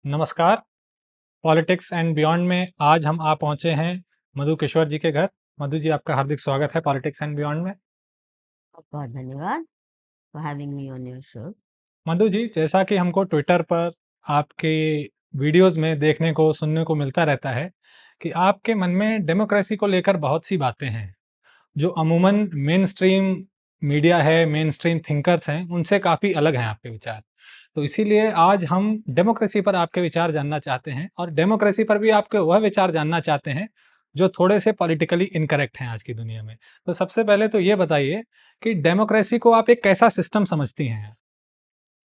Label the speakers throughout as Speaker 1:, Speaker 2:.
Speaker 1: नमस्कार, politics and beyond में आज हम आ पहुँचे हैं मधु किशोर जी के घर। मधु जी, आपका हार्दिक स्वागत है पॉलिटिक्स एंड बियॉन्ड में।
Speaker 2: बहुत धन्यवाद for having me on your show.
Speaker 1: Madhu ji, जैसा कि हमको ट्विटर पर आपके वीडियोज़ में देखने को, सुनने को मिलता रहता है कि आपके मन में डेमोक्रेसी को लेकर बहुत सी बातें हैं, जो अमूमन मेनस्ट्रीम मीडिया है, मेनस्ट्रीम थिंकर्स हैं, उनसे काफ़ी अलग हैं आपके विचार। तो इसीलिए आज हम डेमोक्रेसी पर आपके विचार जानना चाहते हैं और डेमोक्रेसी पर भी आपके वह विचार जानना चाहते हैं, जो थोड़े से पॉलिटिकली इनकरेक्ट हैं आज की दुनिया में। तो सबसे पहले तो ये बताइए कि डेमोक्रेसी को आप एक कैसा सिस्टम समझती हैं?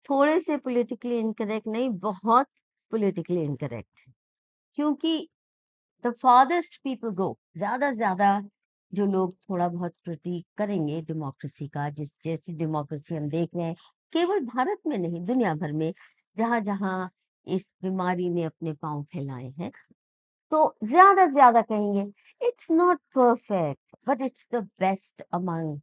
Speaker 2: थोड़े से पॉलिटिकली इनकरेक्ट नहीं, बहुत पॉलिटिकली इनकरेक्ट है, क्योंकि द फारेस्ट पीपल गो, ज्यादा से ज्यादा जो लोग थोड़ा बहुत क्रिटिक करेंगे डेमोक्रेसी का, जिस जैसी डेमोक्रेसी हम देख रहे हैं केवल भारत में नहीं दुनिया भर में, जहां जहां इस बीमारी ने अपने पांव फैलाए हैं, तो ज्यादा से ज्यादा कहेंगे it's not perfect but it's the best among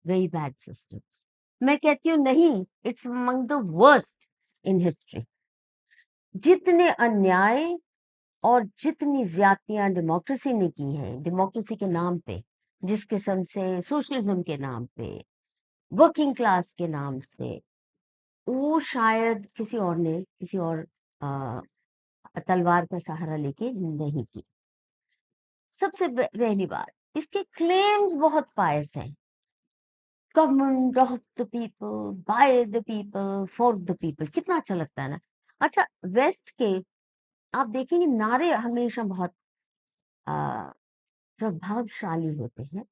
Speaker 2: very bad systems. मैं कहती हूँ नहीं, it's among the worst in history. जितने अन्याय और जितनी ज्यादतियां डेमोक्रेसी ने की हैं, डेमोक्रेसी के नाम पे, जिस किस्म से सोशलिज्म के नाम पे, वर्किंग क्लास के नाम से, वो शायद किसी और ने किसी और आ, तलवार का सहारा लेके नहीं की। सबसे पहली बात, इसके क्लेम्स बहुत पायस हैं। Government of the people, by the people, for the people, कितना अच्छा लगता है ना। अच्छा, वेस्ट के आप देखेंगे नारे हमेशा बहुत आ, प्रभावशाली होते हैं,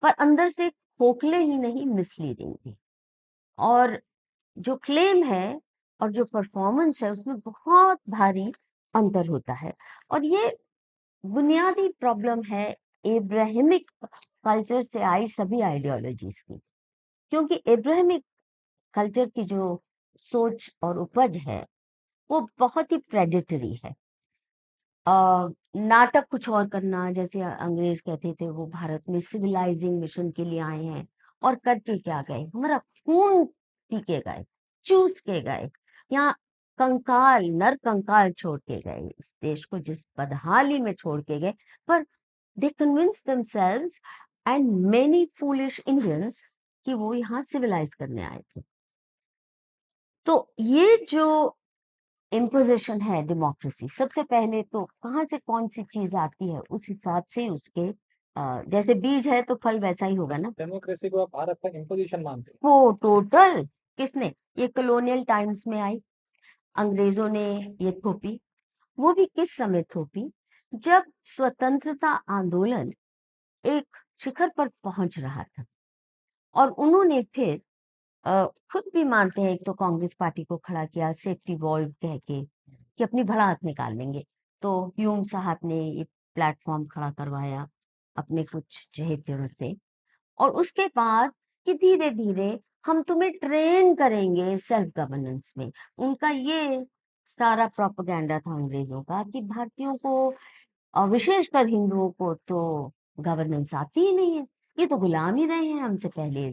Speaker 2: पर अंदर से खोखले ही नहीं, मिसलीडिंग भी। और जो क्लेम है और जो परफॉर्मेंस है उसमें बहुत भारी अंतर होता है। और ये बुनियादी प्रॉब्लम है एब्राहिमिक कल्चर से आई सभी आइडियोलॉजीज की, क्योंकि एब्राहिमिक कल्चर की जो सोच और उपज है वो बहुत ही प्रेडिटरी है। नाटक कुछ और करना, जैसे अंग्रेज कहते थे वो भारत में सिविलाइजिंग मिशन के लिए आए हैं, और करके क्या गए, हमारा खून पी के गए, चूस के गए, यहाँ कंकाल, नर कंकाल छोड़ के गए, इस देश को जिस बदहाली में छोड़ के गए। पर they convince themselves and many foolish Indians कि वो यहाँ सिविलाइज करने आए थे। तो ये जो इम्पोजिशन है डेमोक्रेसी, सबसे पहले तो कहाँ से कौन सी चीज आती है उस हिसाब से उसके जैसे बीज है तो फल वैसा ही होगा ना।
Speaker 1: डेमोक्रेसी को आप भारत का इम्पोजिशन मानते हैं?
Speaker 2: वो टोटल किसने, ये कॉलोनियल टाइम्स में आई, अंग्रेजों ने ये थोपी। वो भी किस समय थोपी, जब स्वतंत्रता आंदोलन एक शिखर पर पहुंच रहा था, और उन्होंने फिर खुद भी मानते हैं, एक तो कांग्रेस पार्टी को खड़ा किया सेफ्टी वॉल्व कह के कि अपनी भड़ास निकाल लेंगे। तो ह्यूम साहब ने ये प्लेटफॉर्म खड़ा करवाया अपने कुछ चहेतियों से, और उसके बाद कि धीरे धीरे हम तुम्हें ट्रेन करेंगे सेल्फ गवर्नेंस में। उनका ये सारा प्रोपेगेंडा था अंग्रेजों का कि भारतीयों को और विशेषकर हिंदुओं को तो गवर्नेंस आती ही नहीं है, ये तो गुलाम ही रहे हैं हमसे पहले,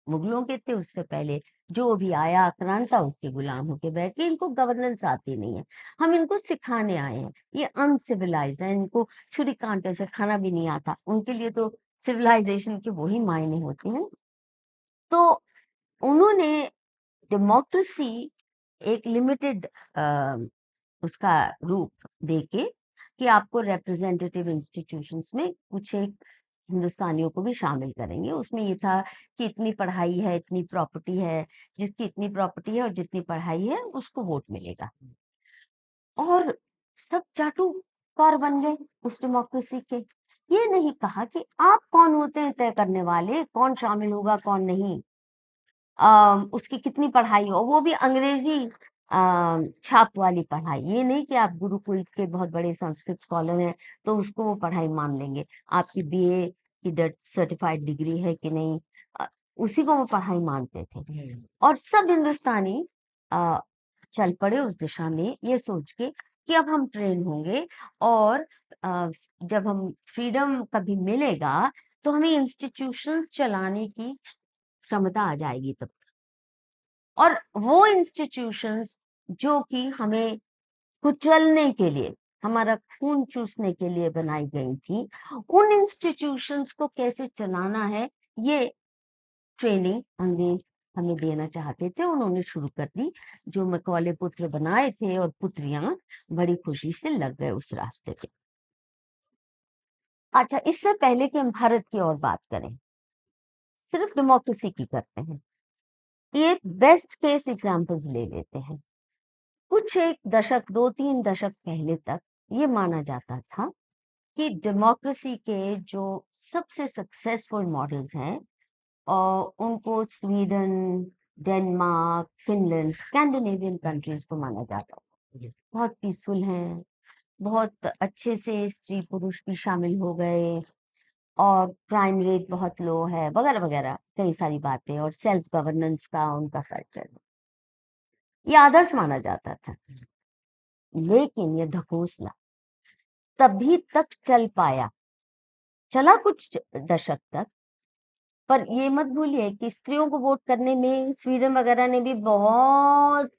Speaker 2: मुगलों के थे उससे पहले, जो भी आया आक्रांता उसके गुलाम होके बैठ के, इनको गवर्नेंस आती नहीं है, हम इनको सिखाने आए हैं, ये अनसिविलाइज्ड है, इनको छुरी कांटे से खाना भी नहीं आता, उनके लिए तो सिविलाइजेशन के वही मायने होते हैं। तो उन्होंने डेमोक्रेसी एक लिमिटेड उसका रूप देके कि आपको रिप्रेजेंटेटिव इंस्टीट्यूशंस में कुछ एक हिंदुस्तानियों को भी शामिल करेंगे। उसमें ये था कि इतनी पढ़ाई है, इतनी प्रॉपर्टी है, जिसकी इतनी प्रॉपर्टी है और जितनी पढ़ाई है उसको वोट मिलेगा। और सब चाटुकार बन गए उस डेमोक्रेसी के। ये नहीं कहा कि आप कौन होते हैं तय करने वाले, कौन शामिल होगा कौन नहीं, उसकी कितनी पढ़ाई हो, वो भी अंग्रेजी छाप वाली पढ़ाई। ये नहीं कि आप गुरुकुल के बहुत बड़े संस्कृत स्कॉलर हैं तो उसको वो पढ़ाई मान लेंगे, आपकी बीए की सर्टिफाइड डिग्री है कि नहीं, अ, उसी को वो पढ़ाई मानते थे। और सब हिंदुस्तानी अ, चल पड़े उस दिशा में ये सोच के कि अब हम ट्रेन होंगे, और अ, जब हम फ्रीडम कभी मिलेगा तो हमें इंस्टीट्यूशंस चलाने की क्षमता आ जाएगी तब। और वो इंस्टीट्यूशंस जो कि हमें कुचलने के लिए, हमारा खून चूसने के लिए बनाई गई थी, उन इंस्टीट्यूशंस को कैसे चलाना है, ये ट्रेनिंग अंग्रेज हमें देना चाहते थे। उन्होंने शुरू कर दी। जो मैकॉले पुत्र बनाए थे और पुत्रियां बड़ी खुशी से लग गए उस रास्ते पे। अच्छा, इससे पहले कि हम भारत की और बात करें, सिर्फ डेमोक्रेसी की करते हैं, ये बेस्ट केस एग्जांपल्स ले लेते हैं। कुछ एक दशक, 2-3 दशक पहले तक ये माना जाता था कि डेमोक्रेसी के जो सबसे सक्सेसफुल मॉडल्स हैं और उनको Sweden, Denmark, Finland, Scandinavian countries को माना जाता है। बहुत पीसफुल हैं, बहुत अच्छे से स्त्री पुरुष भी शामिल हो गए और क्राइम रेट बहुत लो है, वगैरह वगैरह कई सारी बातें, और सेल्फ गवर्नेंस का उनका कल्चर, ये आदर्श माना जाता था। लेकिन ये ढकोसला तभी तक चल पाया, चला कुछ दशक तक, पर ये मत भूलिए कि स्त्रियों को वोट करने में स्वीडन वगैरह ने भी बहुत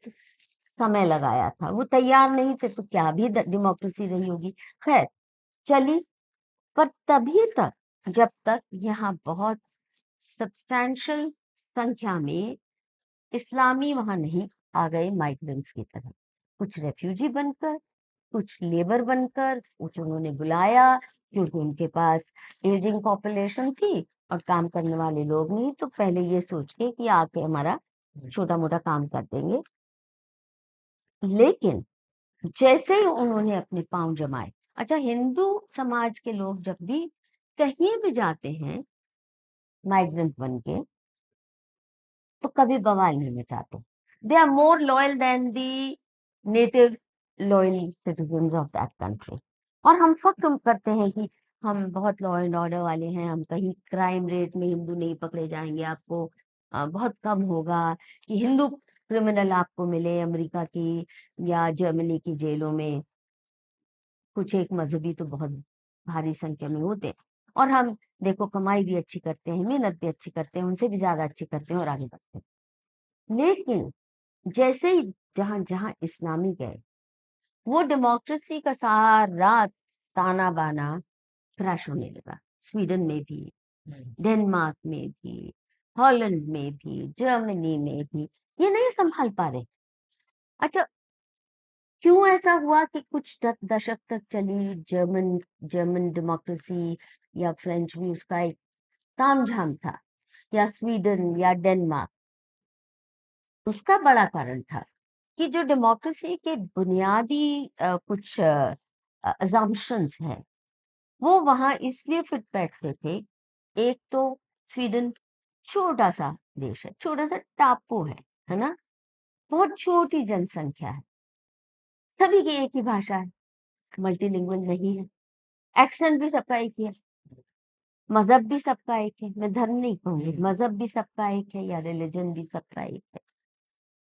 Speaker 2: समय लगाया था। वो तैयार नहीं थे तो क्या भी डेमोक्रेसी रही होगी। खैर, चली, पर तभी तक जब तक यहाँ बहुत सब्सटैंशियल संख्या में इस्लामी वहां नहीं आ गए माइग्रेंट्स की तरह, कुछ रेफ्यूजी बनकर, कुछ लेबर बनकर, कुछ उन्होंने बुलाया क्योंकि उनके पास एजिंग पॉपुलेशन थी और काम करने वाले लोग नहीं, तो पहले ये सोच के कि आके हमारा छोटा मोटा काम कर देंगे। लेकिन जैसे ही उन्होंने अपने पांव जमाए, अच्छा, हिंदू समाज के लोग जब भी कहीं भी जाते हैं माइग्रेंट बन के, तो कभी बवाल नहीं मचाते। They are more loyal than the native loyal citizens of that country. और हम फक्र करते हैं कि हम बहुत लॉ एंड ऑर्डर वाले हैं, हम कहीं क्राइम रेट में हिंदू नहीं पकड़े जाएंगे, आपको बहुत कम होगा कि हिंदू क्रिमिनल आपको मिले अमेरिका की या जर्मनी की जेलों में। कुछ एक मजहबी तो बहुत भारी संख्या में होते हैं, और हम देखो कमाई भी अच्छी करते हैं, मेहनत भी अच्छी करते हैं, उनसे भी ज्यादा अच्छी करते हैं और आगे बढ़ते हैं। लेकिन जैसे ही जहां जहां इस्लामी गए, वो डेमोक्रेसी का सारा ताना बाना क्रैश होने लगा। स्वीडन में भी, डेनमार्क में भी, हॉलैंड में भी, जर्मनी में भी, ये नहीं संभाल पा रहे। अच्छा, क्यों ऐसा हुआ कि कुछ दशक तक चली जर्मन जर्मन डेमोक्रेसी, या फ्रेंच भी उसका एक तामझाम था, या स्वीडन या डेनमार्क? उसका बड़ा कारण था कि जो डेमोक्रेसी के बुनियादी कुछ अजम्पशंस हैं, वो वहां इसलिए फिट बैठते थे। एक तो स्वीडन छोटा सा देश है, छोटा सा टापू है ना, बहुत छोटी जनसंख्या है, सभी की एक ही भाषा है, मल्टीलिंगुअल नहीं है, एक्सेंट भी सबका एक ही है, मजहब भी सबका एक है, मैं धर्म नहीं कहूंगी, मजहब भी सबका एक है या रिलीजन भी सबका एक है,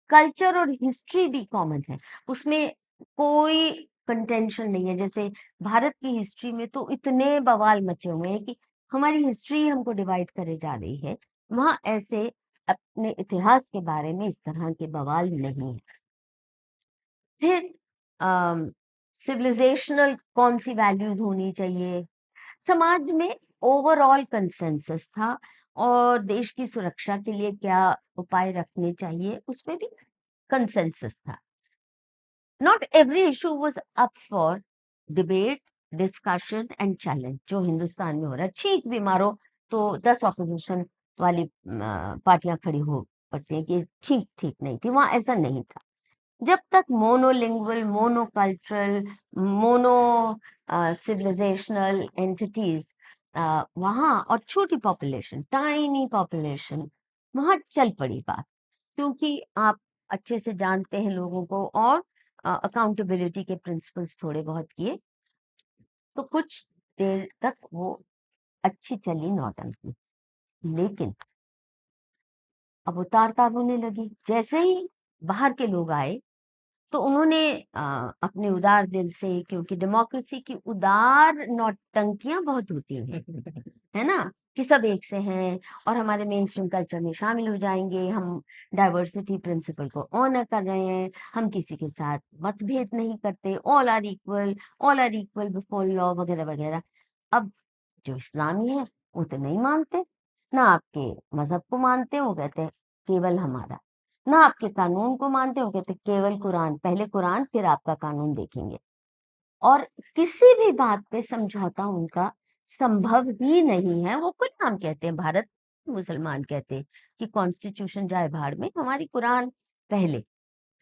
Speaker 2: कल्चर और हिस्ट्री भी कॉमन है, उसमें कोई कंटेंशन नहीं है। जैसे भारत की हिस्ट्री में तो इतने बवाल मचे हुए हैं कि हमारी हिस्ट्री हमको डिवाइड करे जा रही है, वहां ऐसे अपने इतिहास के बारे में इस तरह के बवाल नहीं है। फिर सिविलाइजेशनल कौन सी वैल्यूज होनी चाहिए, समाज में ओवरऑल कंसेंसस था, और देश की सुरक्षा के लिए क्या उपाय रखने चाहिए उसमें भी कंसेंसस था। Not every issue was up for debate, discussion and challenge, जो हिंदुस्तान में हो रहा है। ठीक भी मारो तो 10 ऑपोजिशन वाली पार्टियां खड़ी हो पड़ती हैं कि ठीक ठीक नहीं थी, वहां ऐसा नहीं था। जब तक मोनोलिंगुअल, मोनोकल्चरल, मोनो सिविलाइजेशनल एंटिटीज वहां, और छोटी पॉपुलेशन, टाइनी पॉपुलेशन, वहां चल पड़ी बात, क्योंकि आप अच्छे से जानते हैं लोगों को और अकाउंटेबिलिटी के प्रिंसिपल्स थोड़े बहुत किए, तो कुछ देर तक वो अच्छी चली नौटंकी। लेकिन अब उतार तार होने लगी। जैसे ही बाहर के लोग आए तो उन्होंने अपने उदार दिल से, क्योंकि डेमोक्रेसी की उदार नौटंकियां बहुत होती हैं, है ना, कि सब एक से हैं और हमारे मेन स्ट्रीम कल्चर में शामिल हो जाएंगे, हम डाइवर्सिटी प्रिंसिपल को ऑनर कर रहे हैं, हम किसी के साथ मतभेद नहीं करते, all are equal before law वगैरह वगैरह। अब जो इस्लामी है वो तो नहीं मानते, ना आपके मजहब को मानते, वो कहते हैं केवल हमारा, ना आपके कानून को मानते, वो कहते हैं केवल कुरान, पहले कुरान फिर आपका कानून देखेंगे। और किसी भी बात पे समझौता उनका संभव ही नहीं है। वो खुद नाम कहते हैं, भारत मुसलमान कहते हैं कि कॉन्स्टिट्यूशन जाए भाड़ में, हमारी कुरान पहले।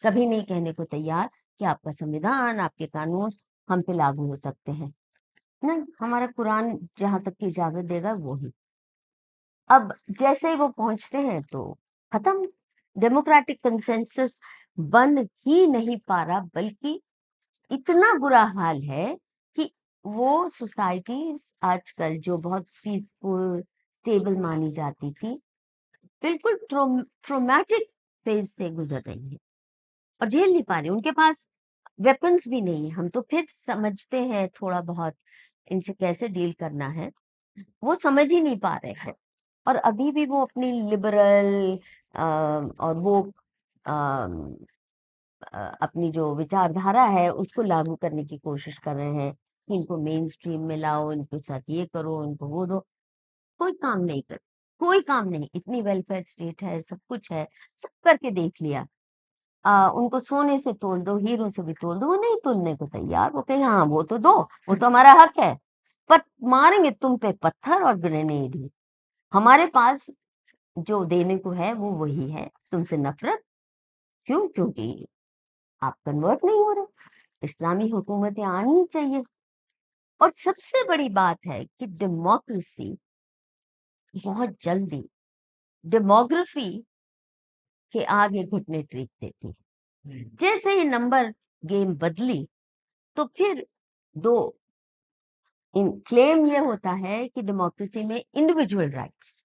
Speaker 2: कभी नहीं कहने को तैयार कि आपका संविधान, आपके कानून हम पे लागू हो सकते हैं, नहीं, हमारा कुरान जहां तक की इजाजत देगा वो ही। अब जैसे ही वो पहुंचते हैं तो खत्म, डेमोक्रेटिक कंसेंसस बन ही नहीं पा रहा, बल्कि इतना बुरा हाल है कि वो सोसाइटीज आजकल जो बहुत पीसफुल स्टेबल मानी जाती थी, बिल्कुल ट्रोमैटिक फेज से गुजर रही है और झेल नहीं पा रही। उनके पास वेपन्स भी नहीं है। हम तो फिर समझते हैं थोड़ा बहुत इनसे कैसे डील करना है, वो समझ ही नहीं पा रहे हैं। और अभी भी वो अपनी लिबरल और वो अपनी जो विचारधारा है उसको लागू करने की कोशिश कर रहे हैं कि इनको मेन स्ट्रीम में लाओ, इनके साथ ये करो, इनको वो दो। कोई काम नहीं कर, कोई काम नहीं। इतनी वेलफेयर स्टेट है, सब कुछ है, सब करके देख लिया। उनको सोने से तोल दो, हीरो से भी तोल दो, वो नहीं तोलने को तैयार। वो कहे हाँ वो तो दो, वो तो हमारा हक है, पर मारेंगे तुम पे पत्थर और ग्रेनेड ही। हमारे पास जो देने को है वो वही है, तुमसे नफरत। क्यों? क्योंकि आप कन्वर्ट नहीं हो रहे। इस्लामी हुकूमतें आनी ही चाहिए। और सबसे बड़ी बात है कि डेमोक्रेसी बहुत जल्दी डेमोग्राफी के आगे घुटने टेक देती है। जैसे ही नंबर गेम बदली तो फिर दो इन क्लेम ये होता है कि डेमोक्रेसी में इंडिविजुअल राइट्स,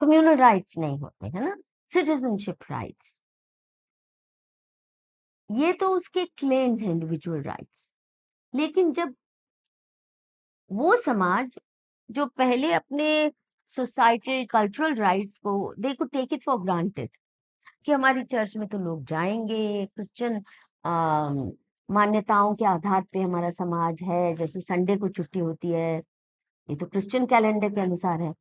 Speaker 2: कम्युनल राइट्स नहीं होते, है ना, सिटीजनशिप राइट्स, ये तो उसके क्लेम्स हैं, इंडिविजुअल राइट्स। लेकिन जब वो समाज जो पहले अपने सोसाइटी कल्चरल राइट्स को, they could take it for granted कि हमारी चर्च में तो लोग जाएंगे, क्रिश्चियन मान्यताओं के आधार पे हमारा समाज है, जैसे संडे को छुट्टी होती है, ये तो क्रिश्चियन कैलेंडर के अनुसार है,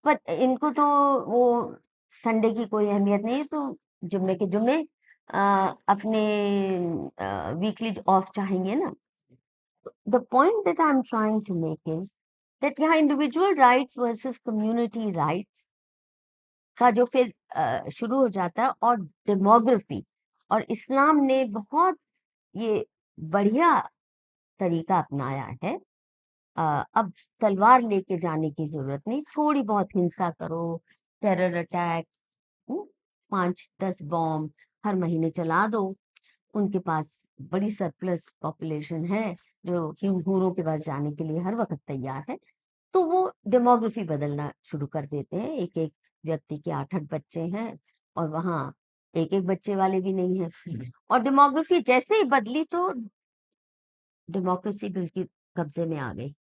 Speaker 2: पर इनको तो वो संडे की कोई अहमियत नहीं है, तो जुम्मे के जुम्मे अपने वीकली ऑफ चाहेंगे ना। The point that I'm trying to make is that यहाँ individual rights versus community rights का जो फिर शुरू हो जाता है, और डेमोग्राफी और इस्लाम ने बहुत ये बढ़िया तरीका अपनाया है। अब तलवार लेके जाने की जरूरत नहीं, थोड़ी बहुत हिंसा करो, टेरर अटैक, 5-10 बॉम्ब हर महीने चला दो। उनके पास बड़ी सरप्लस पॉपुलेशन है जो हूरों के पास जाने के लिए हर वक्त तैयार है, तो वो डेमोग्राफी बदलना शुरू कर देते हैं। एक एक व्यक्ति के 8-8 बच्चे हैं और वहां एक एक बच्चे वाले भी नहीं है। और डेमोग्राफी जैसे ही बदली तो डेमोक्रेसी बिल्कुल कब्जे में आ गई,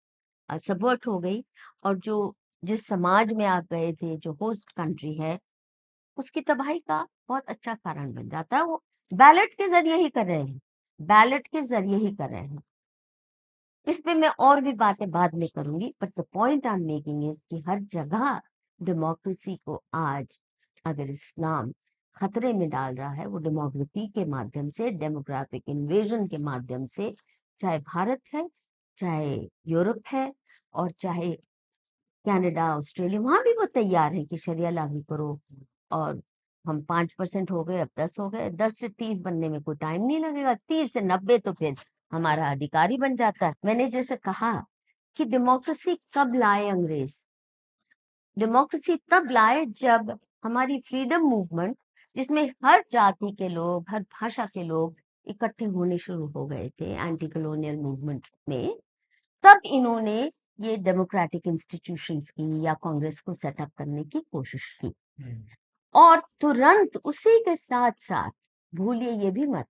Speaker 2: सबवर्ट हो गई। और जो जिस समाज में आप गए थे, जो होस्ट कंट्री है, उसकी तबाही का बहुत अच्छा कारण बन जाता है। वो बैलेट के जरिए ही कर रहे हैं, बैलेट के जरिए ही कर रहे हैं। इस पे मैं और भी बातें बाद में करूंगी, but the point I am making is कि हर जगह डेमोक्रेसी को आज अगर इस्लाम खतरे में डाल रहा है, वो डेमोग्राफी के माध्यम से, डेमोग्राफिक इन्वेजन के माध्यम से, चाहे भारत है, चाहे यूरोप है, और चाहे कनाडा, ऑस्ट्रेलिया, वहां भी वो तैयार है कि शरिया लागू करो। और हम 5% हो गए, अब 10 हो गए, 10 से 30 बनने में कोई टाइम नहीं लगेगा, 30 से 90 तो फिर हमारा अधिकारी बन जाता है। मैंने जैसे कहा कि डेमोक्रेसी कब लाए अंग्रेज, डेमोक्रेसी तब लाए जब हमारी फ्रीडम मूवमेंट, जिसमें हर जाति के लोग, हर भाषा के लोग इकट्ठे होने शुरू हो गए थे एंटी कॉलोनियल मूवमेंट में, तब इन्होंने ये डेमोक्रेटिक इंस्टीट्यूशंस की या कांग्रेस को सेटअप करने की कोशिश की। और तुरंत उसी के साथ साथ, भूलिए ये भी मत,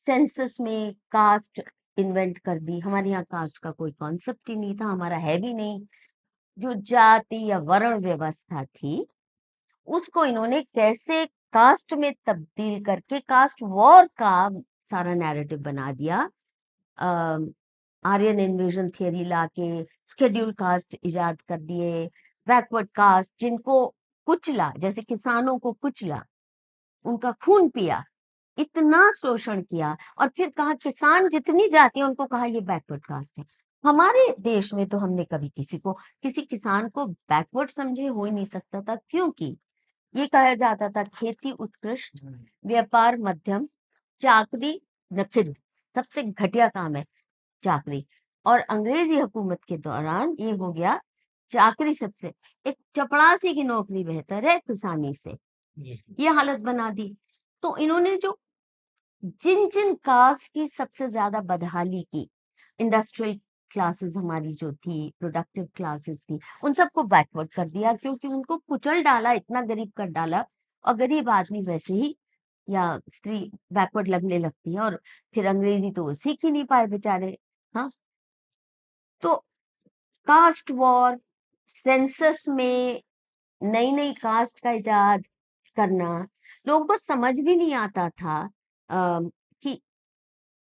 Speaker 2: सेंसस में कास्ट इन्वेंट कर दी। हमारे यहाँ कास्ट का कोई कॉन्सेप्ट ही नहीं था, हमारा है भी नहीं। जो जाति या वर्ण व्यवस्था थी, उसको इन्होंने कैसे कास्ट में तब्दील करके कास्ट वॉर का सारा नैरेटिव बना दिया। आर्यन इन्वेजन थियरी लाके शेड्यूल कास्ट इजाद कर दिए, बैकवर्ड कास्ट जिनको कुचला, जैसे किसानों को कुचला, उनका खून पिया, इतना शोषण किया, और फिर कहा किसान जितनी जाति है उनको कहा ये बैकवर्ड कास्ट है। हमारे देश में तो हमने कभी किसी किसान को बैकवर्ड समझे हो ही नहीं सकता था, क्योंकि ये कहा जाता था खेती उत्कृष्ट, व्यापार मध्यम, चाकरी नखिर, सबसे घटिया काम है चाकरी। और अंग्रेजी हुकूमत के दौरान ये हो गया चाकरी सबसे, एक चपड़ासी की नौकरी बेहतर है किसानी से, ये हालत बना दी। तो इन्होंने जो जिन जिन कास्ट की सबसे ज्यादा बदहाली की, इंडस्ट्रियल क्लासेस हमारी जो थी, प्रोडक्टिव क्लासेस थी, उन सबको बैकवर्ड कर दिया, क्योंकि उनको कुचल डाला, इतना गरीब कर डाला। और गरीब आदमी वैसे ही, या स्त्री बैकवर्ड लगने लगती है, और फिर अंग्रेजी तो वो सीख ही नहीं पाए बेचारे। हाँ, तो कास्ट वॉर, सेंसस में नई नई कास्ट का इजाद करना, लोगों को समझ भी नहीं आता था कि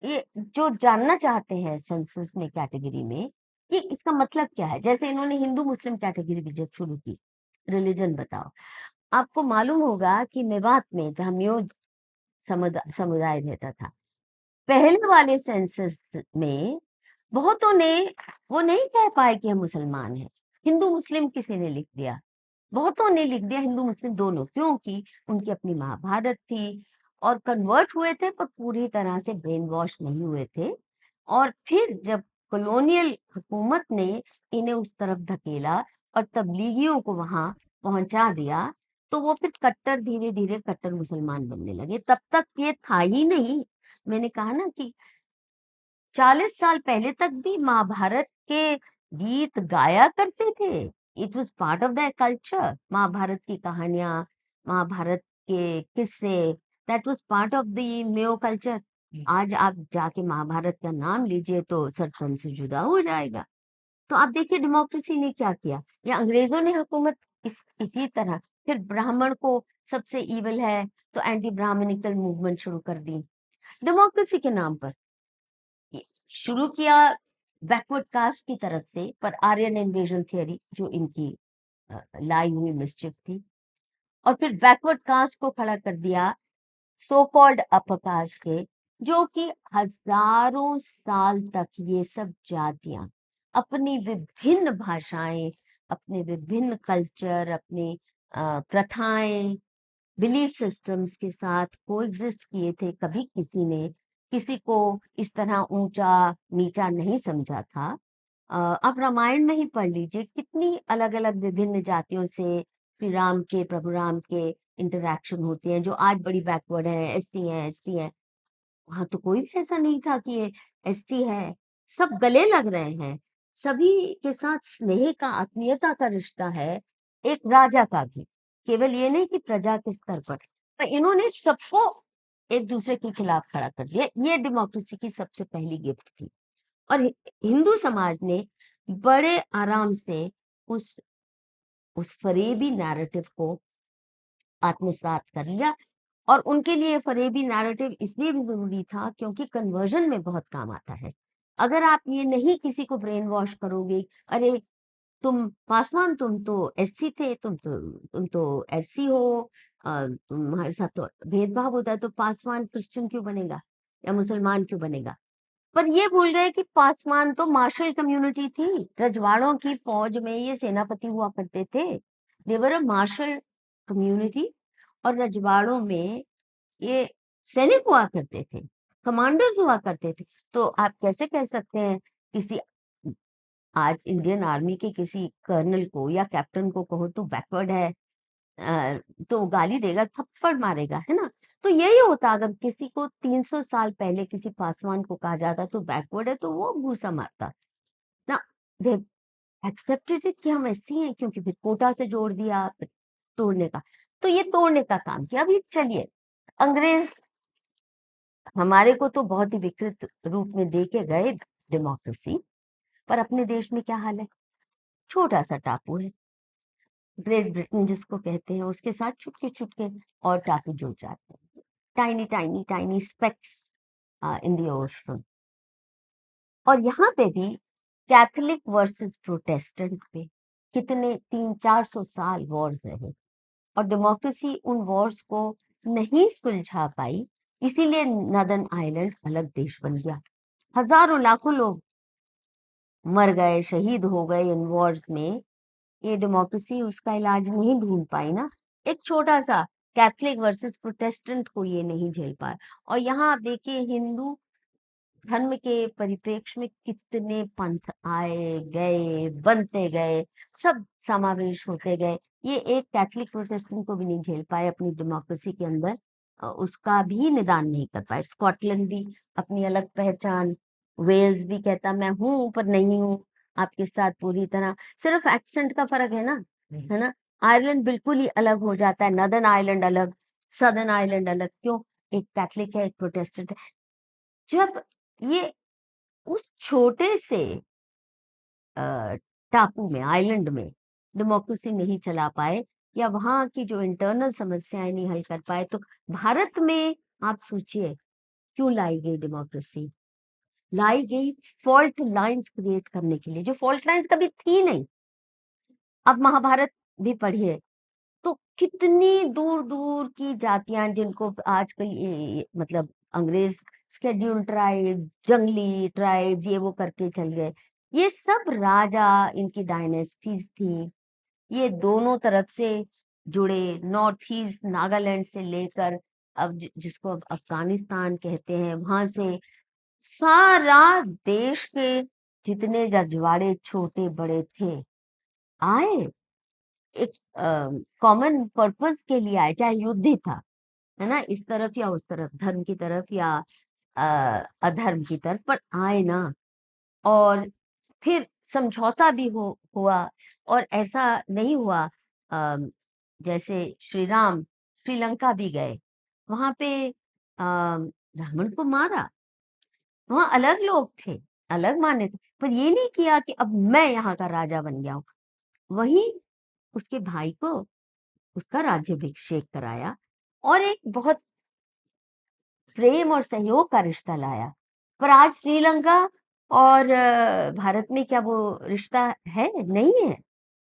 Speaker 2: ये जो जानना चाहते हैं सेंसस में कैटेगरी में, कि इसका मतलब क्या है। जैसे इन्होंने हिंदू मुस्लिम कैटेगरी भी जब शुरू की, रिलीजन बताओ। आपको मालूम होगा कि मेवात में जहाँ म्यो समुदाय रहता था, पहले वाले सेंसस में बहुतों ने वो नहीं कह पाए कि हम मुसलमान हैं, हिंदू मुस्लिम किसी ने लिख दिया, बहुतों ने लिख दिया हिंदू मुस्लिम दोनों, क्योंकि उनकी अपनी महाभारत थी और कन्वर्ट हुए थे, पर पूरी तरह से ब्रेन वॉश नहीं हुए थे। और फिर जब कॉलोनियल हुकूमत ने इन्हें उस तरफ धकेला और तबलीगियों को वहां पहुंचा दिया, तो वो फिर कट्टर, धीरे धीरे कट्टर मुसलमान बनने लगे। तब तक ये था ही नहीं। मैंने कहा ना कि 40 साल पहले तक भी महाभारत के गीत गाया करते थे। It was part of the culture, Mahabharata की कहानियां, महाभारत के किस्से, that was part of the mayo culture. आज आप जाके महाभारत का नाम लीजिए तो सर तन से जुदा हो जाएगा। तो आप देखिए डेमोक्रेसी ने क्या किया, या अंग्रेजों ने हुकूमत इसी तरह, फिर ब्राह्मण को सबसे इविल है तो एंटी ब्राह्मणिकल मूवमेंट शुरू कर दी डेमोक्रेसी के नाम पर। शुरू किया बैकवर्ड कास्ट की तरफ से, पर आर्यन इन्वेजन थियरी जो इनकी लाई हुई मिस्चिफ थी, और फिर बैकवर्ड कास्ट को खड़ा कर दिया सो कॉल्ड अपर कास्ट के, जो कि हजारों साल तक ये सब जातियां अपनी विभिन्न भाषाएं, अपने विभिन्न कल्चर, अपनी प्रथाएं, बिलीफ सिस्टम्स के साथ कोएग्जिस्ट किए थे। कभी किसी ने किसी को इस तरह ऊंचा नीचा नहीं समझा था। आप रामायण में ही पढ़ लीजिए, कितनी अलग अलग विभिन्न जातियों से श्री राम के, प्रभु राम के इंटरेक्शन होते हैं, जो आज बड़ी बैकवर्ड है, एससी है, एसटी है। वहां तो कोई भी ऐसा नहीं था कि ये एसटी है, सब गले लग रहे हैं, सभी के साथ स्नेह का, आत्मीयता का रिश्ता है, एक राजा का भी। केवल ये नहीं कि प्रजा के स्तर पर इन्होंने सबको एक दूसरे के खिलाफ खड़ा कर दिया। ये डेमोक्रेसी की सबसे पहली गिफ्ट थी। और हिंदू समाज ने बड़े आराम से उस उस फरेबी नैरेटिव को आत्मसात कर लिया। और उनके लिए फरेबी नैरेटिव इसलिए भी जरूरी था क्योंकि कन्वर्जन में बहुत काम आता है। अगर आप ये नहीं किसी को ब्रेन वॉश करोगे, अरे तुम पासवान, तुम तो एससी थे, तुम तो एससी हो, तुम्हारे साथ तो भेदभाव होता है, तो पासवान क्रिश्चियन क्यों बनेगा या मुसलमान क्यों बनेगा। पर ये भूल गए कि पासवान तो मार्शल कम्युनिटी थी, रजवाड़ों की फौज में ये सेनापति हुआ करते थे, देवर अ मार्शल कम्युनिटी। और रजवाड़ों में ये सैनिक हुआ करते थे, कमांडर्स हुआ करते थे। तो आप कैसे कह सकते हैं किसी आज इंडियन आर्मी के किसी कर्नल को या कैप्टन को कहो तो बैकवर्ड है, तो वो गाली देगा, थप्पड़ मारेगा, है ना। तो यही होता, अगर किसी को 300 साल पहले किसी पासवान को कहा जाता तो बैकवर्ड है, तो वो घूसा मारता ना। दे एक्सेप्टेड इट कि हम ऐसी हैं, क्योंकि फिर कोटा से जोड़ दिया, फिर तोड़ने का। तो ये तोड़ने का काम किया। अभी चलिए, अंग्रेज हमारे को तो बहुत ही विकृत रूप में दे के गए डेमोक्रेसी, पर अपने देश में क्या हाल है। छोटा सा टापू है, ग्रेट ब्रिटेन जिसको कहते हैं, उसके साथ चुटके चुटके और टापू जुड़ जाते हैं, tiny tiny tiny specs in the ocean. और यहाँ पे भी कैथोलिक वर्सेस प्रोटेस्टेंट पे कितने 300-400 साल वॉर्स रहे, और डेमोक्रेसी उन वॉर्स को नहीं सुलझा पाई, इसीलिए नॉर्दर्न आयरलैंड अलग देश बन गया। हजारों लाखों लोग मर गए, शहीद हो गए इन वॉर्स में, ये डेमोक्रेसी उसका इलाज नहीं ढूंढ पाई ना। एक छोटा सा कैथोलिक वर्सेस प्रोटेस्टेंट को ये नहीं झेल पाया। और यहाँ आप देखिए हिंदू धर्म के परिप्रेक्ष्य में कितने पंथ आए गए, बनते गए, सब समावेश होते गए। ये एक कैथोलिक प्रोटेस्टेंट को भी नहीं झेल पाए अपनी डेमोक्रेसी के अंदर, उसका भी निदान नहीं कर पाए। स्कॉटलैंड भी अपनी अलग पहचान, वेल्स भी कहता मैं हूँ पर नहीं हूँ आपके साथ पूरी तरह, सिर्फ एक्सेंट का फर्क है ना, है ना। आयरलैंड बिल्कुल ही अलग हो जाता है, नॉर्दर्न आयरलैंड अलग, सदर्न आयरलैंड अलग, क्यों? एक कैथोलिक है, एक प्रोटेस्टेंट है। जब ये उस छोटे से टापू में, आइलैंड में डेमोक्रेसी नहीं चला पाए, या वहां की जो इंटरनल समस्याएं नहीं हल कर पाए, तो भारत में आप सोचिए क्यों लाई गई डेमोक्रेसी? लाई गई फॉल्ट लाइंस क्रिएट करने के लिए, जो फॉल्ट लाइंस कभी थी नहीं। अब महाभारत भी पढ़िए तो कितनी दूर दूर की जातियां, जिनको आजकल मतलब अंग्रेज शेड्यूल ट्राइब, जंगली ट्राइब, ये वो करके चल गए, ये सब राजा, इनकी डायनेस्टीज थी। ये दोनों तरफ से जुड़े, नॉर्थ ईस्ट नागालैंड से लेकर अब जिसको अब अफगानिस्तान कहते हैं, वहां से सारा देश के जितने रजवाड़े छोटे बड़े थे आए, एक कॉमन पर्पस के लिए आए, चाहे युद्ध ही था, है ना, इस तरफ या उस तरफ, धर्म की तरफ या अधर्म की तरफ, पर आए ना। और फिर समझौता भी हुआ, और ऐसा नहीं हुआ जैसे श्री राम श्रीलंका भी गए, वहां पे रावण को मारा, वहां अलग लोग थे, अलग माने थे, पर ये नहीं किया कि अब मैं यहाँ का राजा बन गया हूँ। वहीं उसके भाई को उसका राज्याभिषेक कराया, और एक बहुत प्रेम और सहयोग का रिश्ता लाया। पर आज श्रीलंका और भारत में क्या वो रिश्ता है? नहीं है।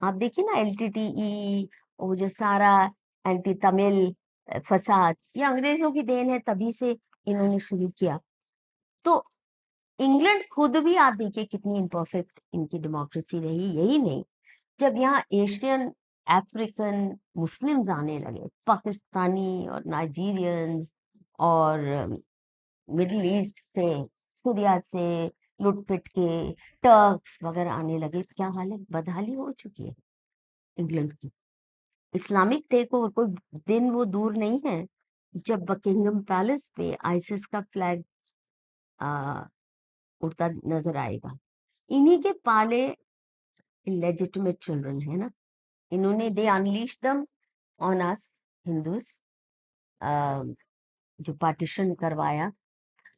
Speaker 2: आप देखिए ना एलटीटीई, वो जो सारा एंटी तमिल फसाद, ये अंग्रेजों की देन है, तभी से इन्होंने शुरू किया। तो इंग्लैंड खुद भी आप देखिए कितनी इम्परफेक्ट इनकी डेमोक्रेसी रही। यही नहीं, जब यहाँ एशियन, अफ्रीकन मुस्लिम्स आने लगे, पाकिस्तानी और नाइजीरियंस और मिडिल ईस्ट से, सीरिया से लुट पिट के टर्क्स वगैरह आने लगे, तो क्या हाल है? बदहाली हो चुकी है इंग्लैंड की। इस्लामिक टेक ओवर कोई दिन वो दूर नहीं है जब बकिंगम पैलेस पे आईसिस का फ्लैग उड़ता नजर आएगा। इन्हीं के पाले इलेजिटिमेट चिल्ड्रन है ना, इन्होंने they unleash them on us Hindus, जो पार्टीशन करवाया।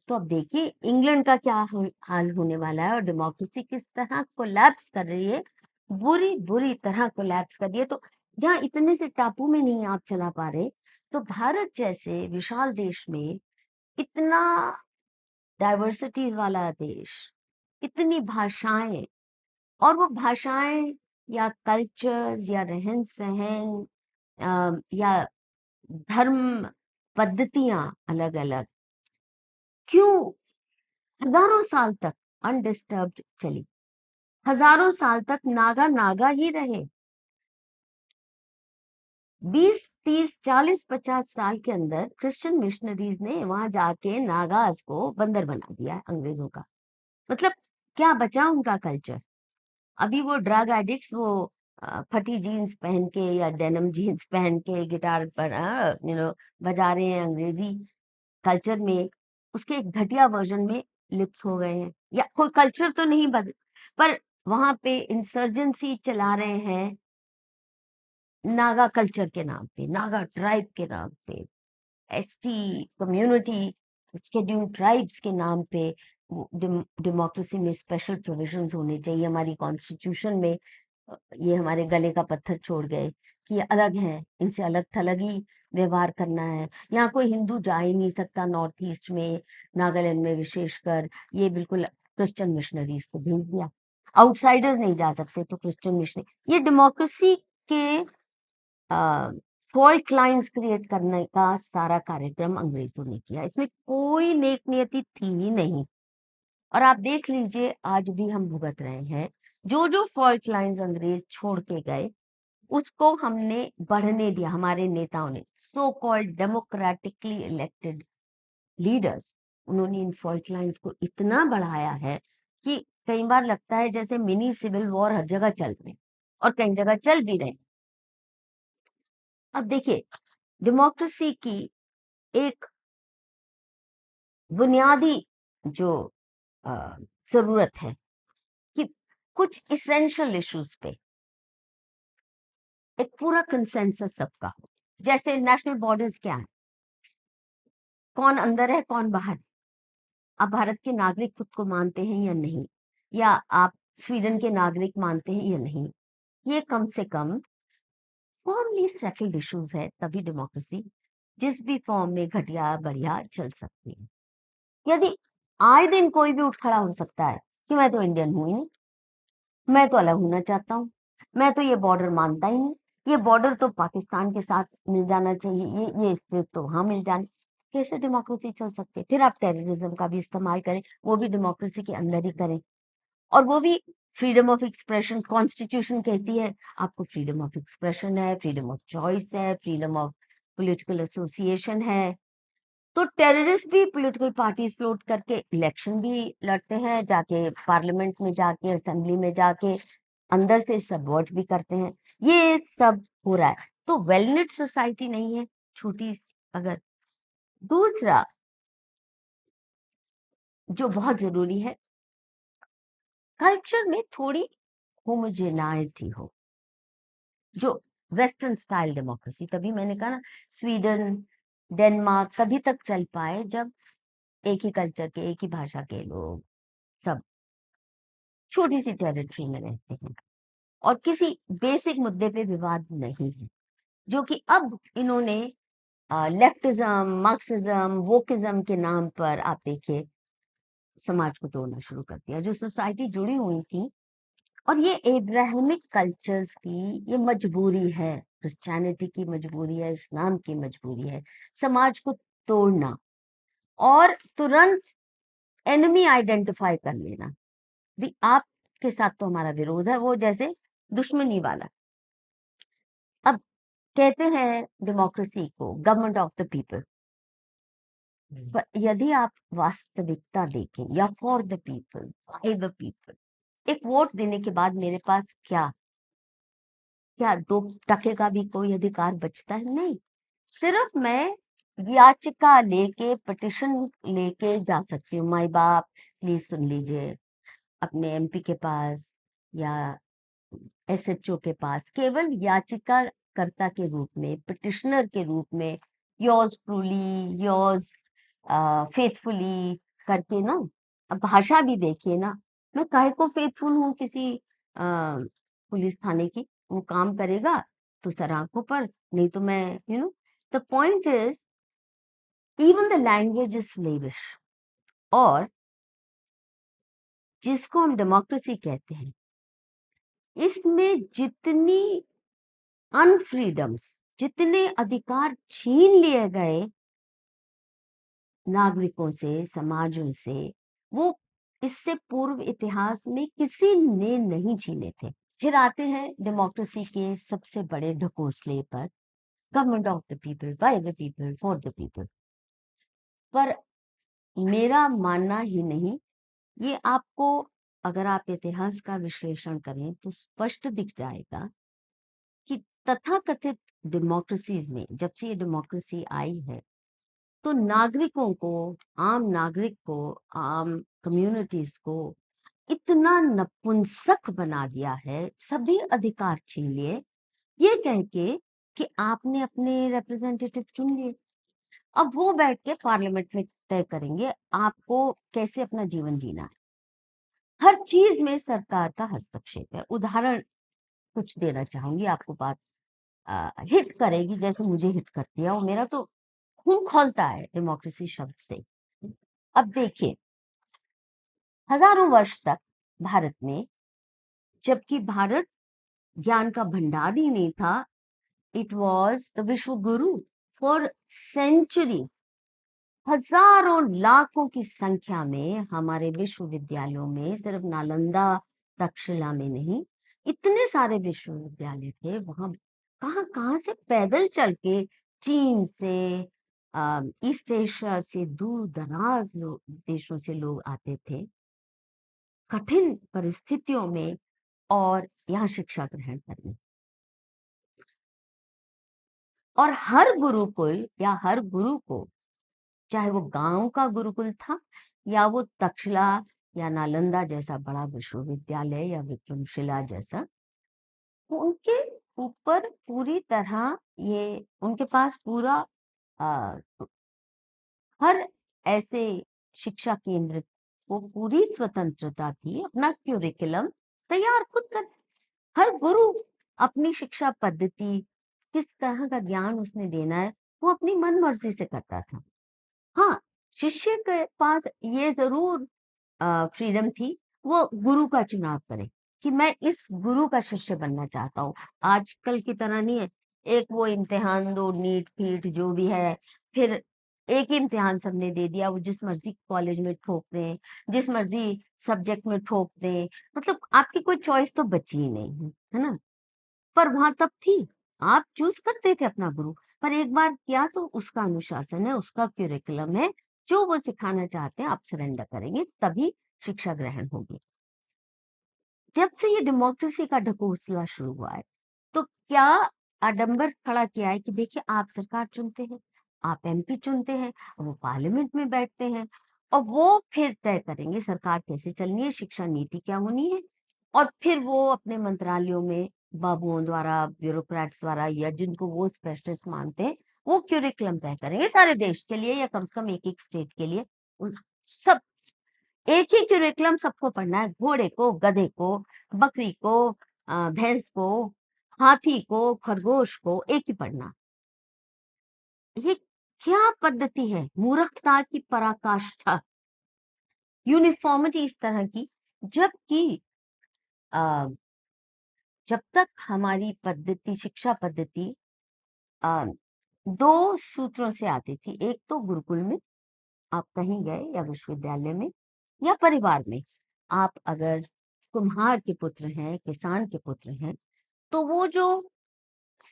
Speaker 2: तो अब देखिए इंग्लैंड का क्या हाल होने वाला है, और डेमोक्रेसी किस तरह कोलैप्स कर रही है, बुरी बुरी तरह कोलैप्स कर रही है। तो जहाँ इतने से टापू में नहीं आप चला पा रहे, तो भारत जैसे विशाल देश में, इतना डाइवर्सिटीज वाला देश, इतनी भाषाएं, और वो भाषाएं या कल्चर्स या रहन सहन या धर्म पद्धतियां अलग अलग, क्यों हजारों साल तक अनडिस्टर्ब्ड चली? हजारों साल तक नागा नागा ही रहे। 20, 30, 40, 50 साल के अंदर क्रिश्चियन मिशनरीज ने वहां जाके नागास को बंदर बना दिया है अंग्रेजों का। मतलब क्या बचा उनका कल्चर? अभी वो ड्रग एडिक्ट्स, वो फटी जीन्स पहन के या डेनिम जीन्स पहन के गिटार पर बजा रहे हैं अंग्रेजी कल्चर में, उसके एक घटिया वर्जन में लिप्त हो गए हैं, या कोई कल्चर तो नहीं बदल, पर वहां पे इंसर्जेंसी चला रहे हैं नागा कल्चर के नाम पे, नागा ट्राइब के नाम पे, एसटी कम्युनिटी, शेड्यूल ट्राइब्स के नाम पे। डेमोक्रेसी में स्पेशल प्रोविजंस होने चाहिए हमारी कॉन्स्टिट्यूशन में, ये हमारे गले का पत्थर छोड़ गए कि ये अलग है, इनसे अलग थलग ही व्यवहार करना है। यहाँ कोई हिंदू जा ही नहीं सकता नॉर्थ ईस्ट में, नागालैंड में विशेषकर। ये बिल्कुल क्रिश्चियन मिशनरीज को भेज दिया, आउटसाइडर्स नहीं जा सकते तो क्रिश्चियन मिशनरी। ये डेमोक्रेसी के फॉल्ट लाइंस क्रिएट करने का सारा कार्यक्रम अंग्रेजों ने किया। इसमें कोई नेक नियति थी ही नहीं। और आप देख लीजिए आज भी हम भुगत रहे हैं। जो जो फॉल्ट लाइंस अंग्रेज छोड़ के गए उसको हमने बढ़ने दिया, हमारे नेताओं ने, so called democratically elected leaders. उन्होंने इन फॉल्ट लाइंस को इतना बढ़ाया है कि कई बार लगता है जैसे मिनी सिविल वॉर हर जगह चल रहे हैं, और कई जगह चल भी रहे हैं। अब देखिए, डेमोक्रेसी की एक बुनियादी जो अ, जरूरत है कि कुछ इसेंशियल इश्यूज पे एक पूरा कंसेंसस सबका हो। जैसे नेशनल बॉर्डर्स क्या है, कौन अंदर है कौन बाहर है। आप भारत के नागरिक खुद को मानते हैं या नहीं, या आप स्वीडन के नागरिक मानते हैं या नहीं, ये कम से कम फॉर्मली सेटल्ड इश्यूज है। तभी डेमोक्रेसी जिस भी फॉर्म में घटिया बढ़िया चल सकती है। यदि आए दिन कोई भी उठ खड़ा हो सकता है कि मैं तो इंडियन हूं ही नहीं, मैं तो अलग होना चाहता हूँ, मैं तो ये बॉर्डर मानता ही नहीं, ये बॉर्डर तो पाकिस्तान के साथ मिल जाना चाहिए, ये स्टेट तो वहां मिल जाने, कैसे डेमोक्रेसी चल सकती है? फिर आप टेररिज्म का भी इस्तेमाल करें, वो भी डेमोक्रेसी के अंदर ही करें, और वो भी फ्रीडम ऑफ एक्सप्रेशन। कॉन्स्टिट्यूशन कहती है आपको फ्रीडम ऑफ एक्सप्रेशन है, फ्रीडम ऑफ चॉइस है, फ्रीडम ऑफ पॉलिटिकल एसोसिएशन है। तो टेररिस्ट भी पॉलिटिकल पार्टीज फ्लोट करके इलेक्शन भी लड़ते हैं, जाके पार्लियामेंट में जाके असेंबली में जाके अंदर से सबवर्ट भी करते हैं। ये सब हो रहा है, तो वेलनेट सोसाइटी नहीं है छोटी अगर। दूसरा जो बहुत जरूरी है, कल्चर में थोड़ी होमोजेनाइटी हो, जो वेस्टर्न स्टाइल डेमोक्रेसी। तभी मैंने कहा ना, स्वीडन डेनमार्क तभी तक चल पाए जब एक ही कल्चर के, एक ही भाषा के लोग सब छोटी सी टेरिटरी में रहते हैं और किसी बेसिक मुद्दे पे विवाद नहीं है। जो कि अब इन्होंने लेफ्टिज्म, मार्क्सिज्म, वोकिज्म के नाम पर आप देखिए समाज को तोड़ना शुरू कर दिया। जो सोसाइटी जुड़ी हुई थी, और ये एब्राहमिक कल्चर्स की ये मजबूरी है, क्रिश्चियनिटी की मजबूरी है, इस्लाम की मजबूरी है, समाज को तोड़ना और तुरंत एनिमी आइडेंटिफाई कर लेना। भी आपके साथ तो हमारा विरोध है, वो जैसे दुश्मनी वाला। अब कहते हैं डेमोक्रेसी को गवर्नमेंट ऑफ द पीपल, पर यदि आप वास्तविकता देखें, या for the people, by the people, एक वोट देने के बाद मेरे पास क्या क्या 2 टके का भी कोई अधिकार बचता है? नहीं। सिर्फ मैं याचिका लेके, पिटिशन लेके जा सकती हूँ। माई बाप प्लीज सुन लीजिए, अपने एमपी के पास या एसएचओ के पास, केवल याचिकाकर्ता के रूप में, पिटिशनर के रूप में, योर्स ट्रूली, योर्स फेथफुली करके ना। अब भाषा भी देखिए ना, मैं काहे को फेथफुल हूँ किसी पुलिस थाने की? वो काम करेगा तो सर आंखों पर, नहीं तो मैं the point is even the language is slavish. और जिसको हम डेमोक्रेसी कहते हैं, इसमें जितनी अनफ्रीडम्स, जितने अधिकार छीन लिए गए नागरिकों से, समाजों से, वो इससे पूर्व इतिहास में किसी ने नहीं छीने थे। फिर आते हैं डेमोक्रेसी के सबसे बड़े ढकोसले पर, government of the people, by the people, for the people. पर मेरा मानना ही नहीं, ये आपको अगर आप इतिहास का विश्लेषण करें तो स्पष्ट दिख जाएगा कि तथाकथित डेमोक्रेसीज में, जब से ये डेमोक्रेसी आई है, तो नागरिकों को, आम नागरिक को, आम कम्युनिटीज को इतना नपुंसक बना दिया है, सभी अधिकार छीन लिए, ये कह के कि आपने अपने रिप्रेजेंटेटिव चुन लिए, अब वो बैठ के पार्लियामेंट में तय करेंगे आपको कैसे अपना जीवन जीना है। हर चीज में सरकार का हस्तक्षेप है। उदाहरण कुछ देना चाहूंगी, आपको बात हिट करेगी जैसे मुझे हिट करती है, और मेरा तो खून खौलता है डेमोक्रेसी शब्द से। अब देखिए, हजारों वर्ष तक भारत में, जबकि भारत ज्ञान का भंडार ही नहीं था, इट वॉज द विश्व गुरु फॉर सेंचुरीज। हजारों लाखों की संख्या में हमारे विश्वविद्यालयों में, सिर्फ नालंदा तक्षशिला में नहीं, इतने सारे विश्वविद्यालय थे, वहां कहाँ कहाँ से पैदल चल के चीन से, ईस्ट एशिया से, दूर दराज देशों से लोग आते थे कठिन परिस्थितियों में, और यहाँ शिक्षा ग्रहण करने। और हर गुरुकुल या हर गुरु को, चाहे वो गांव का गुरुकुल था या वो तक्षशिला या नालंदा जैसा बड़ा विश्वविद्यालय या विक्रमशिला जैसा, उनके ऊपर पूरी तरह, ये उनके पास पूरा आ, हर ऐसे शिक्षा केंद्र को पूरी स्वतंत्रता थी अपना क्यूरिकुलम तैयार खुद कर। हर गुरु अपनी शिक्षा पद्धति, किस तरह का ज्ञान उसने देना है, वो अपनी मन मर्जी से करता था। हाँ, शिष्य के पास ये जरूर फ्रीडम थी, वो गुरु का चुनाव करे कि मैं इस गुरु का शिष्य बनना चाहता हूँ। आजकल की तरह नहीं है, एक वो इम्तिहान दो, नीट फीट जो भी है, फिर एक ही इम्तिहान सबने दे दिया, वो जिस मर्जी कॉलेज में ठोक दें, जिस मर्जी सब्जेक्ट में ठोक दें, मतलब आपकी कोई चॉइस तो बची ही नहीं है ना। पर वहां तब थी, आप चूज करते थे अपना गुरु, पर एक बार किया तो उसका अनुशासन है, उसका क्यूरिकुलम है, जो वो सिखाना चाहते हैं आप सरेंडर करेंगे, तभी शिक्षा ग्रहण होगी। जब से ये डेमोक्रेसी का ढकोसला शुरू हुआ है, तो क्या आडंबर खड़ा किया है कि देखिए, आप सरकार चुनते हैं, आप एमपी चुनते हैं, वो पार्लियामेंट में बैठते हैं, और वो फिर तय करेंगे सरकार कैसे चलनी है, शिक्षा नीति क्या होनी है, और फिर वो अपने मंत्रालयों में बाबुओं द्वारा, ब्यूरोक्रेट्स द्वारा, या जिनको वो स्पेशलिस्ट मानते हैं, वो क्यूरिकुलम तय करेंगे सारे देश के लिए या कम से कम एक एक स्टेट के लिए। सब एक ही क्यूरिकुलम सबको पढ़ना है, घोड़े को, गधे को, बकरी को, भैंस को, हाथी को, खरगोश को एक ही पढ़ना। ये क्या पद्धति है, मूर्खता की पराकाष्ठा। यूनिफॉर्मिटी इस तरह की, जबकि अ, जब तक हमारी पद्धति, शिक्षा पद्धति अ, दो सूत्रों से आती थी, एक तो गुरुकुल में, आप कहीं गए, या विश्वविद्यालय में, या परिवार में। आप अगर कुम्हार के पुत्र हैं, किसान के पुत्र हैं, तो वो जो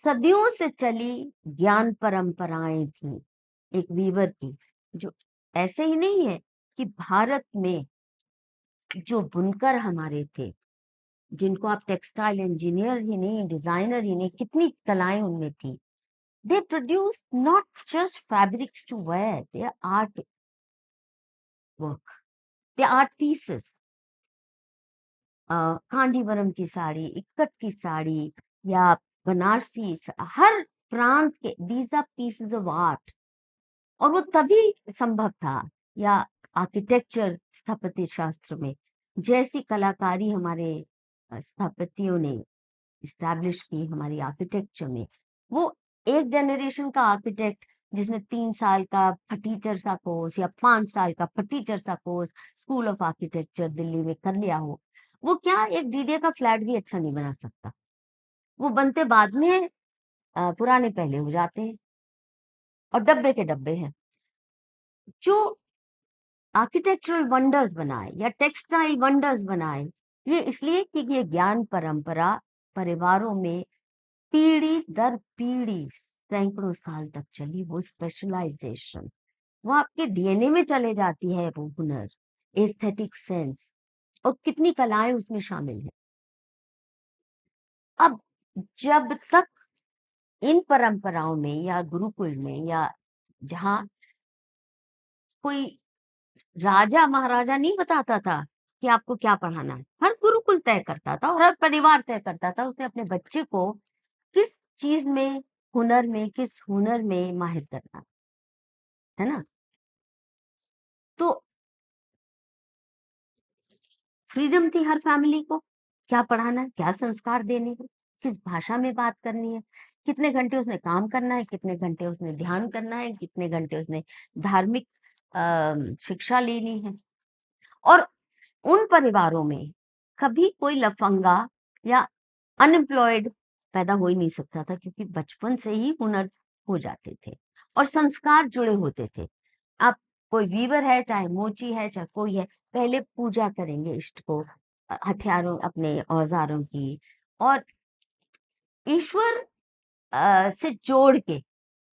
Speaker 2: सदियों से चली ज्ञान परंपराएं थी एक वीवर की, जो ऐसे ही नहीं है कि भारत में जो बुनकर हमारे थे, जिनको आप टेक्सटाइल इंजीनियर ही नहीं, डिजाइनर ही नहीं, कितनी कलाएं उनमें थी, they produce not just fabrics to wear, they are art work, they are art pieces। Kanjeevaram की साड़ी, इक्कत की साड़ी, या बनारसी, हर प्रांत के, these are pieces of art. और वो तभी संभव था, या आर्किटेक्चर, स्थापत्य शास्त्र में जैसी कलाकारी हमारे स्थापत्यों ने इस्टेब्लिश की हमारी आर्किटेक्चर में, वो एक जनरेशन का आर्किटेक्ट जिसने 3 साल का फटीचर सा कोर्स या 5 साल का फटीचर सा course school of architecture Delhi में कर लिया हो, वो क्या एक डीडीए का फ्लैट भी अच्छा नहीं बना सकता। वो बनते बाद में पुराने पहले हो जाते हैं, और डब्बे के डब्बे हैं। जो आर्किटेक्चरल वंडर्स बनाए या टेक्सटाइल वंडर्स बनाए, ये इसलिए कि ये ज्ञान परंपरा परिवारों में पीढ़ी दर पीढ़ी सैकड़ों साल तक चली। वो स्पेशलाइजेशन, वो आपके डीएनए में चले जाती है, वो हुनर, एस्थेटिक सेंस, और कितनी कलाएं उसमें शामिल है। अब जब तक इन परंपराओं में या गुरुकुल में, या जहाँ कोई राजा महाराजा नहीं बताता था कि आपको क्या पढ़ाना है, हर गुरुकुल तय करता था और हर परिवार तय करता था उसने अपने बच्चे को किस चीज में, हुनर में, किस हुनर में माहिर करना है ना। तो फ्रीडम थी हर फैमिली को, क्या पढ़ाना है, क्या संस्कार देने हैं, किस भाषा में बात करनी है, कितने घंटे उसने काम करना है, कितने घंटे उसने ध्यान करना है, कितने घंटे उसने धार्मिक शिक्षा लेनी है। और उन परिवारों में कभी कोई लफंगा या अनएम्प्लॉयड पैदा हो ही नहीं सकता था, क्योंकि बचपन से ही हुनर हो जाते थे और संस्कार जुड़े होते थे। अब कोई वीवर है, चाहे मोची है, चाहे कोई है, पहले पूजा करेंगे इष्ट को, हथियारों अपने औजारों की, और ईश्वर से जोड़ के,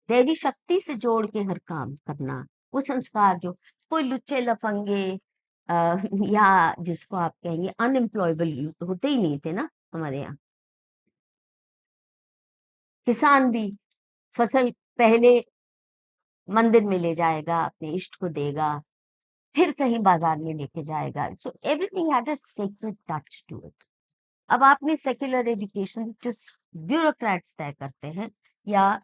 Speaker 2: दैवी शक्ति से जोड़ के हर काम करना, वो संस्कार जो कोई लुच्चे लफंगे या जिसको आप कहेंगे अनएम्प्लॉयबल होते ही नहीं थे ना हमारे यहाँ। किसान भी फसल पहले मंदिर में ले जाएगा, अपने इष्ट को देगा, फिर कहीं बाजार में लेके जाएगा। So everything had a sacred touch to it. अब आपने सेक्युलर एजुकेशन जो ब्यूरोक्रेट्स तय करते हैं, या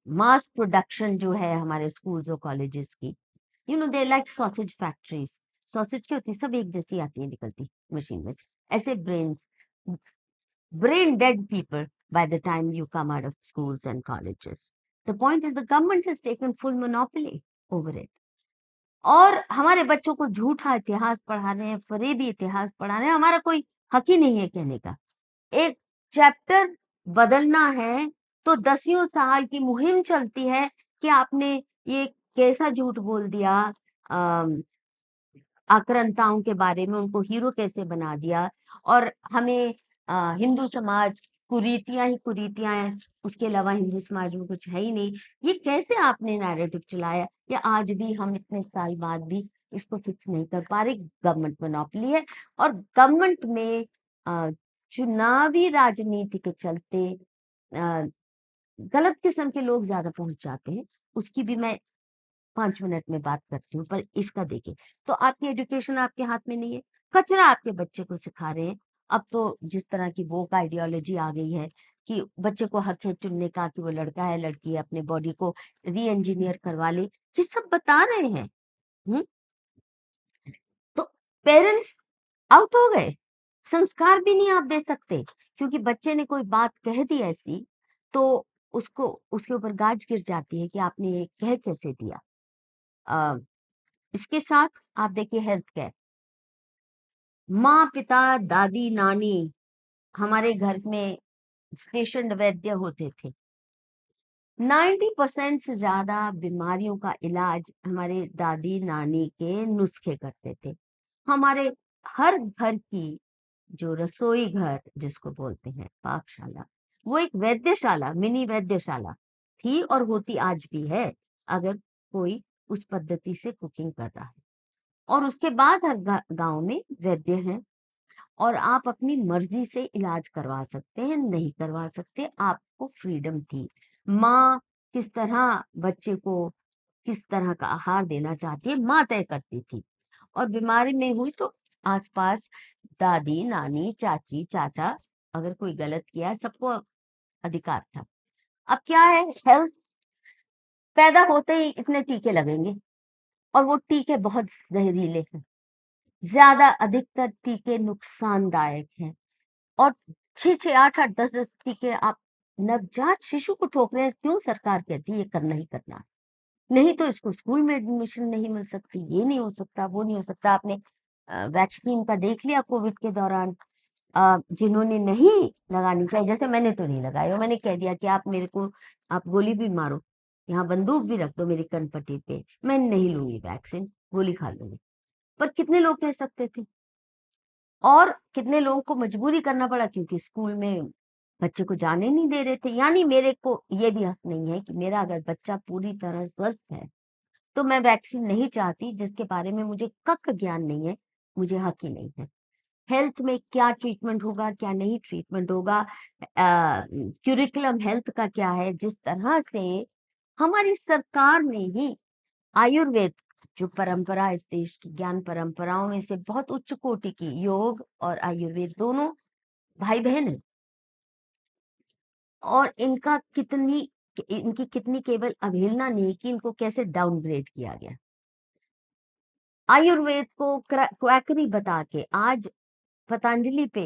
Speaker 2: मास प्रोडक्शन जो है हमारे स्कूल्स और कॉलेजेस की, you know they like sausage factories. Sausage क्या होती है, सब एक जैसी आती है निकलती मशीन में से, ऐसे brain dead people by the time you come out of schools and colleges. The point is the government has taken full monopoly over it. और हमारे बच्चों को झूठा इतिहास पढ़ा रहे हैं, फरेबी इतिहास पढ़ा रहे हैं, हमारा कोई हक ही नहीं है कहने का। एक चैप्टर बदलना है तो 10 साल की मुहिम चलती है कि आपने ये कैसा झूठ बोल दिया, आक्रांताओं के बारे में, उनको हीरो कैसे बना दिया, और हमें हिंदू समाज कुरीतियां ही कुरीतियां हैं, उसके अलावा हिंदू समाज में कुछ है ही नहीं। ये कैसे आपने नैरेटिव चलाया, या आज भी हम इतने साल बाद भी इसको फिक्स नहीं कर पा रहे। गवर्नमेंट मोनोपोली है, और गवर्नमेंट में चुनावी राजनीति के चलते गलत किस्म के लोग ज्यादा पहुंच जाते हैं। उसकी भी मैं 5 मिनट में बात करती हूँ, पर इसका देखिए, तो आपकी एजुकेशन आपके हाथ में नहीं है, कचरा आपके बच्चे को सिखा रहे हैं। अब तो जिस तरह की वोक आइडियोलॉजी आ गई है कि बच्चे को हक है चुनने का कि वो लड़का है लड़की है, अपने बॉडी को री इंजीनियर करवा ले, ये सब बता रहे हैं। तो पेरेंट्स आउट हो गए, संस्कार भी नहीं आप दे सकते, क्योंकि बच्चे ने कोई बात कह दी ऐसी, तो उसको उसके ऊपर गाज गिर जाती है कि आपने ये कह कैसे दिया। अ, इसके साथ आप देखिए हेल्थ केयर, माँ पिता दादी नानी हमारे घर में पेशेंट वैद्य होते थे। 90% से ज्यादा बीमारियों का इलाज हमारे दादी नानी के नुस्खे करते थे। हमारे हर घर की जो रसोई घर जिसको बोलते हैं पाकशाला, वो एक वैद्यशाला, मिनी वैद्यशाला थी और होती आज भी है, अगर कोई उस पद्धति से कुकिंग कर रहा है। और उसके बाद हर गांव में वैद्य हैं, और आप अपनी मर्जी से इलाज करवा सकते हैं, नहीं करवा सकते, आपको फ्रीडम थी। माँ किस तरह बच्चे को किस तरह का आहार देना चाहती है, माँ तय करती थी। और बीमारी में हुई तो आसपास दादी नानी चाची चाचा, अगर कोई गलत किया है, सबको अधिकार था। अब क्या है, हेल्थ, पैदा होते ही इतने टीके लगेंगे, और वो टीके बहुत जहरीले हैं, ज्यादा अधिकतर टीके नुकसानदायक हैं। और 6-6, 8-8, 10-10 टीके आप नवजात शिशु को ठोक रहे हैं। क्यों? सरकार कहती है ये करना ही करना है, नहीं तो इसको स्कूल में एडमिशन नहीं मिल सकती, ये नहीं हो सकता, वो नहीं हो सकता। आपने वैक्सीन का देख लिया कोविड के दौरान, जिन्होंने नहीं लगानी चाहिए, जैसे मैंने तो नहीं लगाई, और मैंने कह दिया कि आप मेरे को, आप गोली भी मारो, यहाँ बंदूक भी रख दो मेरी कनपट्टी पे, मैं नहीं लूंगी वैक्सीन, गोली खा लूंगी। पर कितने लोग कह सकते थे, और कितने लोगों को मजबूरी करना पड़ा, क्योंकि स्कूल में बच्चे को जाने नहीं दे रहे थे। यानी मेरे को ये भी हक नहीं है कि मेरा अगर बच्चा पूरी तरह स्वस्थ है तो मैं वैक्सीन नहीं चाहती, जिसके बारे में मुझे कक्क ज्ञान नहीं है, मुझे हक ही नहीं है। हेल्थ में क्या ट्रीटमेंट होगा, क्या नहीं ट्रीटमेंट होगा, क्यूरिकुलम हेल्थ का क्या है, जिस तरह से हमारी सरकार ने ही आयुर्वेद, जो परंपरा इस देश की ज्ञान परंपराओं में से बहुत उच्च कोटि की, योग और आयुर्वेद दोनों भाई बहन है, और इनकी कितनी केवल अवहेलना नहीं की, इनको कैसे डाउनग्रेड किया गया। आयुर्वेद को क्वैकरी बता के आज पतंजलि पे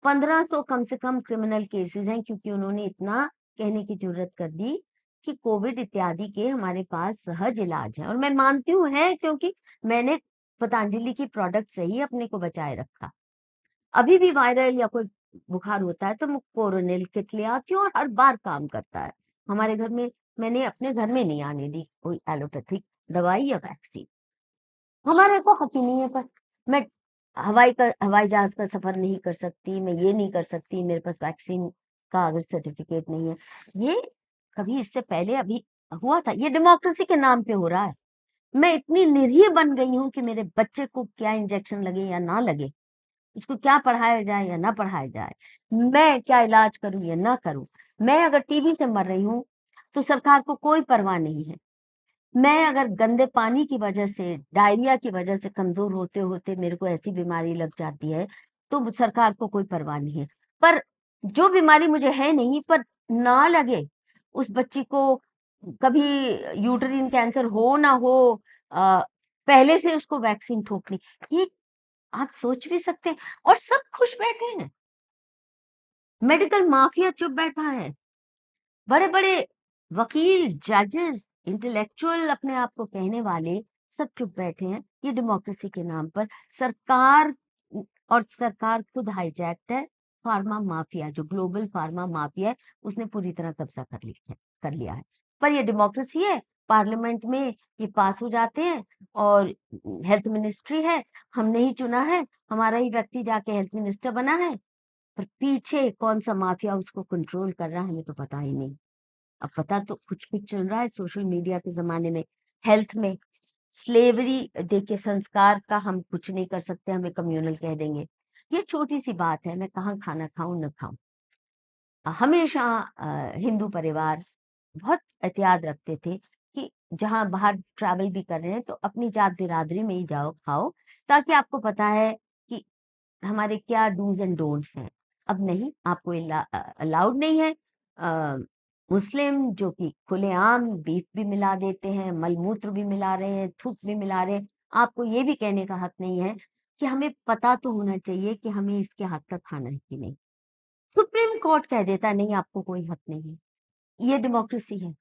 Speaker 2: 1500 कम से कम क्रिमिनल केसेस हैं, क्योंकि उन्होंने इतना कहने की जरूरत कर दी कि कोविड इत्यादि के हमारे पास सहज इलाज है। और मैं मानती हूँ है, क्योंकि मैंने पतंजलि की प्रोडक्ट से ही अपने को बचाए रखा। अभी भी वायरल या कोई बुखार होता है तो मैं कोरोनिल किट ले आती हूँ और हर बार काम करता है। हमारे घर में मैंने अपने घर में नहीं आने दी कोई एलोपैथिक दवाई या वैक्सीन। हमारे को हक ही नहीं है। पर मैं हवाई जहाज का सफर नहीं कर सकती, मैं ये नहीं कर सकती, मेरे पास वैक्सीन का अगर सर्टिफिकेट नहीं है। ये कभी इससे पहले अभी हुआ था, ये डेमोक्रेसी के नाम पे हो रहा है। मैं इतनी निरीह बन गई हूँ कि मेरे बच्चे को क्या इंजेक्शन लगे या ना लगे, उसको क्या पढ़ाया जाए या ना पढ़ाया जाए, मैं क्या इलाज करूं या ना करूं, मैं अगर टीबी से मर रही हूँ तो सरकार को कोई परवाह नहीं है। मैं अगर गंदे पानी की वजह से, डायरिया की वजह से कमजोर होते होते मेरे को ऐसी बीमारी लग जाती है तो सरकार को कोई परवाह नहीं है। पर जो बीमारी मुझे है नहीं, पर ना लगे उस बच्ची को, कभी यूटरीन कैंसर हो ना हो, पहले से उसको वैक्सीन ठोकनी, ये आप सोच भी सकते हैं। और सब खुश बैठे हैं, मेडिकल माफिया चुप बैठा है, बड़े बड़े वकील, जजेस, इंटेलेक्चुअल अपने आप को कहने वाले सब चुप बैठे हैं। ये डेमोक्रेसी के नाम पर सरकार, और सरकार खुद हाईजैक्ट है। फार्मा माफिया, जो ग्लोबल फार्मा माफिया है, उसने पूरी तरह कब्जा कर लिया है। पर ये डेमोक्रेसी है, पार्लियामेंट में ये पास हो जाते हैं। और हेल्थ मिनिस्ट्री है, हमने ही चुना है, हमारा ही व्यक्ति जाके हेल्थ मिनिस्टर बना है, पर पीछे कौन सा माफिया उसको कंट्रोल कर रहा है हमें तो पता ही नहीं। अब पता तो कुछ कुछ चल रहा है सोशल मीडिया के जमाने में। हेल्थ में स्लेवरी, देखिए संस्कार का हम कुछ नहीं कर सकते, हमें कम्युनल कह देंगे। ये छोटी सी बात है, मैं कहाँ खाना खाऊं न खाऊं। हमेशा हिंदू परिवार बहुत एहतियात रखते थे कि जहां बाहर ट्रैवल भी कर रहे हैं तो अपनी जात बिरादरी में ही जाओ खाओ, ताकि आपको पता है कि हमारे क्या डूज एंड डोंट्स हैं। अब नहीं, आपको अलाउड नहीं है। अ, मुस्लिम जो कि खुलेआम बीफ भी मिला देते हैं, मलमूत्र भी मिला रहे हैं, थूक भी मिला रहे हैं। आपको ये भी कहने का हक नहीं है कि हमें पता तो होना चाहिए कि हमें इसके हद तक खाना है कि नहीं। सुप्रीम कोर्ट कह देता है नहीं, आपको कोई हक नहीं है। ये डेमोक्रेसी है।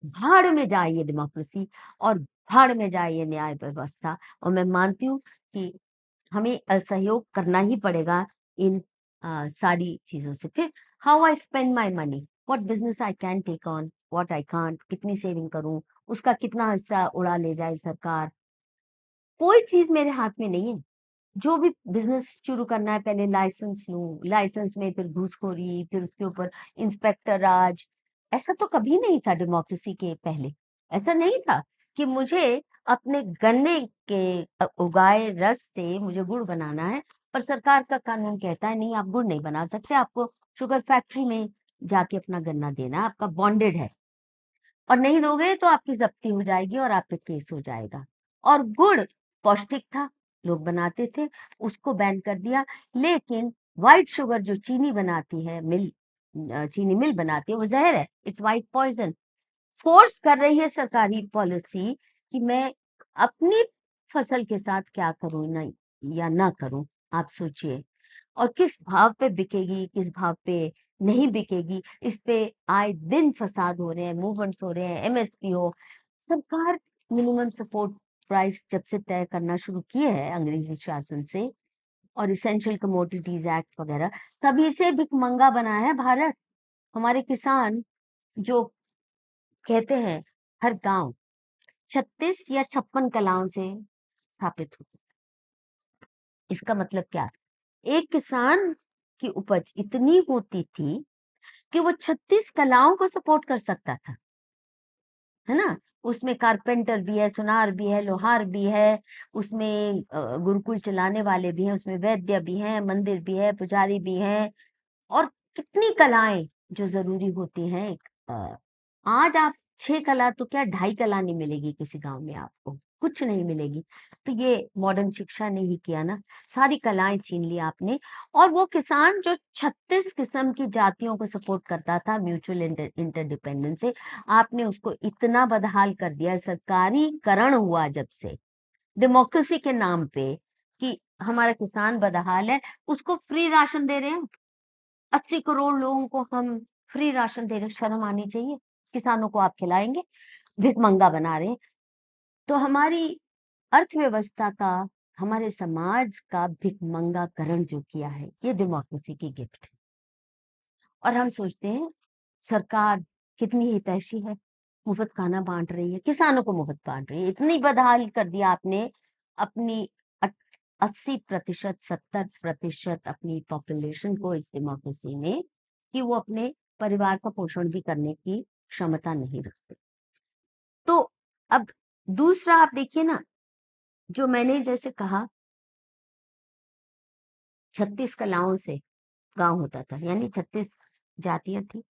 Speaker 2: भाड़ में जाए ये डेमोक्रेसी, और भाड़ में जाए ये न्याय व्यवस्था। और मैं मानती हूँ कि हमें असहयोग करना ही पड़ेगा इन सारी चीजों से। फिर how I spend my money, what business I can take on, what I can't, कितनी सेविंग करूं, उसका कितना हिस्सा उड़ा ले जाए सरकार, कोई चीज मेरे हाथ में नहीं है। जो भी बिजनेस शुरू करना है, पहले लाइसेंस लूं, लाइसेंस में फिर घूसखोरी, फिर उसके ऊपर इंस्पेक्टर राज। ऐसा तो कभी नहीं था डेमोक्रेसी के पहले। ऐसा नहीं था कि मुझे अपने गन्ने के उगाए रस से मुझे गुड़ बनाना है, पर सरकार का कानून कहता है नहीं, आप गुड़ नहीं बना सकते, आपको शुगर फैक्ट्री में जाके अपना गन्ना देना है, आपका बॉन्डेड है, और नहीं दोगे तो आपकी जब्ती हो जाएगी और आप पे केस हो जाएगा। और गुड़ पौष्टिक था, लोग बनाते थे, उसको बैन कर दिया। लेकिन व्हाइट शुगर जो चीनी बनाती है मिल, चीनी मिल बनाती है, वो जहर है, इट्स व्हाइट पॉइजन। फोर्स कर रही है सरकारी पॉलिसी कि मैं अपनी फसल के साथ क्या करूं ना, या ना करूं। आप सोचिए, और किस भाव पे बिकेगी, किस भाव पे नहीं बिकेगी, इस पे आए दिन फसाद हो रहे हैं, मूवमेंट्स हो रहे हैं, एमएसपी हो। सरकार मिनिमम सपोर्ट प्राइस जब से तय करना शुरू किए है अंग्रेजी शासन से, और इसेंशियल कमोडिटीज एक्ट वगैरह, तभी से भिखमंगा बना है भारत। हमारे किसान जो कहते हैं हर गांव 36 या 56 कलाओं से स्थापित होते, इसका मतलब क्या? एक किसान की उपज इतनी होती थी कि वो 36 कलाओं को सपोर्ट कर सकता था, है ना। उसमें कारपेंटर भी है, सुनार भी है, लोहार भी है, उसमें गुरुकुल चलाने वाले भी हैं, उसमें वैद्य भी हैं, मंदिर भी है, पुजारी भी हैं, और कितनी कलाएं जो जरूरी होती हैं। आज आप 6 कला तो क्या, 2.5 कला नहीं मिलेगी किसी गांव में, आपको कुछ नहीं मिलेगी। तो ये मॉडर्न शिक्षा ने ही किया ना, सारी कलाएं छीन ली आपने। और वो किसान जो 36 किस्म की जातियों को सपोर्ट करता था म्यूचुअल इंटरडिपेंडेंस से, आपने उसको इतना बदहाल कर दिया, सरकारीकरण हुआ जब से डेमोक्रेसी के नाम पे, कि हमारा किसान बदहाल है, उसको फ्री राशन दे रहे हैं। 80 करोड़ लोगों को हम फ्री राशन दे रहे, शर्म आनी चाहिए। किसानों को आप खिलाएंगे, भिखमंगा बना रहे हैं। तो हमारी अर्थव्यवस्था का, हमारे समाज का भिखमंगाकरण जो किया है, ये डेमोक्रेसी की गिफ्ट है। और हम सोचते हैं सरकार कितनी हितैषी है, मुफ्त खाना बांट रही है, किसानों को मुफ्त बांट रही है। इतनी बदहाल कर दिया आपने अपनी 80%, 70% अपनी पॉपुलेशन को इस डेमोक्रेसी में, कि वो अपने परिवार का पोषण भी करने की क्षमता नहीं रखते। तो अब दूसरा आप देखिए ना, जो मैंने जैसे कहा 36 कलाओं से गांव होता था, यानी 36 जातियां थी,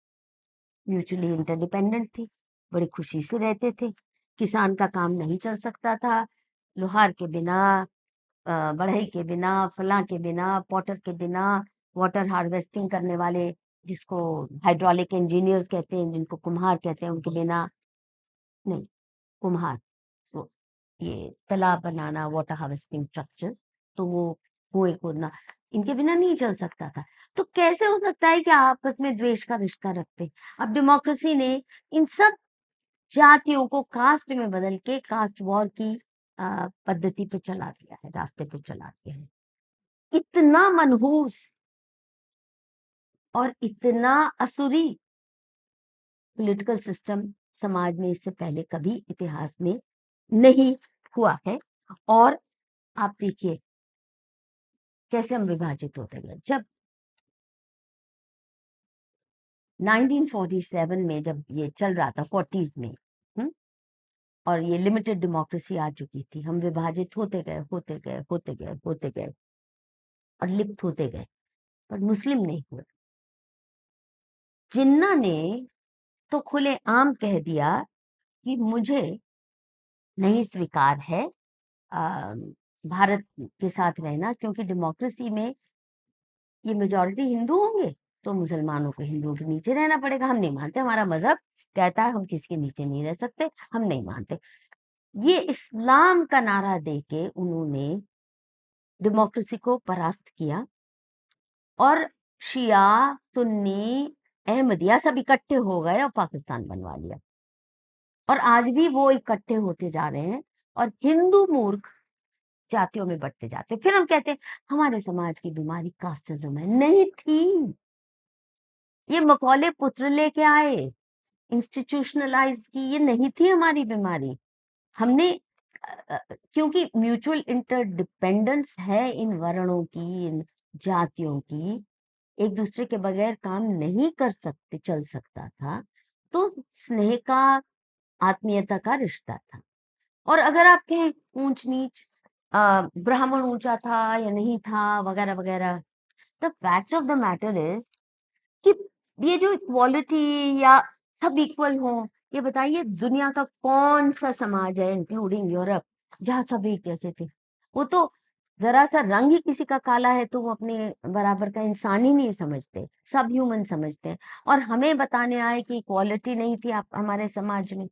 Speaker 2: म्यूचुअली इंटरडिपेंडेंट थी, बड़ी खुशी से रहते थे। किसान का काम नहीं चल सकता था, लोहार के बिना, बढ़ई के बिना, फलां के बिना, पॉटर के बिना, वाटर हार्वेस्टिंग करने वाले जिसको हाइड्रोलिक इंजीनियर्स कहते हैं, जिनको कुम्हार कहते हैं, उनके बिना नहीं। कुम्हार, वो ये तालाब बनाना, वाटर हार्वेस्टिंग स्ट्रक्चर, तो वो कुएं खोदना, इनके बिना नहीं चल सकता था। तो कैसे हो सकता है कि आपस में द्वेष का रिश्ता रखते? अब डेमोक्रेसी ने इन सब जातियों को कास्ट में बदल के कास्ट वॉर की पद्धति पे चला दिया है, रास्ते पे चला दिया है। इतना मनहूस और इतना असुरी पॉलिटिकल सिस्टम समाज में इससे पहले कभी इतिहास में नहीं हुआ है। और आप देखिए कैसे हम विभाजित होते गए। जब 1947 में जब ये चल रहा था, 40s में, और ये लिमिटेड डेमोक्रेसी आ चुकी थी, हम विभाजित होते गए, होते गए, होते गए, होते गए और लिप्त होते गए, पर मुस्लिम नहीं हुए। जिन्ना ने तो खुले आम कह दिया कि मुझे नहीं स्वीकार है भारत के साथ रहना, क्योंकि डेमोक्रेसी में ये मेजॉरिटी हिंदू होंगे तो मुसलमानों को हिंदुओं के नीचे रहना पड़ेगा। हम नहीं मानते, हमारा मजहब कहता है हम किसी के नीचे नहीं रह सकते, हम नहीं मानते। ये इस्लाम का नारा देके उन्होंने डेमोक्रेसी को परास्त किया, और शिया, सुन्नी, अहमदिया सब इकट्ठे हो गए और पाकिस्तान बनवा लिया। और आज भी वो इकट्ठे होते जा रहे हैं और हिंदू मूर्ख जातियों में बढ़ते जाते। फिर हम कहते हैं हमारे समाज की बीमारी कास्टिज्म है। नहीं थी, ये मकौले पुत्र लेके आए, इंस्टीट्यूशनलाइज की, ये नहीं थी हमारी बीमारी। हमने क्योंकि म्यूचुअल इंटरडिपेंडेंस है इन वर्णों की, इन जातियों की, एक दूसरे के बगैर काम नहीं कर सकते, चल सकता था। तो स्नेह का, आत्मीयता का रिश्ता था। और अगर आप कहें ऊंच नीच, ब्राह्मण ऊंचा था या नहीं था, वगैरह वगैरह, the fact of the matter is कि ये जो इक्वालिटी या सब इक्वल हो, ये बताइए दुनिया का कौन सा समाज है इंक्लूडिंग यूरोप जहाँ सब एक जैसे थे? वो तो जरा सा रंग ही किसी का काला है तो वो अपने बराबर का इंसान ही नहीं समझते, सब ह्यूमन समझते हैं। और हमें बताने आए कि इक्वालिटी नहीं थी आप हमारे समाज में,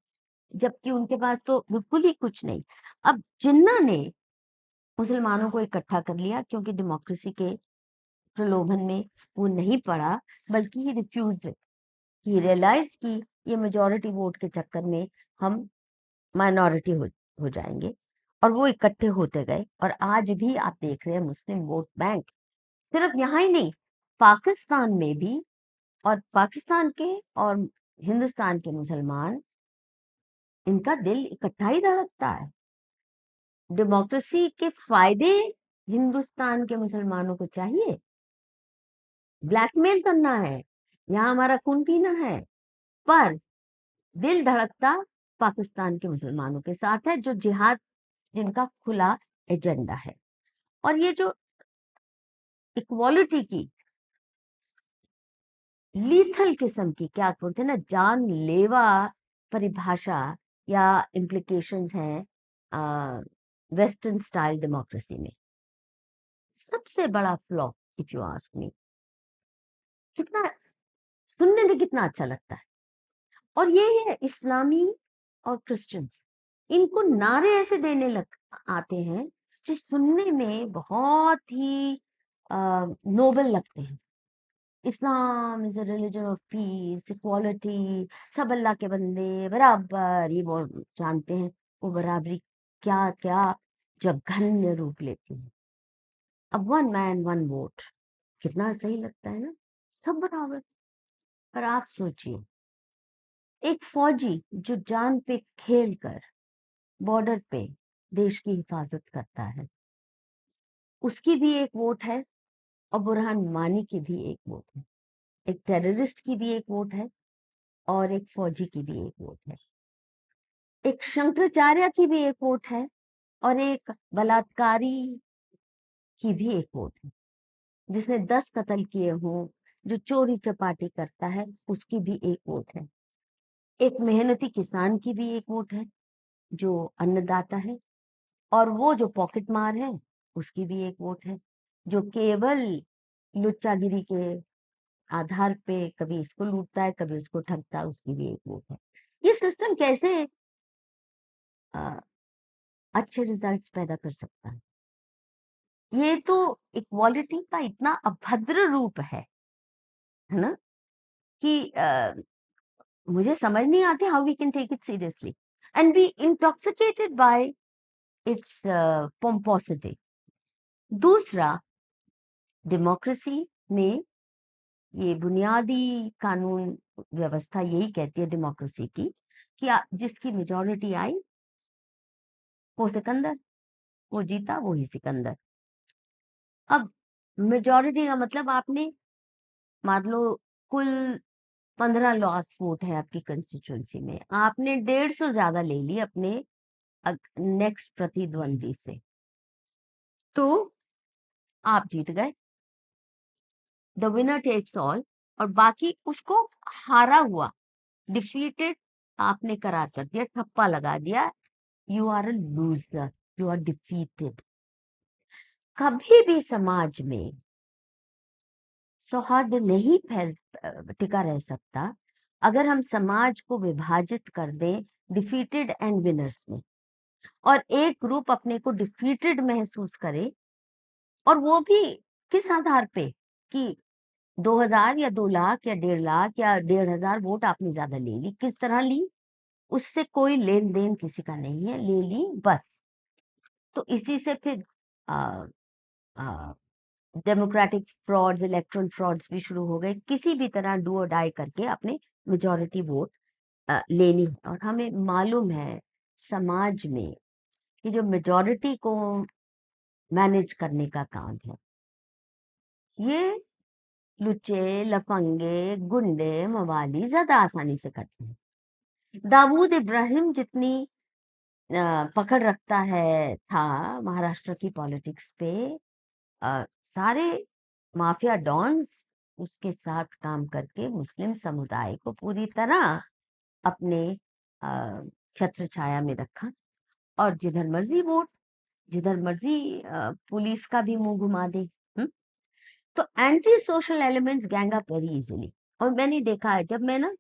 Speaker 2: जबकि उनके पास तो बिल्कुल ही कुछ नहीं। अब जिन्ना ने मुसलमानों को इकट्ठा कर लिया, क्योंकि डेमोक्रेसी के प्रलोभन में वो नहीं पड़ा, बल्कि ही रिफ्यूज, ही रियलाइज की ये मेजॉरिटी वोट के चक्कर में हम माइनॉरिटी हो जाएंगे। और वो इकट्ठे होते गए, और आज भी आप देख रहे हैं मुस्लिम वोट बैंक सिर्फ यहाँ ही नहीं, पाकिस्तान में भी, और पाकिस्तान के और हिंदुस्तान के मुसलमान, इनका दिल इकट्ठा ही धड़कता है। डेमोक्रेसी के फायदे हिंदुस्तान के मुसलमानों को चाहिए, ब्लैकमेल करना है, यहाँ हमारा खून पीना है, पर दिल धड़कता पाकिस्तान के मुसलमानों के साथ है, जो जिहाद, जिनका खुला एजेंडा है। और ये जो इक्वालिटी की लीथल किस्म की, क्या बोलते हैं ना, जानलेवा परिभाषा या इम्प्लीकेशंस हैं वेस्टर्न स्टाइल डेमोक्रेसी में। सबसे बड़ा flaw, if you ask me, कितना सुनने में कितना अच्छा लगता है, और ये है इस्लामी और क्रिश्चियंस, इनको नारे ऐसे देने लग आते हैं जो सुनने में बहुत ही नोबल लगते हैं। Islam is a religion of peace, equality, सब अल्लाह के बंदे बराबर, ये वो जानते हैं। वो बराबरी क्या क्या जघन्य रूप लेती है। अब वन मैन वन वोट कितना सही लगता है ना, सब बराबर। पर आप सोचिए, एक फौजी जो जान पे खेल कर बॉर्डर पे देश की हिफाजत करता है, उसकी भी एक वोट है, और बुरहान वानी की भी एक वोट है। एक टेररिस्ट की भी एक वोट है, और एक फौजी की भी एक वोट है। एक शंकराचार्य की भी एक वोट है, और एक बलात्कारी की भी एक वोट है। जिसने 10 कत्ल किए हों, जो चोरी चपाटी करता है, उसकी भी एक वोट है। एक मेहनती किसान की भी एक वोट है, जो अन्नदाता है। और वो जो पॉकेट मार है, उसकी भी एक वोट है, जो केवल लुच्चागिरी के आधार पे कभी इसको लूटता है, कभी उसको ठगता है, उसकी भी एक वोट है। ये सिस्टम कैसे अ, अच्छे रिजल्ट्स पैदा कर सकता है? ये तो इक्वालिटी का इतना अभद्र रूप है ना, कि मुझे समझ नहीं आती how we can take it seriously and be intoxicated by its pomposity. दूसरा, डेमोक्रेसी में ये बुनियादी कानून व्यवस्था यही कहती है डेमोक्रेसी की, कि जिसकी मेजॉरिटी आई वो सिकंदर, वो जीता वो ही सिकंदर। अब मेजॉरिटी का मतलब, आपने मान लो कुल 15 लाख वोट है आपकी कंस्टिट्यूंसी में, आपने 150 ज्यादा ले ली अपने नेक्स्ट प्रतिद्वंदी से, तो आप जीत गए, द विनर टेक्स ऑल। और बाकी उसको हारा हुआ, डिफीटेड, आपने करार कर दिया, ठप्पा लगा दिया, you are a loser, you are defeated. कभी भी समाज में सौहार्द नहीं टिका रह सकता अगर हम समाज को विभाजित कर दें डिफीटेड एंड विनर्स में, और एक ग्रुप अपने को डिफीटेड महसूस करे, और वो भी किस आधार पे, कि 2000 या 2 लाख या 1.5 लाख या 1,500 वोट आपने ज्यादा ले ली। किस तरह ली? उससे कोई लेन देन किसी का नहीं है, ले ली बस। तो इसी से फिर डेमोक्रेटिक फ्रॉड्स, इलेक्ट्रल फ्रॉड्स भी शुरू हो गए। किसी भी तरह डू और डाई करके अपने मेजॉरिटी वोट लेनी है। और हमें मालूम है समाज में कि जो मेजॉरिटी को मैनेज करने का काम है, ये लुच्चे, लफंगे, गुंडे, मवाली ज्यादा आसानी से करते हैं। दाऊद इब्राहिम जितनी पकड़ रखता है था महाराष्ट्र की पॉलिटिक्स पे, सारे माफिया डॉन्स उसके साथ काम करके मुस्लिम समुदाय को पूरी तरह अपने छत्र छाया में रखा। और जिधर मर्जी वोट, जिधर मर्जी पुलिस का भी मुंह घुमा दे। तो anti social elements gang up very easily. और मैंने देखा है, जब मैं ना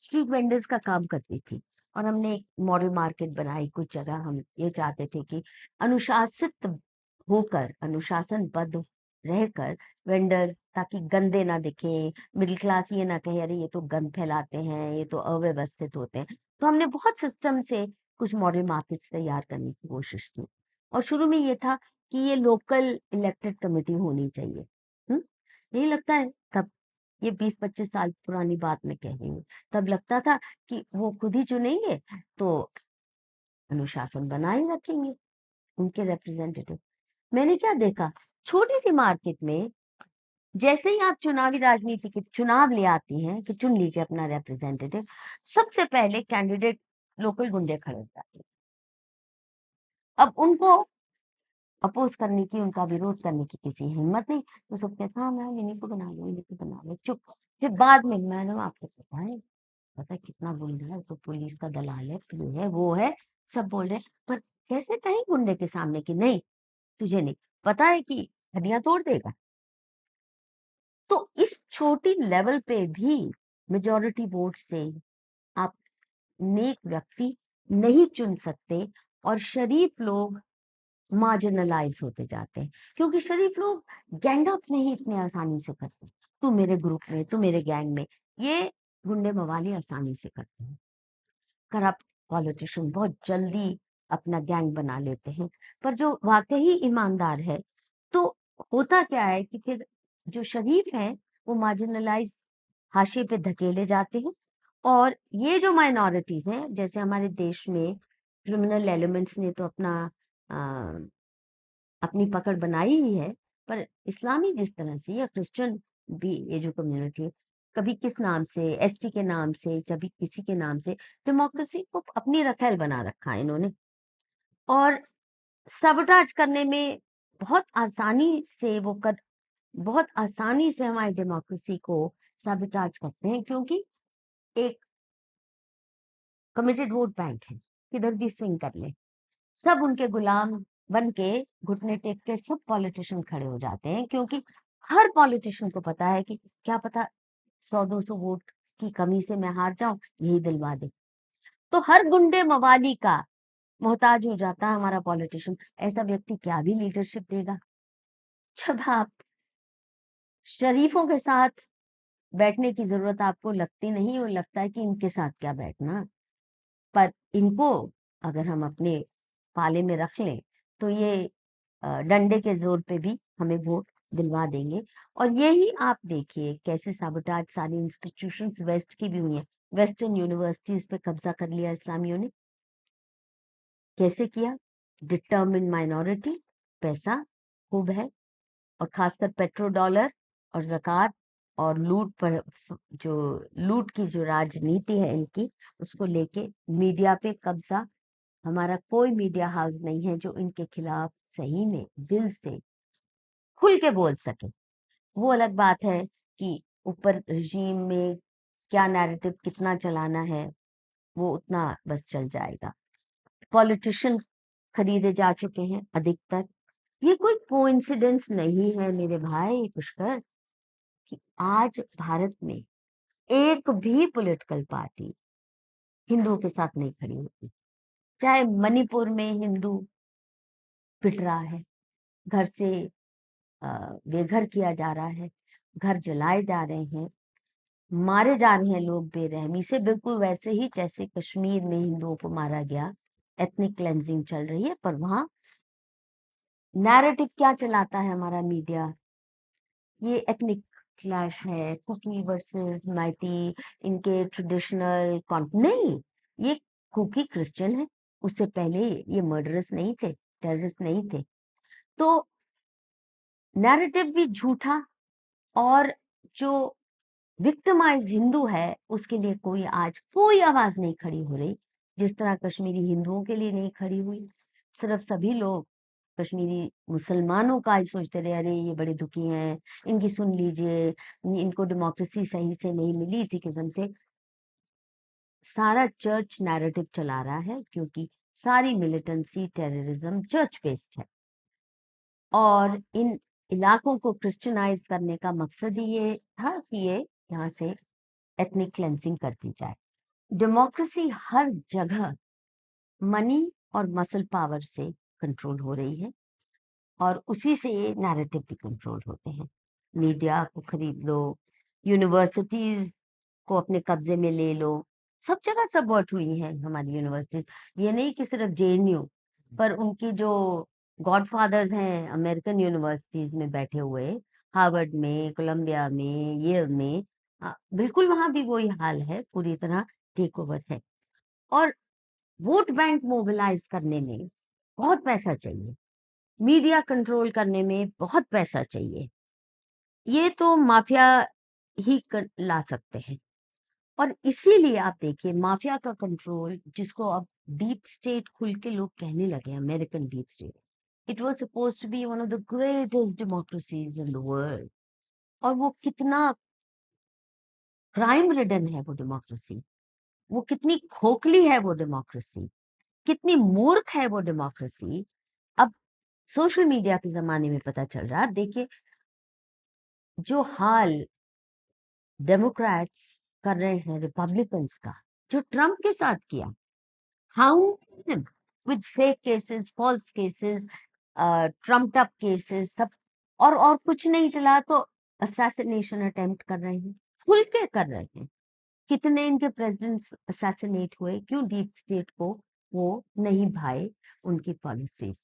Speaker 2: स्ट्रीट वेंडर्स का काम करती थी, और हमने एक मॉडल मार्केट बनाई, कुछ जगह हम ये चाहते थे कि अनुशासित होकर, अनुशासनबद्ध रहकर वेंडर्स, ताकि गंदे ना दिखें, मिडिल क्लास ये ना कहे अरे ये तो गंद फैलाते हैं, ये तो अव्यवस्थित होते हैं। तो हमने बहुत सिस्टम से कुछ मॉडल मार्केट्स तैयार करने की कोशिश की। और शुरू में ये था कि ये लोकल इलेक्टेड कमेटी होनी चाहिए। हम्म नहीं लगता है तब, ये 20-25 साल पुरानी बात मैं कह रही हूँ, तब लगता था कि वो खुद ही चुनेंगे, तो अनुशासन बना ही रखेंगे उनके रिप्रेजेंटेटिव। मैंने क्या देखा, छोटी सी मार्केट में जैसे ही आप चुनावी राजनीति के चुनाव ले आती हैं कि चुन लीजिए अपना रिप्रेजेंटेटिव, सबसे पहले कैंडिडेट लोकल गुंडे खड़े हो जाते हैं। अब उनको अपोज करने की, उनका विरोध करने की किसी हिम्मत नहीं। तो सब कहते हाँ मैम इन्हीं को बना लो, इन्हीं को बना लो, चुप। फिर बाद में, मैडम आपको पता है कितना गुंडा है, तो पुलिस का दलाल है, ये है वो है, सब बोल रहे हैं। पर कैसे कहीं गुंडे के सामने कि नहीं, तुझे नहीं पता है कि हड्डियां तोड़ देगा। तो इस छोटी लेवल पे भी मेजॉरिटी वोट से आप नेक व्यक्ति नहीं चुन सकते, और शरीफ लोग मार्जिनलाइज होते जाते हैं, क्योंकि शरीफ लोग गैंग अप नहीं इतने आसानी से करते। तू मेरे ग्रुप में, तू मेरे गैंग में। ये गुंडे मवाली आसानी से करते हैं। करप्ट पॉलिटिशियन बहुत जल्दी अपना गैंग बना लेते हैं। पर जो वाकई ईमानदार है, तो होता क्या है कि फिर जो शरीफ हैं वो मार्जिनलाइज, हाशिए पे धकेले जाते हैं। और ये जो माइनॉरिटीज हैं, जैसे हमारे देश में क्रिमिनल एलिमेंट्स ने तो अपनी पकड़ बनाई ही है, पर इस्लामी जिस तरह से, या क्रिश्चियन भी, ये जो कम्युनिटी है, कभी किस नाम से, एसटी के नाम से, कभी किसी के नाम से, डेमोक्रेसी को अपनी रखेल बना रखा है इन्होंने। और सबटाज करने में बहुत आसानी से बहुत आसानी से हमारी डेमोक्रेसी को सबटाज करते हैं, क्योंकि एक कमिटेड वोट बैंक है, किधर भी स्विंग कर ले, सब उनके गुलाम बन के घुटने टेक के सब पॉलिटिशियन खड़े हो जाते हैं, क्योंकि हर पॉलिटिशियन को पता है कि क्या पता 100-200 वोट की कमी से मैं हार जाऊं, यही दिलवा दे। तो हर गुंडे मवाली का मोहताज हो जाता है हमारा पॉलिटिशियन। ऐसा व्यक्ति क्या भी लीडरशिप देगा? जब आप शरीफों के साथ बैठने की जरूरत आपको लगती नहीं, और लगता है कि इनके साथ क्या बैठना, पर इनको अगर हम अपने पाले में रख लें तो ये डंडे के जोर पे भी हमें वोट दिलवा देंगे। और यही आप देखिए कैसे साबोटाज सारी इंस्टीट्यूशंस वेस्ट की भी हुई हैं। वेस्टर्न यूनिवर्सिटीज पे कब्जा कर लिया इस्लामियों ने। कैसे किया? डिटर्मिन माइनॉरिटी, पैसा खूब है, और खासकर पेट्रो डॉलर और जक़ात और लूट पर, जो लूट की जो राजनीति है इनकी, उसको लेके मीडिया पे कब्जा। हमारा कोई मीडिया हाउस नहीं है जो इनके खिलाफ सही में दिल से खुल के बोल सके। वो अलग बात है कि ऊपर रिजीम में क्या नैरेटिव कितना चलाना है, वो उतना बस चल जाएगा। पॉलिटिशियन खरीदे जा चुके हैं अधिकतर। ये कोई कोइंसिडेंस नहीं है मेरे भाई पुष्कर, कि आज भारत में एक भी पॉलिटिकल पार्टी हिंदुओं के साथ नहीं खड़ी होती। चाहे मणिपुर में हिंदू पिट रहा है, घर से बेघर किया जा रहा है, घर जलाए जा रहे हैं, मारे जा रहे हैं लोग बेरहमी से, बिल्कुल वैसे ही जैसे कश्मीर में हिंदुओं को मारा गया। एथनिक क्लेंजिंग चल रही है, पर वहां नैरेटिव क्या चलाता है हमारा मीडिया? ये एथनिक क्लैश है, कुकी वर्सेस माइटी, इनके ट्रेडिशनल नहीं, ये कुकी क्रिश्चियन है। उससे पहले ये मर्डरस नहीं थे, टेररिस्ट नहीं थे। तो नैरेटिव भी झूठा, और जो विक्टिमाइज्ड हिंदू है उसके लिए कोई आज कोई आवाज नहीं खड़ी हो रही, जिस तरह कश्मीरी हिंदुओं के लिए नहीं खड़ी हुई। सिर्फ सभी लोग कश्मीरी मुसलमानों का ही सोचते रहे, अरे ये बड़े दुखी हैं, इनकी सुन लीजिए, इनको डेमोक्रेसी सही से नहीं मिली। इसी किस्म से सारा चर्च नैरेटिव चला रहा है, क्योंकि सारी मिलिटेंसी टेररिज्म चर्च बेस्ड है, और इन इलाकों को क्रिश्चियनाइज करने का मकसद ही ये था कि ये यहाँ से एथनिक क्लेंसिंग कर दी जाए। डेमोक्रेसी हर जगह मनी और मसल पावर से कंट्रोल हो रही है, और उसी से ये नैरेटिव भी कंट्रोल होते हैं। मीडिया को खरीद लो, यूनिवर्सिटीज को अपने कब्जे में ले लो, सब जगह सबवर्ट हुई है हमारी यूनिवर्सिटीज। ये नहीं कि सिर्फ जेएनयू, पर उनकी जो गॉडफादर्स हैं अमेरिकन यूनिवर्सिटीज में बैठे हुए, हार्वर्ड में, कोलंबिया में, येल में, बिल्कुल वहां भी वही हाल है, पूरी तरह टेक ओवर है। और वोट बैंक मोबिलाइज करने में बहुत पैसा चाहिए, मीडिया कंट्रोल करने में बहुत पैसा चाहिए। ये तो माफिया ही ला सकते हैं। और इसीलिए आप देखिए माफिया का कंट्रोल, जिसको अब डीप स्टेट खुल के लोग कहने लगे, American deep state, it was supposed to be one of the greatest democracies in the world. और वो कितना क्राइम रिडन है वो डेमोक्रेसी, वो कितनी खोखली है वो डेमोक्रेसी, कितनी मूर्ख है वो डेमोक्रेसी, अब सोशल मीडिया के जमाने में पता चल रहा है। देखिए जो हाल डेमोक्रेट्स कर रहे हैं रिपब्लिकन्स का, जो ट्रम्प के साथ किया, hound with fake cases, false cases, trumped up cases, सब, और कुछ नहीं चला तो असैसिनेशन अटेम्प्ट कर रहे हैं, खुल के कर रहे हैं। कितने इनके प्रेसिडेंट्स असैसिनेट हुए, क्यों डीप स्टेट को वो नहीं भाए उनकी पॉलिसीज।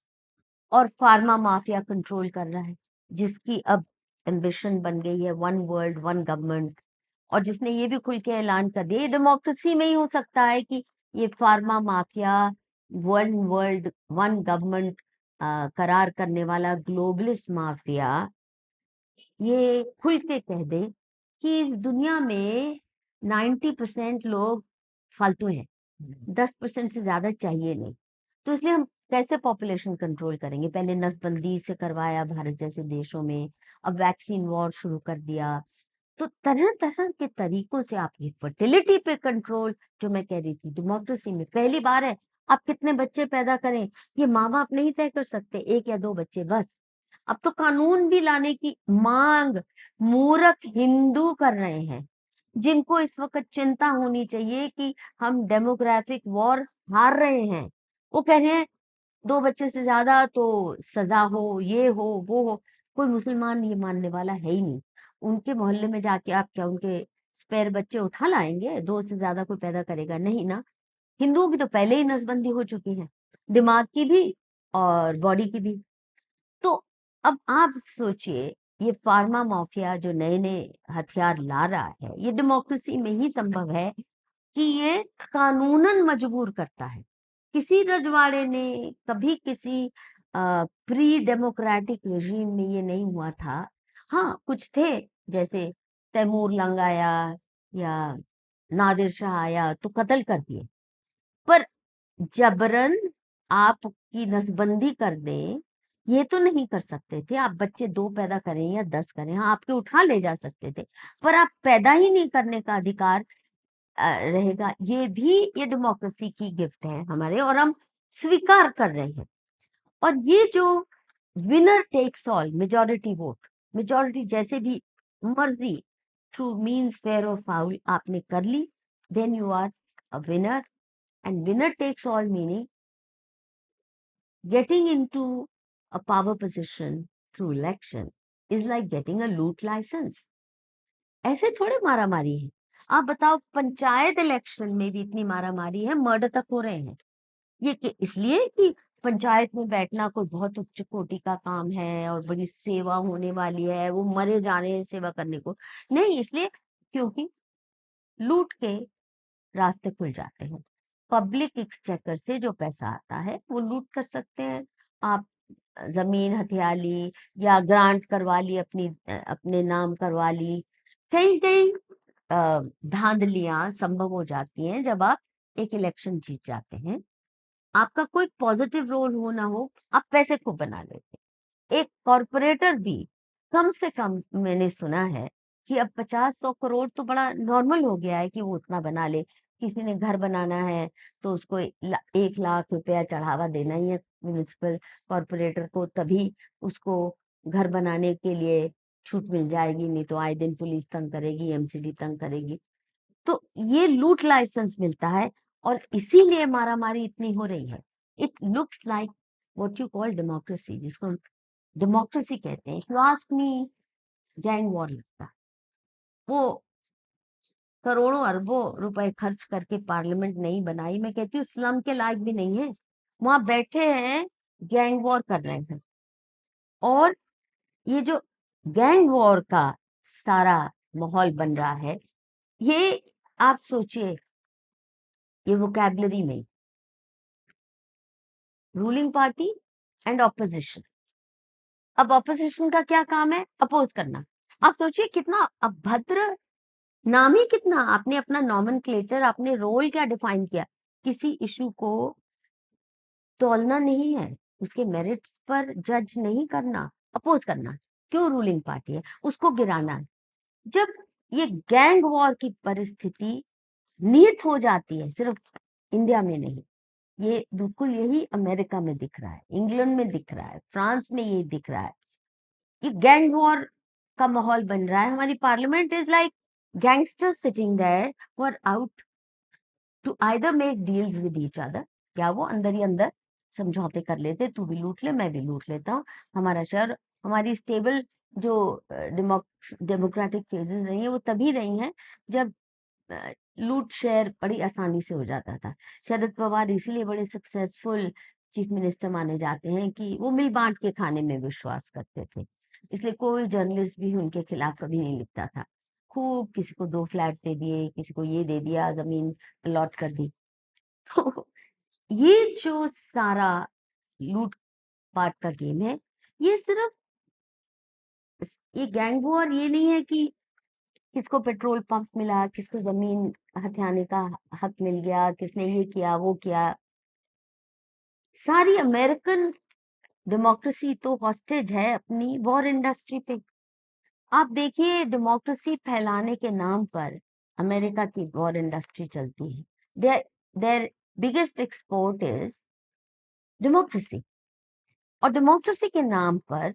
Speaker 2: और फार्मा माफिया कंट्रोल कर रहा है, जिसकी अब एम्बिशन बन गई है वन वर्ल्ड वन गवर्नमेंट, और जिसने ये भी खुल के ऐलान कर दिया, ये डेमोक्रेसी में ही हो सकता है कि ये pharma mafia one world one government करार करने वाला ग्लोबलिस्ट माफिया ये खुल के कह दे कि इस दुनिया में 90% लोग फालतू हैं, 10% से ज्यादा चाहिए नहीं। तो इसलिए हम कैसे पॉपुलेशन कंट्रोल करेंगे? पहले नसबंदी से करवाया भारत जैसे देशों में, अब वैक्सीन वॉर शुरू कर दिया। तो तरह तरह के तरीकों से आपकी फर्टिलिटी पे कंट्रोल, जो मैं कह रही थी डेमोक्रेसी में पहली बार है। आप कितने बच्चे पैदा करें ये माँ बाप नहीं तय कर सकते, एक या दो बच्चे बस। अब तो कानून भी लाने की मांग मूर्ख हिंदू कर रहे हैं, जिनको इस वक्त चिंता होनी चाहिए कि हम डेमोग्राफिक वॉर हार रहे हैं। वो कह रहे हैं 2 बच्चे से ज्यादा तो सजा हो, ये हो वो हो। कोई मुसलमान ये मानने वाला है ही नहीं। उनके मोहल्ले में जाके आप क्या उनके स्पेयर बच्चे उठा लाएंगे? 2 से ज्यादा कोई पैदा करेगा नहीं ना। हिंदुओं की तो पहले ही नसबंदी हो चुकी है, दिमाग की भी और बॉडी की भी। तो अब आप सोचिए, ये फार्मा माफिया जो नए नए हथियार ला रहा है, ये डेमोक्रेसी में ही संभव है कि ये कानूनन मजबूर करता है। किसी रजवाड़े ने कभी किसी प्री डेमोक्रेटिक रेजीम में ये नहीं हुआ था। हाँ, कुछ थे, जैसे तैमूर लंग आया या नादिर शाह आया तो कत्ल कर दिए, पर जबरन आपकी नसबंदी कर दें ये तो नहीं कर सकते थे। आप बच्चे 2 पैदा करें या 10 करें, हाँ आपके उठा ले जा सकते थे, पर आप पैदा ही नहीं करने का अधिकार रहेगा। ये भी ये डेमोक्रेसी की गिफ्ट है हमारे, और हम स्वीकार कर रहे हैं। और ये जो winner takes all, majority vote, majority जैसे भी मर्जी थ्रू मीन्स फेयर और फाउल आपने कर ली, then you are a winner. And winner takes all meaning getting into a power position through election is like getting a loot license। ऐसे थोड़े मारा मारी है। आप बताओ, पंचायत इलेक्शन में भी इतनी मारा मारी है, मर्डर तक हो रहे हैं। ये इसलिए कि पंचायत में बैठना कोई बहुत उच्च कोटि का काम है और बड़ी सेवा होने वाली है, वो मरे जा रहे हैं सेवा करने को, नहीं, इसलिए क्योंकि लूट के रास्ते खुल जाते हैं। पब्लिक एक्सचेकर से जो पैसा आता है वो लूट कर सकते हैं। आप जमीन हथिया ली या ग्रांट करवा ली, अपने नाम करवा ली। कई कई धांधलियां संभव हो जाती हैं जब आप एक इलेक्शन जीत जाते हैं। आपका कोई पॉजिटिव रोल हो ना हो, आप पैसे खूब बना लेते हैं। एक कॉरपोरेटर भी कम से कम, मैंने सुना है कि अब 50-100 करोड़ तो बड़ा नॉर्मल हो गया है कि वो उतना बना ले। किसी ने घर बनाना है तो उसको 1 लाख रुपया चढ़ावा देना ही है म्यूनिसिपल कॉरपोरेटर को, तभी उसको घर बनाने के लिए छूट मिल जाएगी, नहीं तो आए दिन पुलिस तंग करेगी, एमसीडी तंग करेगी। तो ये लूट लाइसेंस मिलता है, और इसीलिए मारामारी इतनी हो रही है। It looks like what you call democracy, जिसको हम डेमोक्रेसी कहते हैं। If you ask me, gang war लगता है। वो करोड़ों अरबों रुपए खर्च करके पार्लियामेंट नहीं बनाई, मैं कहती हूँ स्लम के लायक भी नहीं है, वहां बैठे हैं गैंग वॉर कर रहे हैं। और ये जो गैंग वॉर का सारा माहौल बन रहा है, ये आप सोचिए, ये वोकैबलरी में रूलिंग पार्टी एंड ऑपोजिशन। अब ऑपोजिशन का क्या काम है? अपोज करना। आप सोचिए कितना अभद्र नाम ही, कितना आपने अपना नॉमेनक्लेचर, आपने रोल क्या डिफाइन किया। किसी इशू को तौलना नहीं है, उसके मेरिट्स पर जज नहीं करना, अपोज करना। क्यों? रूलिंग पार्टी है, उसको गिराना है। जब ये गैंग वॉर की परिस्थिति निहित हो जाती है, सिर्फ इंडिया में नहीं, ये बिल्कुल यही अमेरिका में दिख रहा है, इंग्लैंड में दिख रहा है, फ्रांस में ये दिख रहा है। ये गैंग वॉर का माहौल बन रहा है। हमारी parliament is like gangsters sitting there who are out to either make deals with each other, या वो अंदर ही अंदर समझौते कर लेते, तू भी लूट ले मैं भी लूट लेता हूँ, हमारा शेयर, हमारी स्टेबल जो डेमोक्रेटिक फेजेस रही हैं वो तभी रही हैं जब लूट शेयर बड़ी आसानी से हो जाता था। शरद पवार इसीलिए बड़े सक्सेसफुल चीफ मिनिस्टर माने जाते हैं कि वो मिल बांट के खाने में विश्वास करते थे। इसलिए कोई जर्नलिस्ट भी उनके खिलाफ कभी नहीं लिखता था। खूब किसी को 2 फ्लैट दे दिए, किसी को ये दे दिया, जमीन अलॉट कर दी। तो ये जो सारा लूट पाट का गेम है, ये सिर्फ ये गैंग वॉर ये नहीं है कि किसको पेट्रोल पंप मिला, किसको जमीन हथियाने का हक मिल गया, किसने ये किया वो किया। सारी अमेरिकन डेमोक्रेसी तो हॉस्टेज है अपनी वॉर इंडस्ट्री पे। आप देखिए डेमोक्रेसी फैलाने के नाम पर अमेरिका की वॉर इंडस्ट्री चलती है। Their their biggest export is democracy. और डेमोक्रेसी के नाम पर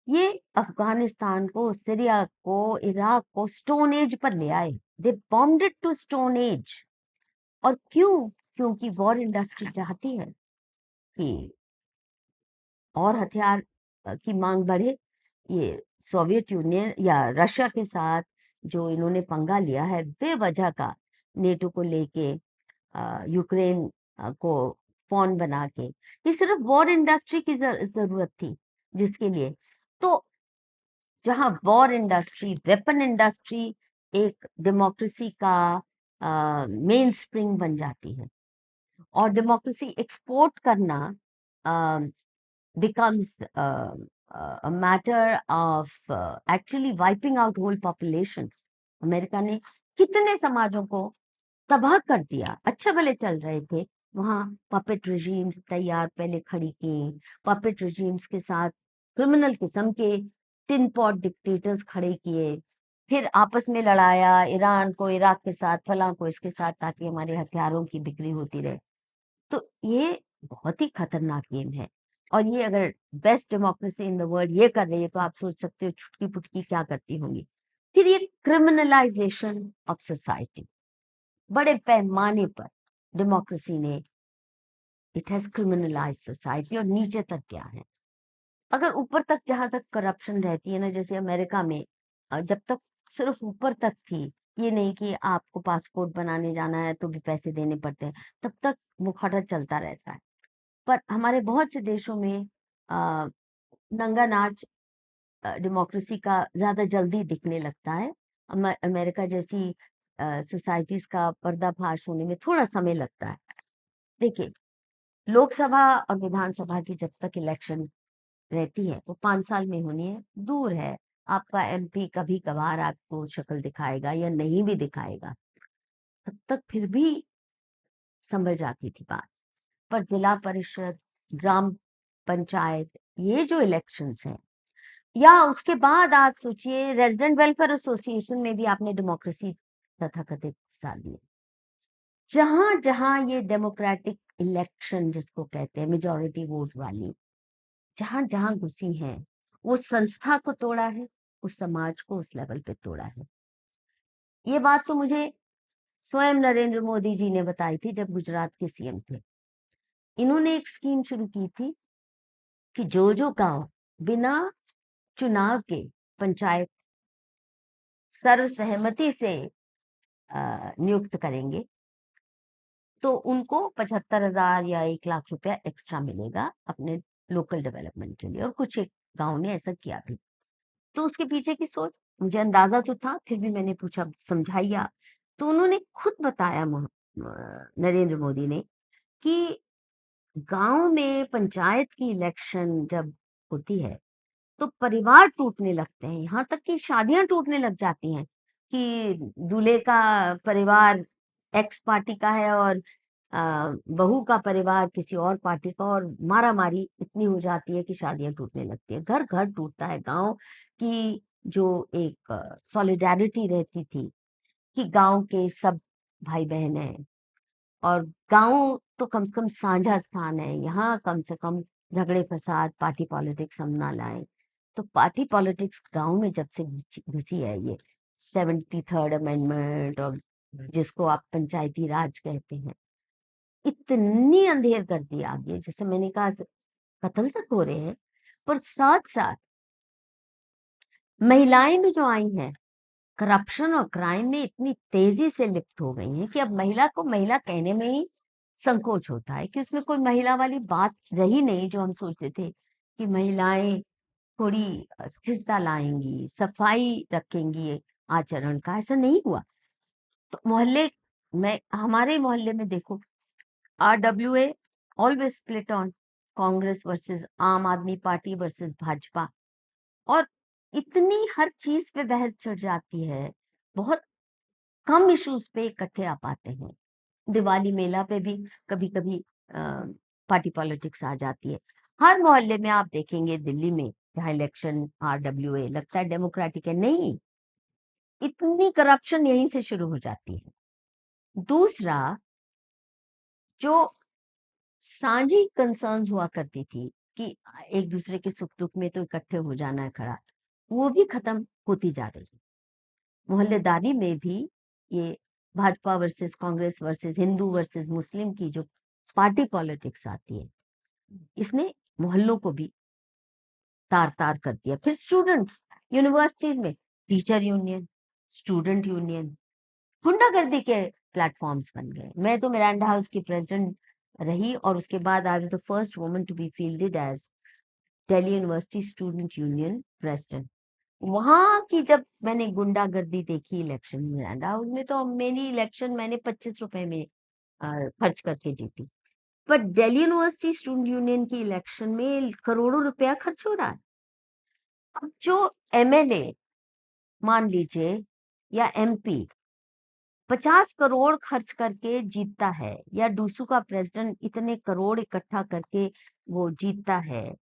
Speaker 2: ये अफगानिस्तान को, सीरिया को, इराक को स्टोन एज पर ले आए। They bombed it to stone age. और क्यों? क्योंकि वॉर इंडस्ट्री चाहती है कि और हथियार की मांग बढ़े। ये सोवियत यूनियन या रशिया के साथ जो इन्होंने पंगा लिया है बेवजह का, नेटो को लेके, यूक्रेन को पॉन बना के, ये सिर्फ वॉर इंडस्ट्री की जरूरत थी जिसके लिए। तो जहां वॉर इंडस्ट्री, वेपन इंडस्ट्री एक डेमोक्रेसी का मेन स्प्रिंग बन जाती है और डेमोक्रेसी एक्सपोर्ट करना becomes a matter of actually wiping out whole populations। America ने कितने समाजों को तबाह कर दिया। अच्छे भले चल रहे थे, वहां पपेट रिजीम्स तैयार पहले खड़ी की, पपेट रिजीम्स के साथ क्रिमिनल किस्म के टिन पॉट डिक्टेटर्स खड़े किए, फिर आपस में लड़ाया, ईरान को इराक के साथ, फलां को इसके साथ, ताकि हमारे हथियारों की बिक्री होती रहे। तो ये बहुत ही खतरनाक गेम है। और ये अगर best democracy in the world ये कर रही है तो आप सोच सकते हो छुटकी पुटकी क्या करती होंगी। फिर ये क्रिमिनलाइजेशन ऑफ सोसाइटी, बड़े पैमाने पर डेमोक्रेसी ने, इट हैज क्रिमिनलाइज सोसाइटी। और नीचे तक क्या है, अगर ऊपर तक जहां तक करप्शन रहती है ना, जैसे अमेरिका में जब तक सिर्फ ऊपर तक थी, ये नहीं कि आपको पासपोर्ट बनाने जाना है तो भी पैसे देने पड़ते हैं, तब तक मुखौटा चलता रहता है। पर हमारे बहुत से देशों में अ, नंगा नाच डेमोक्रेसी का ज्यादा जल्दी दिखने लगता है। अमेरिका जैसी सोसाइटीज का पर्दाफाश होने में थोड़ा समय लगता है। देखिए, लोकसभा और विधानसभा की जब तक इलेक्शन रहती है वो 5 साल में होनी है। दूर है, आपका एमपी कभी कभार आपको शक्ल दिखाएगा या नहीं भी दिखाएगा, तब तक फिर भी संभल जाती थी बात। पर जिला परिषद, ग्राम पंचायत, ये जो इलेक्शंस हैं, या उसके बाद आप सोचिए रेजिडेंट वेलफेयर एसोसिएशन में भी आपने डेमोक्रेसी तथाकथित घुसा दी। जहां जहां ये डेमोक्रेटिक इलेक्शन जिसको कहते हैं मेजॉरिटी वोट वाली, जहां जहां घुसी हैं, वो संस्था को तोड़ा है, उस समाज को उस लेवल पे तोड़ा है। ये बात तो मुझे स्वयं नरेंद्र मोदी जी ने बताई थी जब गुजरात के सीएम थे। इन्होंने एक स्कीम शुरू की थी कि जो जो गांव बिना चुनाव के पंचायत सर्वसहमति से नियुक्त करेंगे तो उनको 75,000 या 1 लाख रुपया एक्स्ट्रा मिलेगा अपने लोकल डेवलपमेंट के लिए। और कुछ एक गांव ने ऐसा किया भी। तो उसके पीछे की सोच मुझे अंदाजा तो था, फिर भी मैंने पूछा समझाइए आप। तो उन्होंने खुद बताया, नरेंद्र मोदी ने, कि गांव में पंचायत की इलेक्शन जब होती है तो परिवार टूटने लगते हैं, यहाँ तक कि शादियां टूटने लग जाती हैं कि दूल्हे का परिवार एक्स पार्टी का है और बहू का परिवार किसी और पार्टी का, और मारा मारी इतनी हो जाती है कि शादियां टूटने लगती है, घर घर टूटता है। गांव की जो एक सॉलिडारिटी रहती थी कि गांव के सब भाई बहन हैं, और गांव तो कम से कम साझा स्थान है, यहाँ कम से कम झगड़े फसाद पार्टी पॉलिटिक्स हम ना लाएं। तो पार्टी पॉलिटिक्स गांव में जब से घुसी है, ये 73rd अमेंडमेंट और जिसको आप पंचायती राज कहते हैं, इतनी अंधेर कर दी आगे, जैसे मैंने कहा कत्ल तक हो रहे हैं। पर साथ साथ महिलाएं भी जो आई हैं करप्शन और क्राइम में इतनी तेजी से लिप्त हो गई हैं कि अब महिला को महिला कहने में ही संकोच होता है कि उसमें कोई महिला वाली बात रही नहीं। जो हम सोचते थे कि महिलाएं थोड़ी स्थिरता लाएंगी, सफाई रखेंगी आचरण का, ऐसा नहीं हुआ। तो मोहल्ले में, हमारे मोहल्ले में देखो, RWA always split on Congress versus आम आदमी पार्टी वर्सेस भाजपा, और इतनी हर चीज पे बहस छिड़ जाती है। बहुत कम इश्यूज पे इकट्ठे आ पाते हैं। दिवाली मेला पे भी कभी कभी पार्टी पॉलिटिक्स आ जाती है। हर मोहल्ले में आप देखेंगे, दिल्ली में जहाँ इलेक्शन RWA लगता है डेमोक्रेटिक है, नहीं, इतनी करप्शन यहीं से शुरू हो जाती है। दूसरा, जो साझी कंसर्न्स हुआ करती थी कि एक दूसरे के सुख दुख में तो इकट्ठे हो जाना है खड़ा, वो भी खत्म होती जा रही है। मोहल्लेदारी में भी ये Bhajpa versus Congress versus Hindu versus Muslim की जो पार्टी पॉलिटिक्स आती है, इसने मोहल्लों को भी तार तार कर दिया। फिर स्टूडेंट्स, यूनिवर्सिटीज में टीचर यूनियन, स्टूडेंट यूनियन, गुंडागर्दी के प्लेटफॉर्म्स बन गए। मैं तो मिरांडा हाउस की प्रेसिडेंट रही, और उसके बाद I was the first woman to be fielded as Delhi university student union president. वहां की जब मैंने गुंडागर्दी देखी इलेक्शन में, मिरांडा हाउस में, तो मेरी इलेक्शन मैंने 25 रुपए में खर्च करके जीती। पर दिल्ली यूनिवर्सिटी स्टूडेंट यूनियन की इलेक्शन में करोड़ों रुपया खर्च हो रहा है। अब जो MLA मान लीजिए या MP 50 करोड़ खर्च करके जीतता है, या डूसू का प्रेसिडेंट इतने करोड़ इकट्ठा करके वो जीतता है,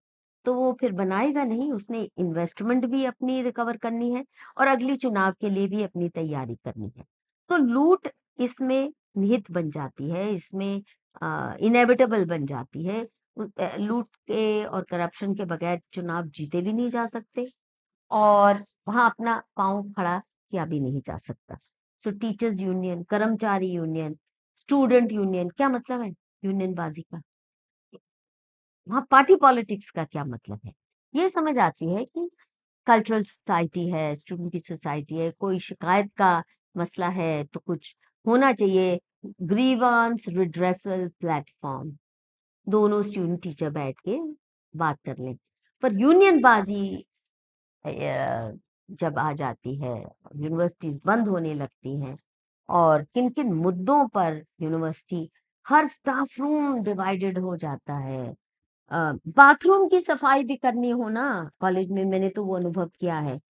Speaker 2: तो वो फिर बनाएगा नहीं। उसने इन्वेस्टमेंट भी अपनी रिकवर करनी है और अगली चुनाव के लिए भी अपनी तैयारी करनी है। तो लूट इसमें निहित बन जाती है, इसमें इनेविटेबल बन जाती है। लूट के और करप्शन के बगैर चुनाव जीते भी नहीं जा सकते, और वहां अपना पांव खड़ा किया भी नहीं जा सकता। सो टीचर्स यूनियन, कर्मचारी यूनियन, स्टूडेंट यूनियन, क्या मतलब है यूनियनबाजी का? वहां पार्टी पॉलिटिक्स का क्या मतलब है? ये समझ आती है कि कल्चरल सोसाइटी है, स्टूडेंट की सोसाइटी है, कोई शिकायत का मसला है तो कुछ होना चाहिए, ग्रीवांस रिड्रेसल प्लेटफॉर्म, दोनों स्टूडेंट टीचर बैठ के बात कर लें। पर यूनियनबाजी जब आ जाती है, यूनिवर्सिटीज बंद होने लगती हैं, और किन किन मुद्दों पर यूनिवर्सिटी, हर स्टाफ रूम डिवाइडेड हो जाता है। बाथरूम की सफाई भी करनी हो ना कॉलेज में, मैंने तो वो अनुभव किया है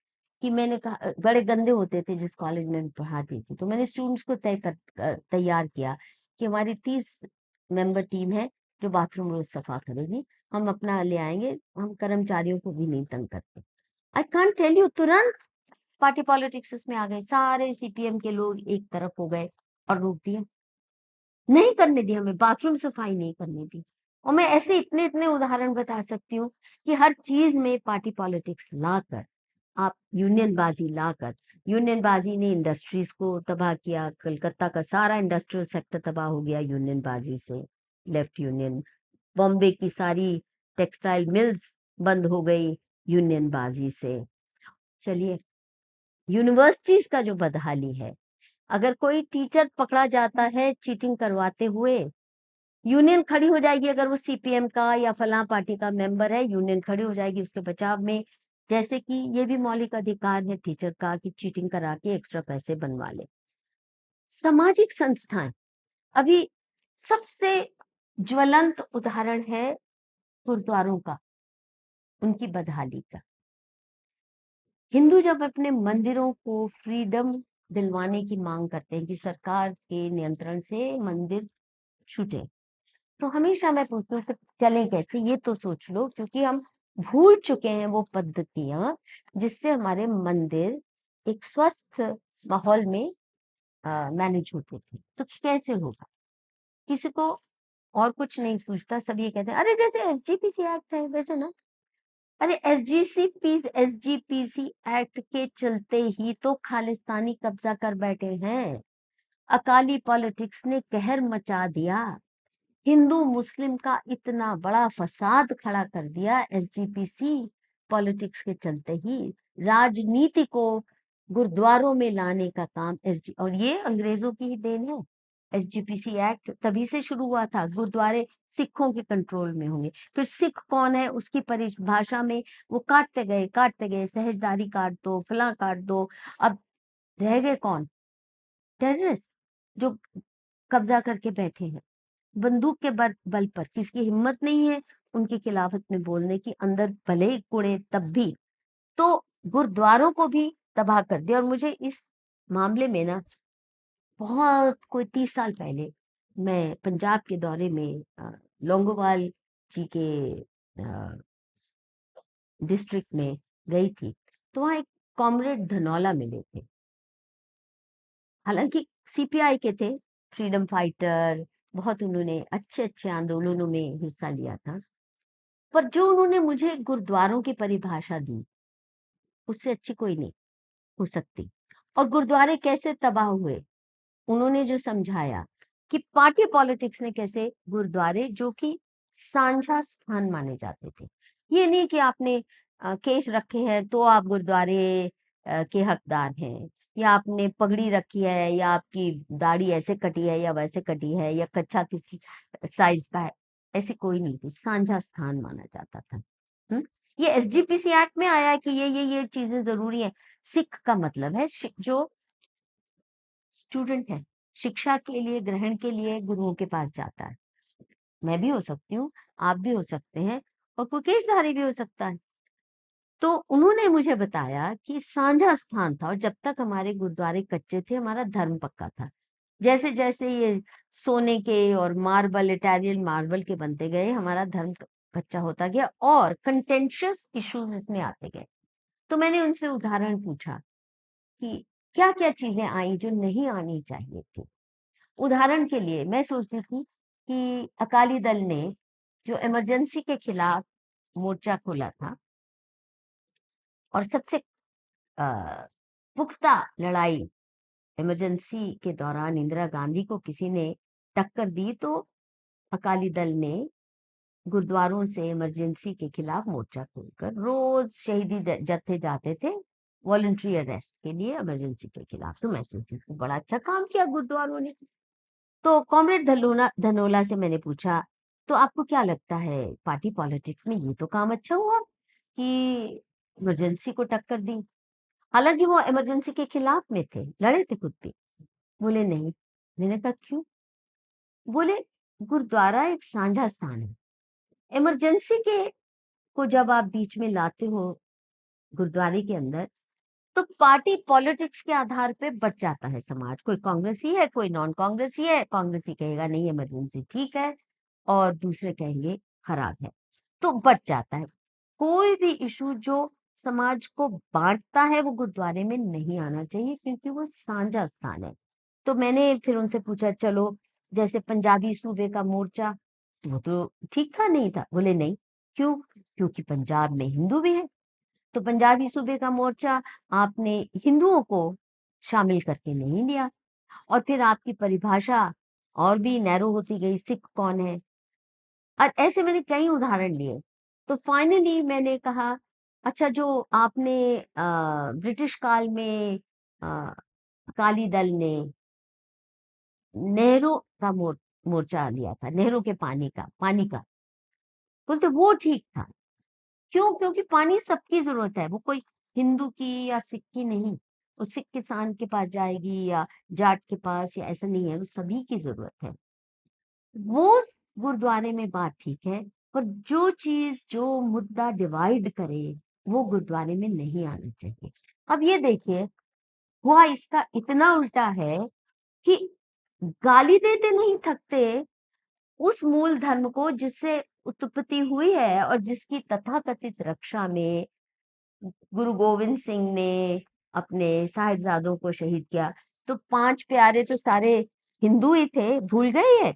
Speaker 2: कि मैंने कहा, बड़े गंदे होते थे जिस कॉलेज में मैं पढ़ाती थी, तो मैंने स्टूडेंट्स को तैयार किया कि हमारी 30 मेंबर टीम है जो बाथरूम रोज सफा करेगी, हम अपना ले आएंगे, हम कर्मचारियों को भी नहीं तंग करते। आई कांट टेल यू, तुरंत पार्टी पॉलिटिक्स उसमें आ गए, सारे CPM के लोग एक तरफ हो गए और रोक दिया, नहीं करने दी, हमें बाथरूम सफाई नहीं करने दी। और मैं ऐसे इतने इतने उदाहरण बता सकती हूँ कि हर चीज में पार्टी पॉलिटिक्स लाकर, आप यूनियनबाजी लाकर, यूनियनबाजी ने इंडस्ट्रीज को तबाह किया। कलकत्ता का सारा इंडस्ट्रियल सेक्टर तबाह हो गया यूनियनबाजी से, लेफ्ट यूनियन। बॉम्बे की सारी टेक्सटाइल मिल्स बंद हो गई यूनियनबाजी से। चलिए, यूनिवर्सिटीज का जो बदहाली है, अगर कोई टीचर पकड़ा जाता है चीटिंग करवाते हुए, यूनियन खड़ी हो जाएगी। अगर वो CPM का या फलां पार्टी का मेंबर है, यूनियन खड़ी हो जाएगी उसके बचाव में। जैसे कि ये भी मौलिक अधिकार है टीचर का कि चीटिंग करा के एक्स्ट्रा पैसे बनवा ले। सामाजिक संस्थाएं, अभी सबसे ज्वलंत उदाहरण है गुरुद्वारों का, उनकी बदहाली का। हिंदू जब अपने मंदिरों को फ्रीडम दिलवाने की मांग करते हैं कि सरकार के नियंत्रण से मंदिर छूटे, तो हमेशा मैं पूछती हूँ कि चले कैसे, ये तो सोच लो, क्योंकि हम भूल चुके हैं वो पद्धतियां जिससे हमारे मंदिर एक स्वस्थ माहौल में मैनेज होते थे। तो कैसे होगा? किसी को और कुछ नहीं सूझता, सब ये कहते हैं अरे जैसे SGPC एक्ट है वैसे ना। अरे SGPC एक्ट के चलते ही तो खालिस्तानी कब्जा कर बैठे हैं। अकाली पॉलिटिक्स ने कहर मचा दिया, हिंदू मुस्लिम का इतना बड़ा फसाद खड़ा कर दिया SGPC। पॉलिटिक्स के चलते ही राजनीति को गुरुद्वारों में लाने का काम और ये अंग्रेजों की ही देन है। एसजीपीसी एक्ट तभी से शुरू हुआ था, गुरुद्वारे सिखों के कंट्रोल में होंगे। फिर सिख कौन है उसकी परिभाषा में वो काटते गए, सहजदारी काट दो, फलां काट दो। अब रह गए कौन? टेररिस्ट जो कब्जा करके बैठे हैं बंदूक के बल पर। किसकी हिम्मत नहीं है उनके खिलाफत में बोलने की, अंदर भले ही कुड़े तब भी। तो गुरुद्वारों को भी तबाह कर दिया। और मुझे इस मामले में ना बहुत कोई 30 साल पहले मैं पंजाब के दौरे में लौंगोवाल जी के डिस्ट्रिक्ट में गई थी, तो वहां एक कॉमरेड धनौला मिले थे। हालांकि सीपीआई के थे, फ्रीडम फाइटर, बहुत उन्होंने अच्छे अच्छे आंदोलनों में हिस्सा लिया था। पर जो उन्होंने मुझे गुरुद्वारों की परिभाषा दी उससे अच्छी कोई नहीं हो सकती। और गुरुद्वारे कैसे तबाह हुए उन्होंने जो समझाया कि पार्टी पॉलिटिक्स ने कैसे गुरुद्वारे जो कि साझा स्थान माने जाते थे, ये नहीं कि आपने केश रखे हैं तो आप गुरुद्वारे के हकदार हैं, या आपने पगड़ी रखी है, या आपकी दाढ़ी ऐसे कटी है या वैसे कटी है, या कच्छा किसी साइज का है, ऐसी कोई नहीं थी। साझा स्थान माना जाता था। ये एसजीपीसी एक्ट में आया है कि ये चीजें जरूरी है। सिख का मतलब है जो स्टूडेंट है, शिक्षा के लिए, ग्रहण के लिए गुरुओं के पास जाता है। मैं भी हो सकती हूँ, आप भी हो सकते हैं, और कोई केशधारी भी हो सकता है। तो उन्होंने मुझे बताया कि साझा स्थान था, और जब तक हमारे गुरुद्वारे कच्चे थे हमारा धर्म पक्का था। जैसे जैसे ये सोने के और मार्बल, इटालियन मार्बल के बनते गए, हमारा धर्म कच्चा होता गया और कंटेंशियस इश्यूज इसमें आते गए। तो मैंने उनसे उदाहरण पूछा कि क्या क्या चीजें आई जो नहीं आनी चाहिए थी। उदाहरण के लिए मैं सोचती थी कि अकाली दल ने जो इमरजेंसी के खिलाफ मोर्चा खोला था, और सबसे पुख्ता लड़ाई इमरजेंसी के दौरान इंदिरा गांधी को किसी ने टक्कर दी, तो अकाली दल ने गुरुद्वारों से इमरजेंसी के खिलाफ मोर्चा खोलकर रोज शहीदी जत्थे जाते थे वॉलंटरी अरेस्ट के लिए इमरजेंसी के खिलाफ। तो मैं सोची थी बड़ा अच्छा काम किया गुरुद्वारों ने। तो कॉमरेड धनोला से मैंने पूछा, तो आपको क्या लगता है पार्टी पॉलिटिक्स में ये तो काम अच्छा हुआ कि इमरजेंसी को टक्कर दी? हालांकि वो इमरजेंसी के खिलाफ में थे, लड़े थे खुद भी। बोले नहीं। मैंने कहा क्यों? बोले गुरुद्वारा एक साझा स्थान है, इमरजेंसी के को जब आप बीच में लाते हो गुरुद्वारे के अंदर, तो पार्टी पॉलिटिक्स के आधार पे बच जाता है समाज। कोई कांग्रेसी है, कोई नॉन कांग्रेसी है, कांग्रेसी कहेगा नहीं इमरजेंसी ठीक है, और दूसरे कहेंगे खराब है, तो बच जाता है। कोई भी इशू जो समाज को बांटता है वो गुरुद्वारे में नहीं आना चाहिए, क्योंकि वो साझा स्थान है। तो मैंने फिर उनसे पूछा, चलो जैसे पंजाबी सूबे का मोर्चा, वो तो ठीक था नहीं था? बोले नहीं। क्यों? क्योंकि पंजाब में हिंदू भी है, तो पंजाबी सूबे का मोर्चा आपने हिंदुओं को शामिल करके नहीं लिया। और फिर आपकी परिभाषा और भी नैरो होती गई, सिख कौन है? और ऐसे मैंने कई उदाहरण लिए। तो फाइनली मैंने कहा, अच्छा जो आपने ब्रिटिश काल में अकाली दल ने नेहरू का मोर्चा लिया था, नेहरू के पानी का, बोलते वो ठीक था। क्यों? क्योंकि पानी सबकी जरूरत है, वो कोई हिंदू की या सिख की नहीं। वो सिख किसान के पास जाएगी या जाट के पास, या ऐसा नहीं है, वो सभी की जरूरत है। वो गुरुद्वारे में बात ठीक है, पर जो चीज, जो मुद्दा डिवाइड करे वो गुरुद्वारे में नहीं आना चाहिए। अब ये देखिए, हुआ इसका इतना उल्टा है कि गाली देते नहीं थकते उस मूल धर्म को जिससे उत्पत्ति हुई है और जिसकी तथाकथित रक्षा में गुरु गोविंद सिंह ने अपने साहिबजादों को शहीद किया। तो 5 प्यारे तो सारे हिंदू ही थे, भूल गए ये?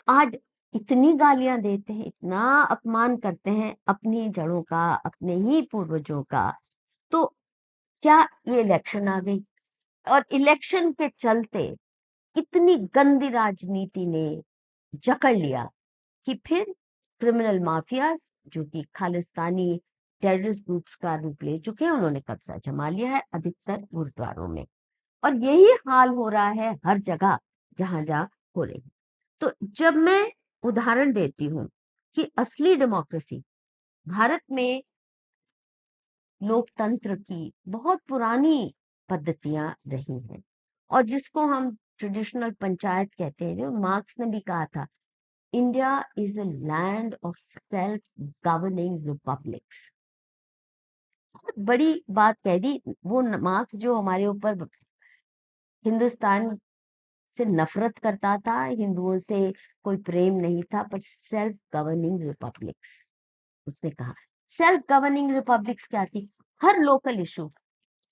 Speaker 2: आज इतनी गालियां देते हैं, इतना अपमान करते हैं अपनी जड़ों का, अपने ही पूर्वजों का। तो क्या ये इलेक्शन आ गई, और इलेक्शन के चलते इतनी गंदी राजनीति ने जकड़ लिया कि फिर क्रिमिनल माफिया जो कि खालिस्तानी टेररिस्ट ग्रुप्स का रूप ले चुके हैं, उन्होंने कब्जा जमा लिया है अधिकतर गुरुद्वारों में, और यही हाल हो रहा है हर जगह जहां जहां हो रही है। तो जब मैं उदाहरण देती हूँ कि असली डेमोक्रेसी भारत में लोकतंत्र की बहुत पुरानी पद्धतियां रही हैं, और जिसको हम ट्रेडिशनल पंचायत कहते हैं, जो मार्क्स ने भी कहा था, India is a land of self governing republics. बहुत बड़ी बात कह दी। वो मार्क्स जो हमारे ऊपर हिंदुस्तान से नफरत करता था, हिंदुओं से कोई प्रेम नहीं था, पर सेल्फ गवर्निंग रिपब्लिक्स उसने कहा। सेल्फ गवर्निंग रिपब्लिक्स क्या थी? हर लोकल इशू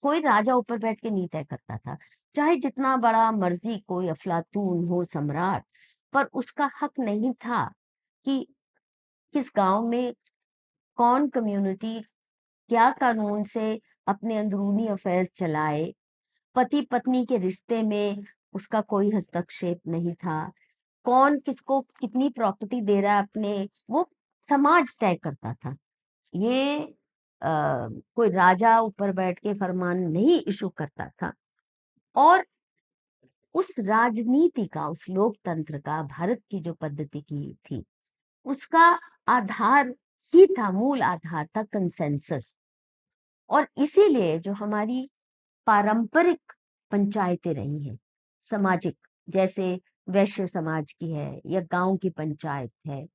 Speaker 2: कोई राजा ऊपर बैठ के नहीं तय करता था, चाहे जितना बड़ा मर्जी कोई अफलातून हो सम्राट, पर उसका हक नहीं था कि किस गांव में कौन कम्युनिटी क्या कानून से अपने अंदरूनी अफेयर्स चलाए। पति पत्नी के रिश्ते में उसका कोई हस्तक्षेप नहीं था। कौन किसको कितनी प्रॉपर्टी दे रहा है अपने, वो समाज तय करता था। ये कोई राजा ऊपर बैठ के फरमान नहीं इशू करता था। और उस राजनीति का, उस लोकतंत्र का, भारत की जो पद्धति की थी, उसका आधार ही था, मूल आधार था कंसेंसस। और इसीलिए जो हमारी पारंपरिक पंचायतें रही हैं, सामाजिक, जैसे वैश्य समाज की है, या गांव की पंचायत है,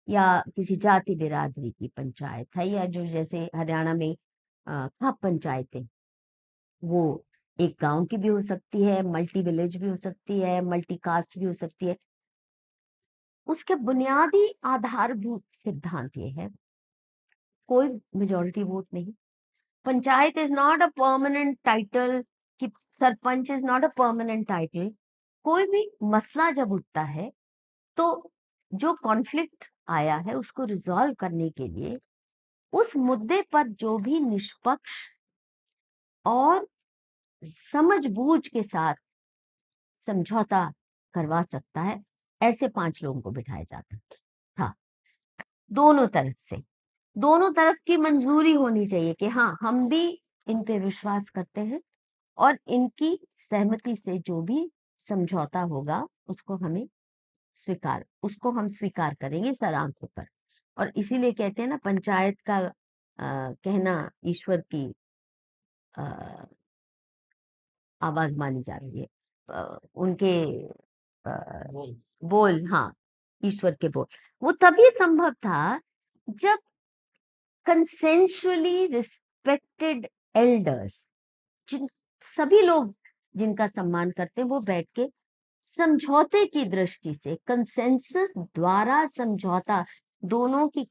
Speaker 2: या किसी जाति बिरादरी की पंचायत है, या जो जैसे हरियाणा में खाप पंचायतें, वो एक गांव की भी हो सकती है, मल्टी विलेज भी हो सकती है, मल्टी कास्ट भी हो सकती है। उसके बुनियादी आधारभूत सिद्धांत ये है, कोई मेजोरिटी वोट नहीं। Panchayat is not a permanent title, कि sarpanch is not a permanent title. कोई भी मसला जब उठता है, तो जो कॉन्फ्लिक्ट आया है उसको रिजॉल्व करने के लिए उस मुद्दे पर जो भी निष्पक्ष और समझबूझ के साथ समझौता करवा सकता है, ऐसे 5 लोगों को बिठाया जाता था। दोनों तरफ से, दोनों तरफ की मंजूरी होनी चाहिए कि हाँ, हम भी इन पे विश्वास करते हैं, और इनकी सहमति से जो भी समझौता होगा उसको हम स्वीकार करेंगे सर आंखों पर। और इसीलिए कहते हैं ना, पंचायत का कहना ईश्वर की आ, आवाज मानी जा रही है। उनके बोल, हाँ, ईश्वर के बोल। वो तभी संभव था जब कंसेंशुअली रिस्पेक्टेड एल्डर्स, जिन सभी लोग जिनका सम्मान करते हैं, वो बैठ के समझौते की दृष्टि से, कंसेंसस द्वारा समझौता, दोनों की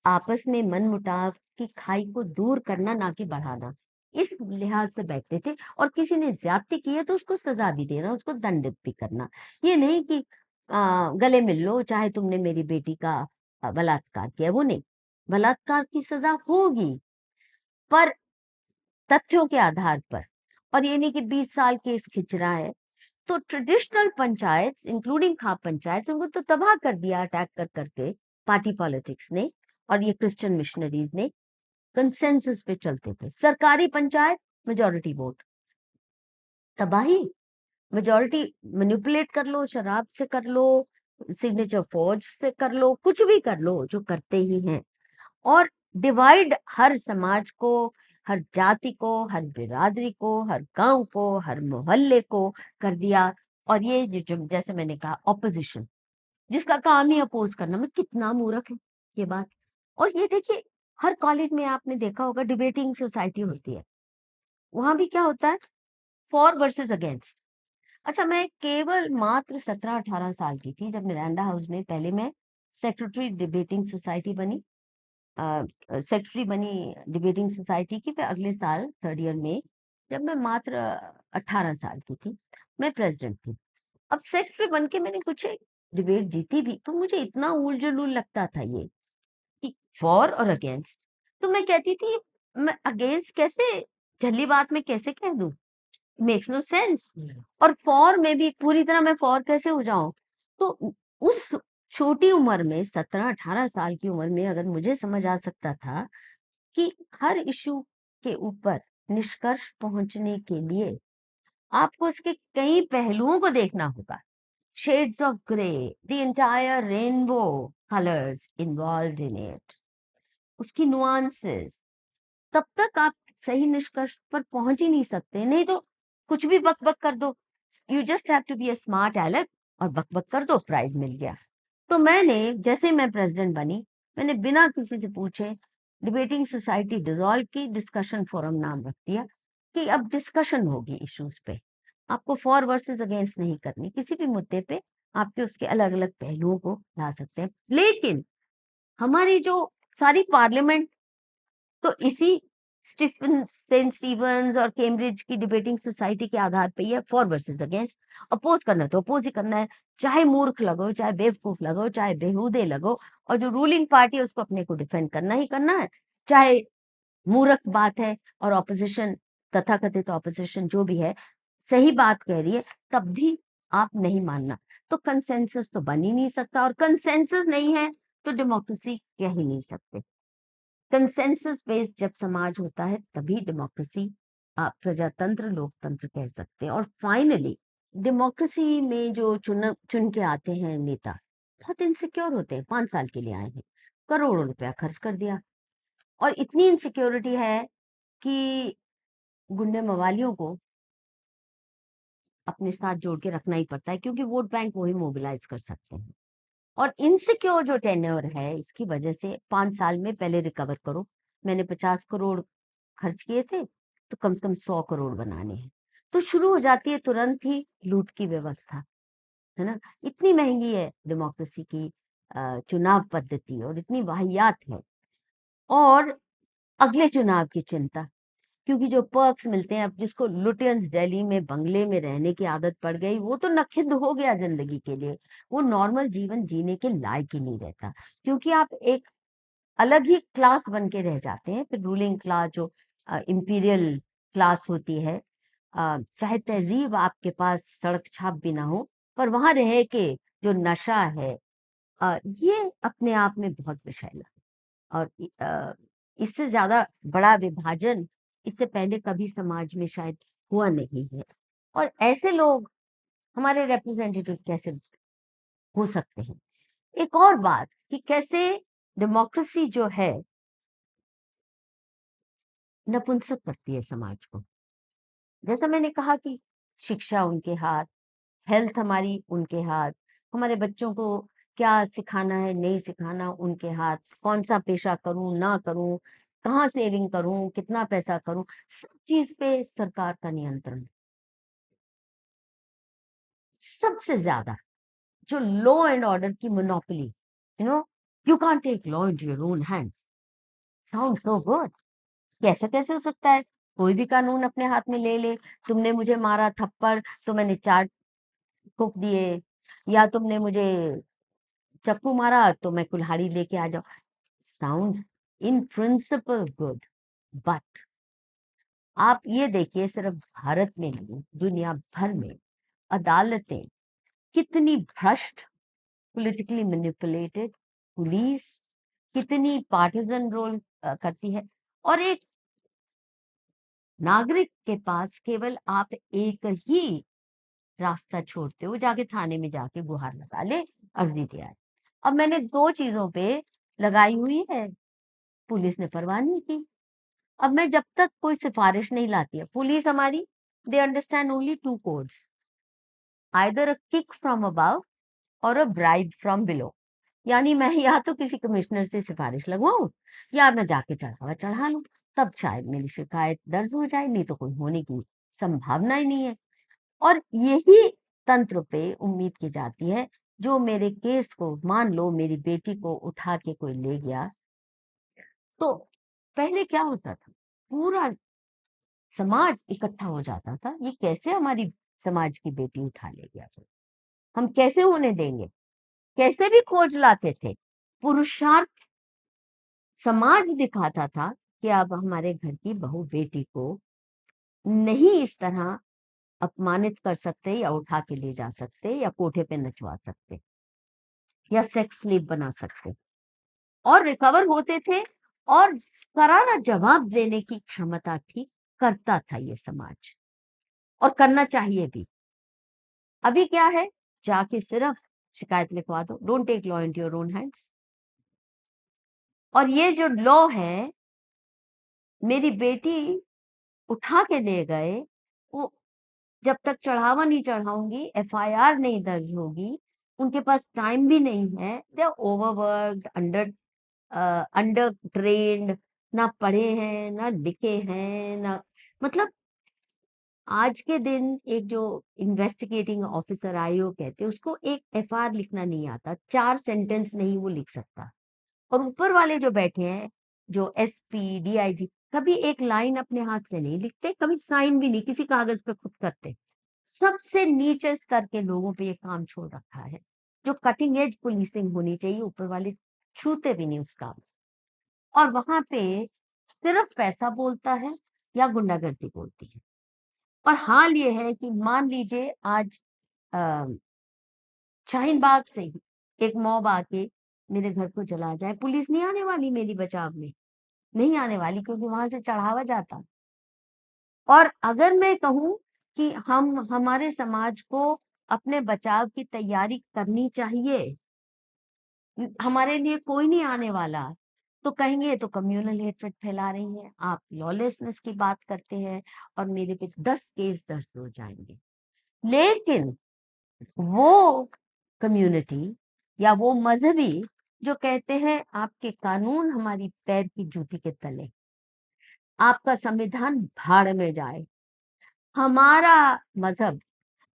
Speaker 2: आपस में मनमुटाव की खाई को दूर करना, ना कि बढ़ाना, इस लिहाज से बैठते थे। और किसी ने ज्यादती की है तो उसको सजा भी देना, उसको दंडित भी करना। ये नहीं कि गले मिल लो चाहे तुमने मेरी बेटी का बलात्कार किया, वो नहीं। बलात्कार की सजा होगी, पर तथ्यों के आधार पर। और ये नहीं कि 20 साल केस खिंच रहा है। तो ट्रेडिशनल पंचायत इंक्लूडिंग खाप पंचायत, उनको तो तबाह कर दिया अटैक कर करके पार्टी पॉलिटिक्स ने, और ये क्रिश्चियन मिशनरीज ने। कंसेंसस पे चलते थे। सरकारी पंचायत, मेजोरिटी वोट, तबाही। मेजोरिटी मैनिपुलेट कर लो, शराब से कर लो, सिग्नेचर फॉर्ज से कर लो, कुछ भी कर लो, जो करते ही हैं। और डिवाइड हर समाज को, हर जाति को, हर बिरादरी को, हर गांव को, हर मोहल्ले को कर दिया। और ये जो जैसे मैंने कहा, ऑपोजिशन, जिसका काम ही अपोज करना, में कितना मूर्ख है ये बात। और ये देखिए, हर कॉलेज में आपने देखा होगा डिबेटिंग सोसाइटी होती है, वहां भी क्या होता है, फॉर वर्सेस अगेंस्ट। अच्छा, मैं केवल मात्र 17-18 साल की थी जब मिरांडा हाउस में पहले मैं सेक्रेटरी डिबेटिंग सोसाइटी बनी, सेक्रेटरी बनी डिबेटिंग सोसाइटी की। फिर अगले साल थर्ड ईयर में, जब मैं मात्र 18 साल की थी, मैं प्रेसिडेंट थी। अब सेक्रेटरी बन के मैंने कुछ डिबेट जीती भी, तो मुझे इतना उल जुलूल लगता था ये कि फॉर और अगेंस्ट। तो मैं कहती थी, मैं अगेंस्ट कैसे, जल्दी बात में कैसे कह दूं, मेक्स नो सेंस। और फॉर में भी पूरी तरह मैं फॉर कैसे हो जाऊं? तो उस छोटी उम्र में, 17-18 साल की उम्र में, अगर मुझे समझ आ सकता था कि हर इश्यू के ऊपर निष्कर्ष पहुंचने के लिए आपको उसके कई पहलुओं को देखना होगा। Shades of grey, the entire rainbow colors involved in it, उसकी nuances, तब तक आप सही निष्कर्ष पर पहुंच ही नहीं सकते। नहीं तो कुछ भी बक बक कर दो, you just have to be a smart alec, और बक बक कर दो, प्राइज मिल गया। तो मैंने, जैसे मैं प्रेसिडेंट बनी, मैंने बिना किसी से पूछे डिबेटिंग सोसाइटी डिसॉल्व की, डिस्कशन फोरम नाम रख दिया कि अब डिस्कशन होगी इश्यूज पे। आपको फॉर वर्सेस अगेंस्ट नहीं करनी, किसी भी मुद्दे पे आपके उसके अलग अलग पहलुओं को ला सकते हैं। लेकिन हमारी जो सारी पार्लियामेंट तो इसी स्टीफन सेंट स्टीवंस और कैम्ब्रिज की डिबेटिंग सोसाइटी के आधार पे ये फॉर वर्सेस अगेंस्ट, अपोज करना तो अपोज ही करना है, चाहे मूर्ख लगो, चाहे बेवकूफ लगो, चाहे बेहूदे लगो, और जो रूलिंग पार्टी है उसको अपने को डिफेंड करना ही करना है, चाहे मूर्ख बात है और ऑपोजिशन, तथाकथित ऑपोजिशन जो भी है सही बात कह रही है, तब भी आप नहीं मानना। तो कंसेंसस तो बन ही नहीं सकता, और कंसेंसस नहीं है तो डेमोक्रेसी कह ही नहीं सकते। कंसेंसस बेस्ड जब समाज होता है तभी डेमोक्रेसी, प्रजातंत्र, लोकतंत्र कह सकते हैं। और फाइनली डेमोक्रेसी में जो चुन के आते हैं नेता, बहुत इनसिक्योर होते हैं। 5 साल के लिए आए हैं, करोड़ों रुपया खर्च कर दिया, और इतनी इनसिक्योरिटी है कि गुंडे मवालियों को अपने साथ जोड़ के रखना ही पड़ता है, क्योंकि वोट बैंक वही मोबिलाइज कर सकते हैं। और इनसिक्योर जो टेन्योर है, इसकी वजह से 5 साल में पहले रिकवर करो। मैंने 50 करोड़ खर्च किए थे, तो कम से कम 100 करोड़ बनाने हैं। तो शुरू हो जाती है तुरंत ही लूट की व्यवस्था, है ना। इतनी महंगी है डेमोक्रेसी की चुनाव पद्धति, और इतनी वाहियात है। और अगले चुनाव की चिंता, क्योंकि जो पर्क्स मिलते हैं, अब जिसको लुटियंस दिल्ली में बंगले में रहने की आदत पड़ गई, वो तो नखिद्ध हो गया जिंदगी के लिए, वो नॉर्मल जीवन जीने के लायक ही नहीं रहता, क्योंकि आप एक अलग ही क्लास बन के रह जाते हैं। फिर रूलिंग क्लास जो इंपीरियल क्लास होती है, चाहे तहजीब आपके पास सड़क छाप भी ना हो, पर वहां रह के जो नशा है, ये अपने आप में बहुत विषैला है। और इससे ज्यादा बड़ा विभाजन इससे पहले कभी समाज में शायद हुआ नहीं है। और ऐसे लोग हमारे रिप्रेजेंटेटिव कैसे हो सकते हैं? एक और बात कि कैसे डेमोक्रेसी जो है नपुंसक करती है समाज को। जैसा मैंने कहा कि शिक्षा उनके हाथ, हेल्थ हमारी उनके हाथ, हमारे बच्चों को क्या सिखाना है नहीं सिखाना उनके हाथ, कौन सा पेशा करूं ना करूं, कहाँ सेविंग करूं, कितना पैसा करूं, सब चीज पे सरकार का नियंत्रण। सबसे ज्यादा जो लॉ एंड ऑर्डर की monopoly, you can't take law into your own hands, sound so good. कैसे कैसे हो सकता है कोई भी कानून अपने हाथ में ले ले? तुमने मुझे मारा थप्पड़ तो मैंने 4 ठोक दिए, या तुमने मुझे चाकू मारा तो मैं कुल्हाड़ी लेके आ जाऊं। Sounds in principle good, but आप ये देखिए, सिर्फ भारत में नहीं, दुनिया भर में अदालतें कितनी भ्रष्ट, पॉलिटिकली मैनिपुलेटेड, पुलिस कितनी पार्टिजन रोल करती है। और एक नागरिक के पास केवल आप एक ही रास्ता छोड़ते हो, जाके थाने में जाके गुहार लगा ले, अर्जी दे आए। अब मैंने 2 चीजों पे लगाई हुई है, पुलिस ने परवाह नहीं की। अब मैं जब तक कोई सिफारिश नहीं लाती है, पुलिस हमारी, they understand only 2 codes, either a kick from above और अ ब्राइब फ्रॉम बिलो। यानी मैं या तो किसी कमिश्नर से सिफारिश लगवाऊं, या मैं जाके चढ़ावा चढ़ा लूं, तब शायद मेरी शिकायत दर्ज हो जाए, नहीं तो कोई होने की संभावना ही नहीं है। और यही तंत्र पे उम्मीद की जाती है, जो मेरे केस को, मान लो मेरी बेटी को उठा के कोई ले गया, तो पहले क्या होता था, पूरा समाज इकट्ठा हो जाता था, ये कैसे हमारी समाज की बेटी उठा ले गया, कोई हम कैसे होने देंगे, कैसे भी खोज लाते थे। पुरुषार्थ समाज दिखाता था कि अब हमारे घर की बहू बेटी को नहीं इस तरह अपमानित कर सकते, या उठा के ले जा सकते, या कोठे पे नचवा सकते, या सेक्स स्लेव बना सकते। और रिकवर होते थे, और करारा जवाब देने की क्षमता थी, करता था ये समाज, और करना चाहिए भी। अभी क्या है, जाके सिर्फ शिकायत लिखवा दो, don't take law into your own hands. और ये जो लॉ है, मेरी बेटी उठा के ले गए, वो जब तक चढ़ावा नहीं चढ़ाऊंगी, एफआईआर नहीं दर्ज होगी, उनके पास टाइम भी नहीं है, they are overworked, under trained, ना पढ़े हैं ना लिखे हैं ना, मतलब आज के दिन एक जो इन्वेस्टिगेटिंग ऑफिसर आईओ कहते हैं, उसको एक एफआईआर लिखना नहीं आता, 4 सेंटेंस नहीं वो लिख सकता। और ऊपर वाले जो बैठे हैं, जो एसपी डीआईजी, कभी एक लाइन अपने हाथ से नहीं लिखते, कभी साइन भी नहीं किसी कागज पे खुद करते। सबसे नीचे स्तर के लोगों पे ये काम छोड़ रखा है। जो कटिंग एज पुलिसिंग होनी चाहिए, ऊपर वाले छूते भी नहीं उस काम। और वहां पे सिर्फ पैसा बोलता है या गुंडागर्दी बोलती है। और हाल ये है कि मान लीजिए आज अ, शाहीन बाग से ही एक मॉब आके मेरे घर को जला जाए, पुलिस नहीं आने वाली मेरी बचाव में, नहीं आने वाली, क्योंकि वहां से चढ़ावा जाता। और अगर मैं कहूँ कि हम हमारे समाज को अपने बचाव की तैयारी करनी चाहिए, हमारे लिए कोई नहीं आने वाला, तो कहेंगे ये तो कम्युनल हेट्रेड फैला रही है, आप लॉलेसनेस की बात करते हैं, और मेरे पे 10 केस दर्ज हो जाएंगे। लेकिन वो कम्युनिटी या वो मजहबी जो कहते हैं आपके कानून हमारी पैर की जूती के तले, आपका संविधान भाड़ में जाए, हमारा मजहब,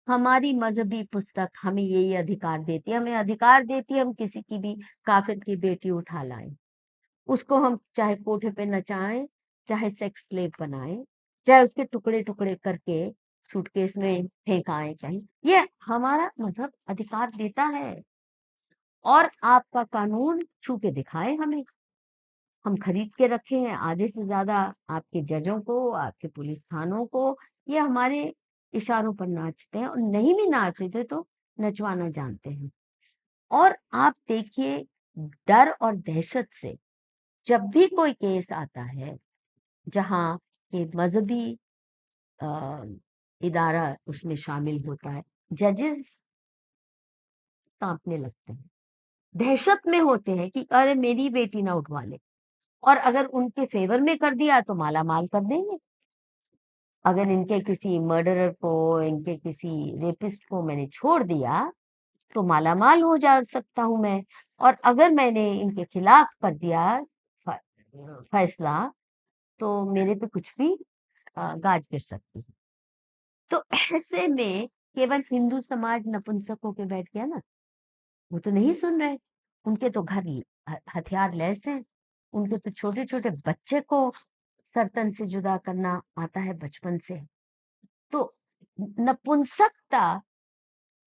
Speaker 2: हमारी मजहबी पुस्तक हमें यही अधिकार देती है, हमें अधिकार देती है हम किसी की भी काफिर की बेटी उठा लाएं, उसको हम चाहे कोठे पे नचाएं, चाहे सेक्स स्लेव बनाएं, चाहे उसके टुकड़े टुकड़े करके सूटकेस में फेंकाएं कहीं, ये हमारा मजहब अधिकार देता है। और आपका कानून छू के दिखाए हमें, हम खरीद के रखे हैं आधे से ज्यादा आपके जजों को, आपके पुलिस थानों को, ये हमारे इशारों पर नाचते हैं, और नहीं भी नाच रहे थे तो नचवाना जानते हैं। और आप देखिए, डर और दहशत से जब भी कोई केस आता है जहां ये मजहबी अ, इदारा उसमें शामिल होता है, जजेस कांपने लगते हैं, दहशत में होते हैं कि अरे मेरी बेटी ना उठवा ले। और अगर उनके फेवर में कर दिया तो माला माल कर देंगे, अगर इनके किसी मर्डरर को, इनके किसी रेपिस्ट को मैंने छोड़ दिया तो माला माल हो जा सकता हूं मैं। और अगर मैंने इनके खिलाफ कर दिया फैसला, तो मेरे पे कुछ भी गाज गिर सकती है। तो ऐसे में केवल हिंदू समाज नपुंसक होके बैठ गया ना, वो तो नहीं सुन रहे, उनके तो घर हथियार लैस हैं, उनके तो छोटे छोटे बच्चे को सरतन से जुदा करना आता है बचपन से। तो नपुंसकता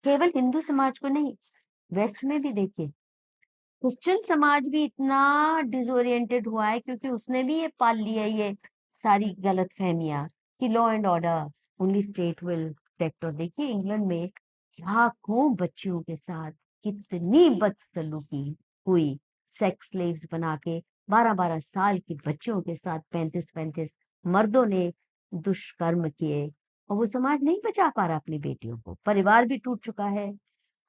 Speaker 2: केवल हिंदू समाज को नहीं, वेस्ट में भी देखिए, क्रिश्चियन समाज भी इतना डिसोरिएंटेड हुआ है, क्योंकि उसने भी ये पाल लिया ये सारी गलत फहमियां कि law and order only state will protect. और देखिए इंग्लैंड में लाखों बच्चियों के साथ कितनी बदसलूकी हुई, सेक्स स्लेव्स बना के 12-12 साल की बच्चियों के साथ 35-35 मर्दों ने दुष्कर्म किए, और वो समाज नहीं बचा पा रहा अपनी बेटियों को, परिवार भी टूट चुका है।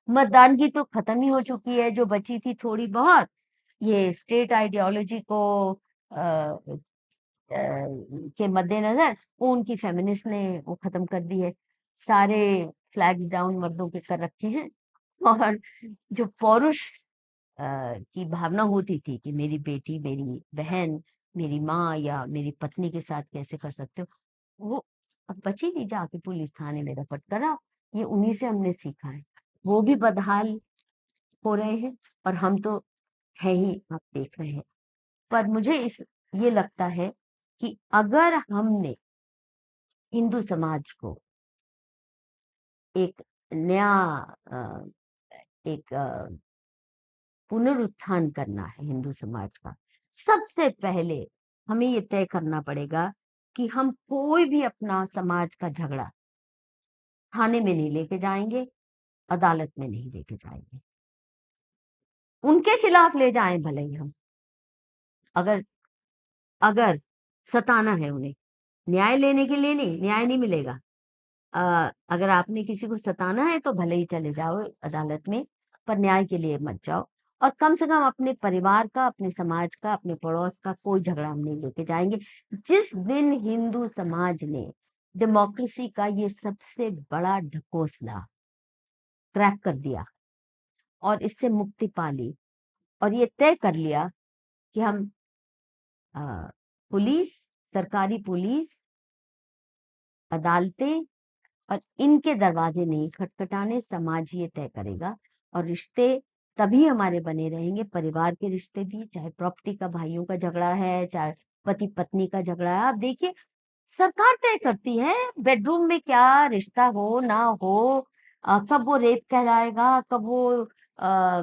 Speaker 2: मतदानगी तो खत्म ही हो चुकी है, जो बची थी थोड़ी बहुत, ये स्टेट आइडियोलॉजी को के मद्देनजर वो उनकी फेमिनिस्ट ने वो खत्म कर दी है, सारे फ्लैग्स डाउन मर्दों के कर रखे हैं। और जो पौरुष की भावना होती थी कि मेरी बेटी, मेरी बहन, मेरी माँ या मेरी पत्नी के साथ कैसे कर सकते हो, वो अब बची नहीं, जाके पुलिस थाने में रपट करा, ये उन्हीं से हमने सीखा है। वो भी बदहाल हो रहे हैं, और हम तो है ही, आप देख रहे हैं। पर मुझे इस ये लगता है कि अगर हमने हिंदू समाज को एक नया अ, एक पुनरुत्थान करना है हिंदू समाज का, सबसे पहले हमें ये तय करना पड़ेगा कि हम कोई भी अपना समाज का झगड़ा थाने में नहीं लेके जाएंगे, अदालत में नहीं लेके जाएंगे। उनके खिलाफ ले जाएं भले ही हम, अगर अगर सताना है उन्हें, न्याय लेने के लिए नहीं, न्याय नहीं मिलेगा। अगर आपने किसी को सताना है तो भले ही चले जाओ अदालत में, पर न्याय के लिए मत जाओ। और कम से कम अपने परिवार का, अपने समाज का, अपने पड़ोस का कोई झगड़ा हम नहीं लेके जाएंगे। जिस दिन हिंदू समाज ने डेमोक्रेसी का ये सबसे बड़ा ढकोसला क्रैक कर दिया और इससे मुक्ति पा ली, और ये तय कर लिया कि हम अ, पुलिस, सरकारी पुलिस, अदालतें और इनके दरवाजे नहीं खटखटाने, समाज ये तय करेगा। और रिश्ते तभी हमारे बने रहेंगे, परिवार के रिश्ते भी, चाहे प्रॉपर्टी का भाइयों का झगड़ा है, चाहे पति पत्नी का झगड़ा है। आप देखिए, सरकार तय करती है बेडरूम में क्या रिश्ता हो ना हो, कब वो रेप कहलाएगा, कब वो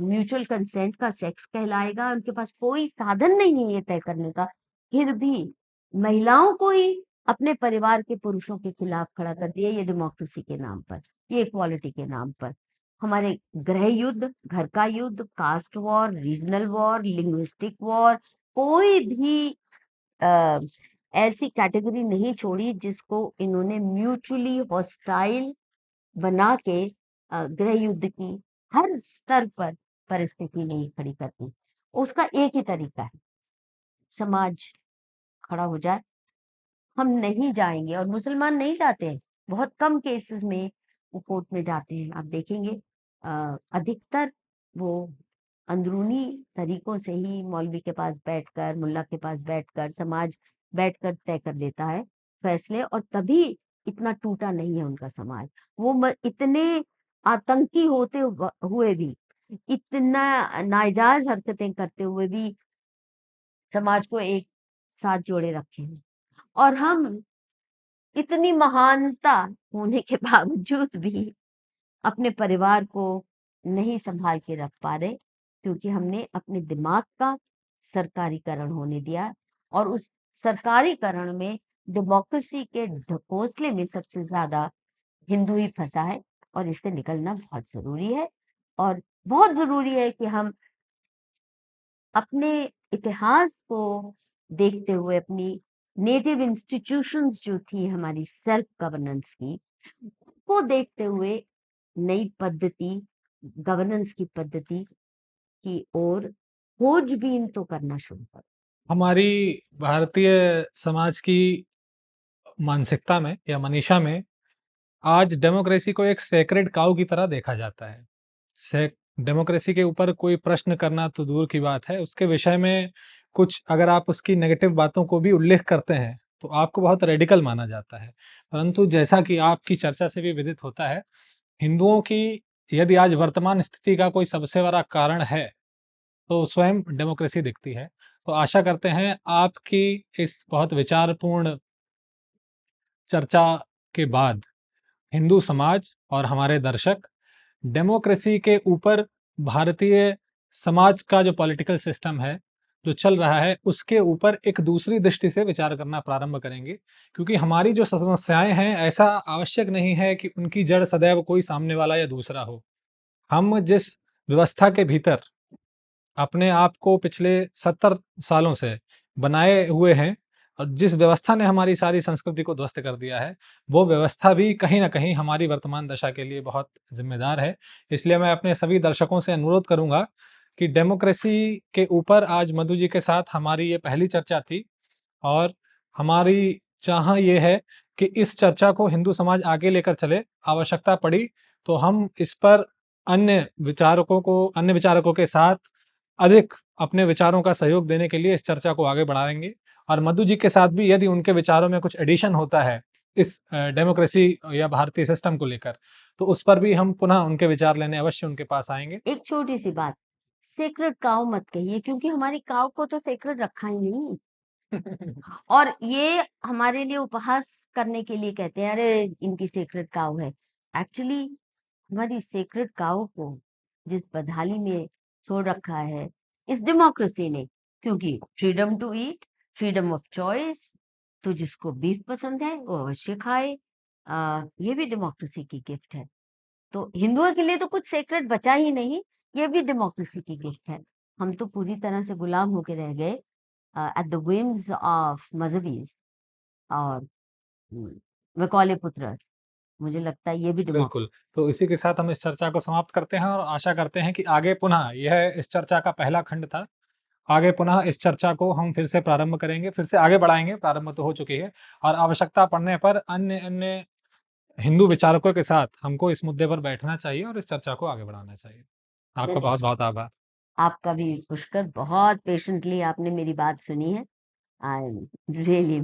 Speaker 2: म्यूचुअल कंसेंट का सेक्स कहलाएगा। उनके पास कोई साधन नहीं है ये तय करने का। फिर भी महिलाओं को ही अपने परिवार के पुरुषों के खिलाफ खड़ा कर दिया, ये डेमोक्रेसी के नाम पर, ये इक्वालिटी के नाम पर। हमारे गृह युद्ध, घर का युद्ध, caste war, regional war, linguistic war, कोई भी अ, ऐसी कैटेगरी नहीं छोड़ी जिसको इन्होंने म्यूचुअली हॉस्टाइल बना के गृह युद्ध की हर स्तर पर परिस्थिति नहीं खड़ी करती। उसका एक ही तरीका है, समाज खड़ा हो जाए। हम नहीं जाएंगे, और मुसलमान नहीं जाते हैं, बहुत कम केसेस में वो कोर्ट में जाते हैं। आप देखेंगे अधिकतर वो अंदरूनी तरीकों से ही मौलवी के पास बैठकर, मुल्ला के पास बैठकर, समाज बैठकर तय कर लेता है फैसले। और तभी इतना टूटा नहीं है उनका समाज। वो इतने आतंकी होते हुए भी, इतना नाजायज हरकतें करते हुए भी समाज को एक साथ जोड़े रखे हैं। और हम इतनी महानता होने के बावजूद भी अपने परिवार को नहीं संभाल के रख पा रहे, क्योंकि हमने अपने दिमाग का सरकारीकरण होने दिया। और उस सरकारीकरण में डेमोक्रेसी के ढकोसले में सबसे ज्यादा हिंदू ही फंसा है, और इससे निकलना बहुत जरूरी है। और बहुत जरूरी है कि हम अपने इतिहास को देखते हुए, अपनी नेटिव इंस्टीट्यूशंस जो थी हमारी सेल्फ गवर्नेंस की, को देखते हुए नई पद्धति, गवर्नेंस की पद्धति की ओर खोजबीन तो करना शुरू कर।
Speaker 1: हमारी भारतीय समाज की मानसिकता में या मनीषा में आज डेमोक्रेसी को एक सेक्रेड काऊ की तरह देखा जाता है। डेमोक्रेसी के ऊपर कोई प्रश्न करना तो दूर की बात है, उसके विषय में कुछ अगर आप उसकी नेगेटिव बातों को भी उल्लेख करते हैं तो आपको बहुत रेडिकल माना जाता है। परंतु जैसा कि आपकी चर्चा से भी विदित होता है, हिंदुओं की यदि आज वर्तमान स्थिति का कोई सबसे बड़ा कारण है तो स्वयं डेमोक्रेसी दिखती है। तो आशा करते हैं आपकी इस बहुत विचारपूर्ण चर्चा के बाद हिंदू समाज और हमारे दर्शक डेमोक्रेसी के ऊपर भारतीय समाज का जो पॉलिटिकल सिस्टम है जो चल रहा है उसके ऊपर एक दूसरी दृष्टि से विचार करना प्रारंभ करेंगे, क्योंकि हमारी जो समस्याएं हैं ऐसा आवश्यक नहीं है कि उनकी जड़ सदैव कोई सामने वाला या दूसरा हो। हम जिस व्यवस्था के भीतर अपने आप को पिछले 70 सालों से बनाए हुए हैं और जिस व्यवस्था ने हमारी सारी संस्कृति को ध्वस्त कर दिया है, वो व्यवस्था भी कहीं न कहीं हमारी वर्तमान दशा के लिए बहुत ज़िम्मेदार है। इसलिए मैं अपने सभी दर्शकों से अनुरोध करूँगा कि डेमोक्रेसी के ऊपर आज मधु जी के साथ हमारी ये पहली चर्चा थी, और हमारी चाह ये है कि इस चर्चा को हिंदू समाज आगे लेकर चले। आवश्यकता पड़ी तो हम इस पर अन्य विचारकों के साथ अधिक अपने विचारों का सहयोग देने के लिए इस चर्चा को आगे बढ़ाएंगे। और मधु जी के साथ भी यदि उनके विचारों में कुछ एडिशन होता है इस डेमोक्रेसी या भारतीय सिस्टम को लेकर, तो उस पर भी हम पुनः उनके विचार लेने अवश्य उनके पास आएंगे।
Speaker 2: एक छोटी सी बात, सेक्रेड काउ मत कहिए, क्योंकि हमारी काउ को तो सेक्रेड रखा ही नहीं। और ये हमारे लिए उपहास करने के लिए कहते हैं, अरे इनकी सेक्रेड काउ है। एक्चुअली हमारी सेक्रेड काउ को जिस बदहाली में छोड़ रखा है इस डेमोक्रेसी ने, क्योंकि freedom to eat, freedom of choice, तो जिसको बीफ पसंद है वो अवश्य खाए। ये भी डेमोक्रेसी की गिफ्ट है। तो हिंदुओं के लिए तो कुछ सेक्रेट बचा ही नहीं, ये भी डेमोक्रेसी की गिफ्ट है। हम तो पूरी तरह से गुलाम होके रह गए at the whims of Mazhabis और मैकॉले पुत्रस, मुझे लगता है ये भी
Speaker 1: बिल्कुल, तो इसी के साथ हम इस चर्चा को समाप्त करते हैं और आशा करते हैं कि आगे पुनः यह इस चर्चा का पहला खंड था। आगे पुनः इस चर्चा को हम फिर से प्रारंभ करेंगे, फिर से आगे बढ़ाएँगे, प्रारंभ तो हो चुकी है और आवश्यकता पड़ने पर अन्य हिंदू विचारकों के साथ हमको इस मुद्दे पर बैठना चाहिए और इस चर्चा को आगे बढ़ाना चाहिए। आपका
Speaker 2: नहीं,
Speaker 1: बहुत-बहुत आभार।
Speaker 2: आपका भी पुष्कर, बहुत पेशेंटली आपने मेरी बात सुनी है। I am really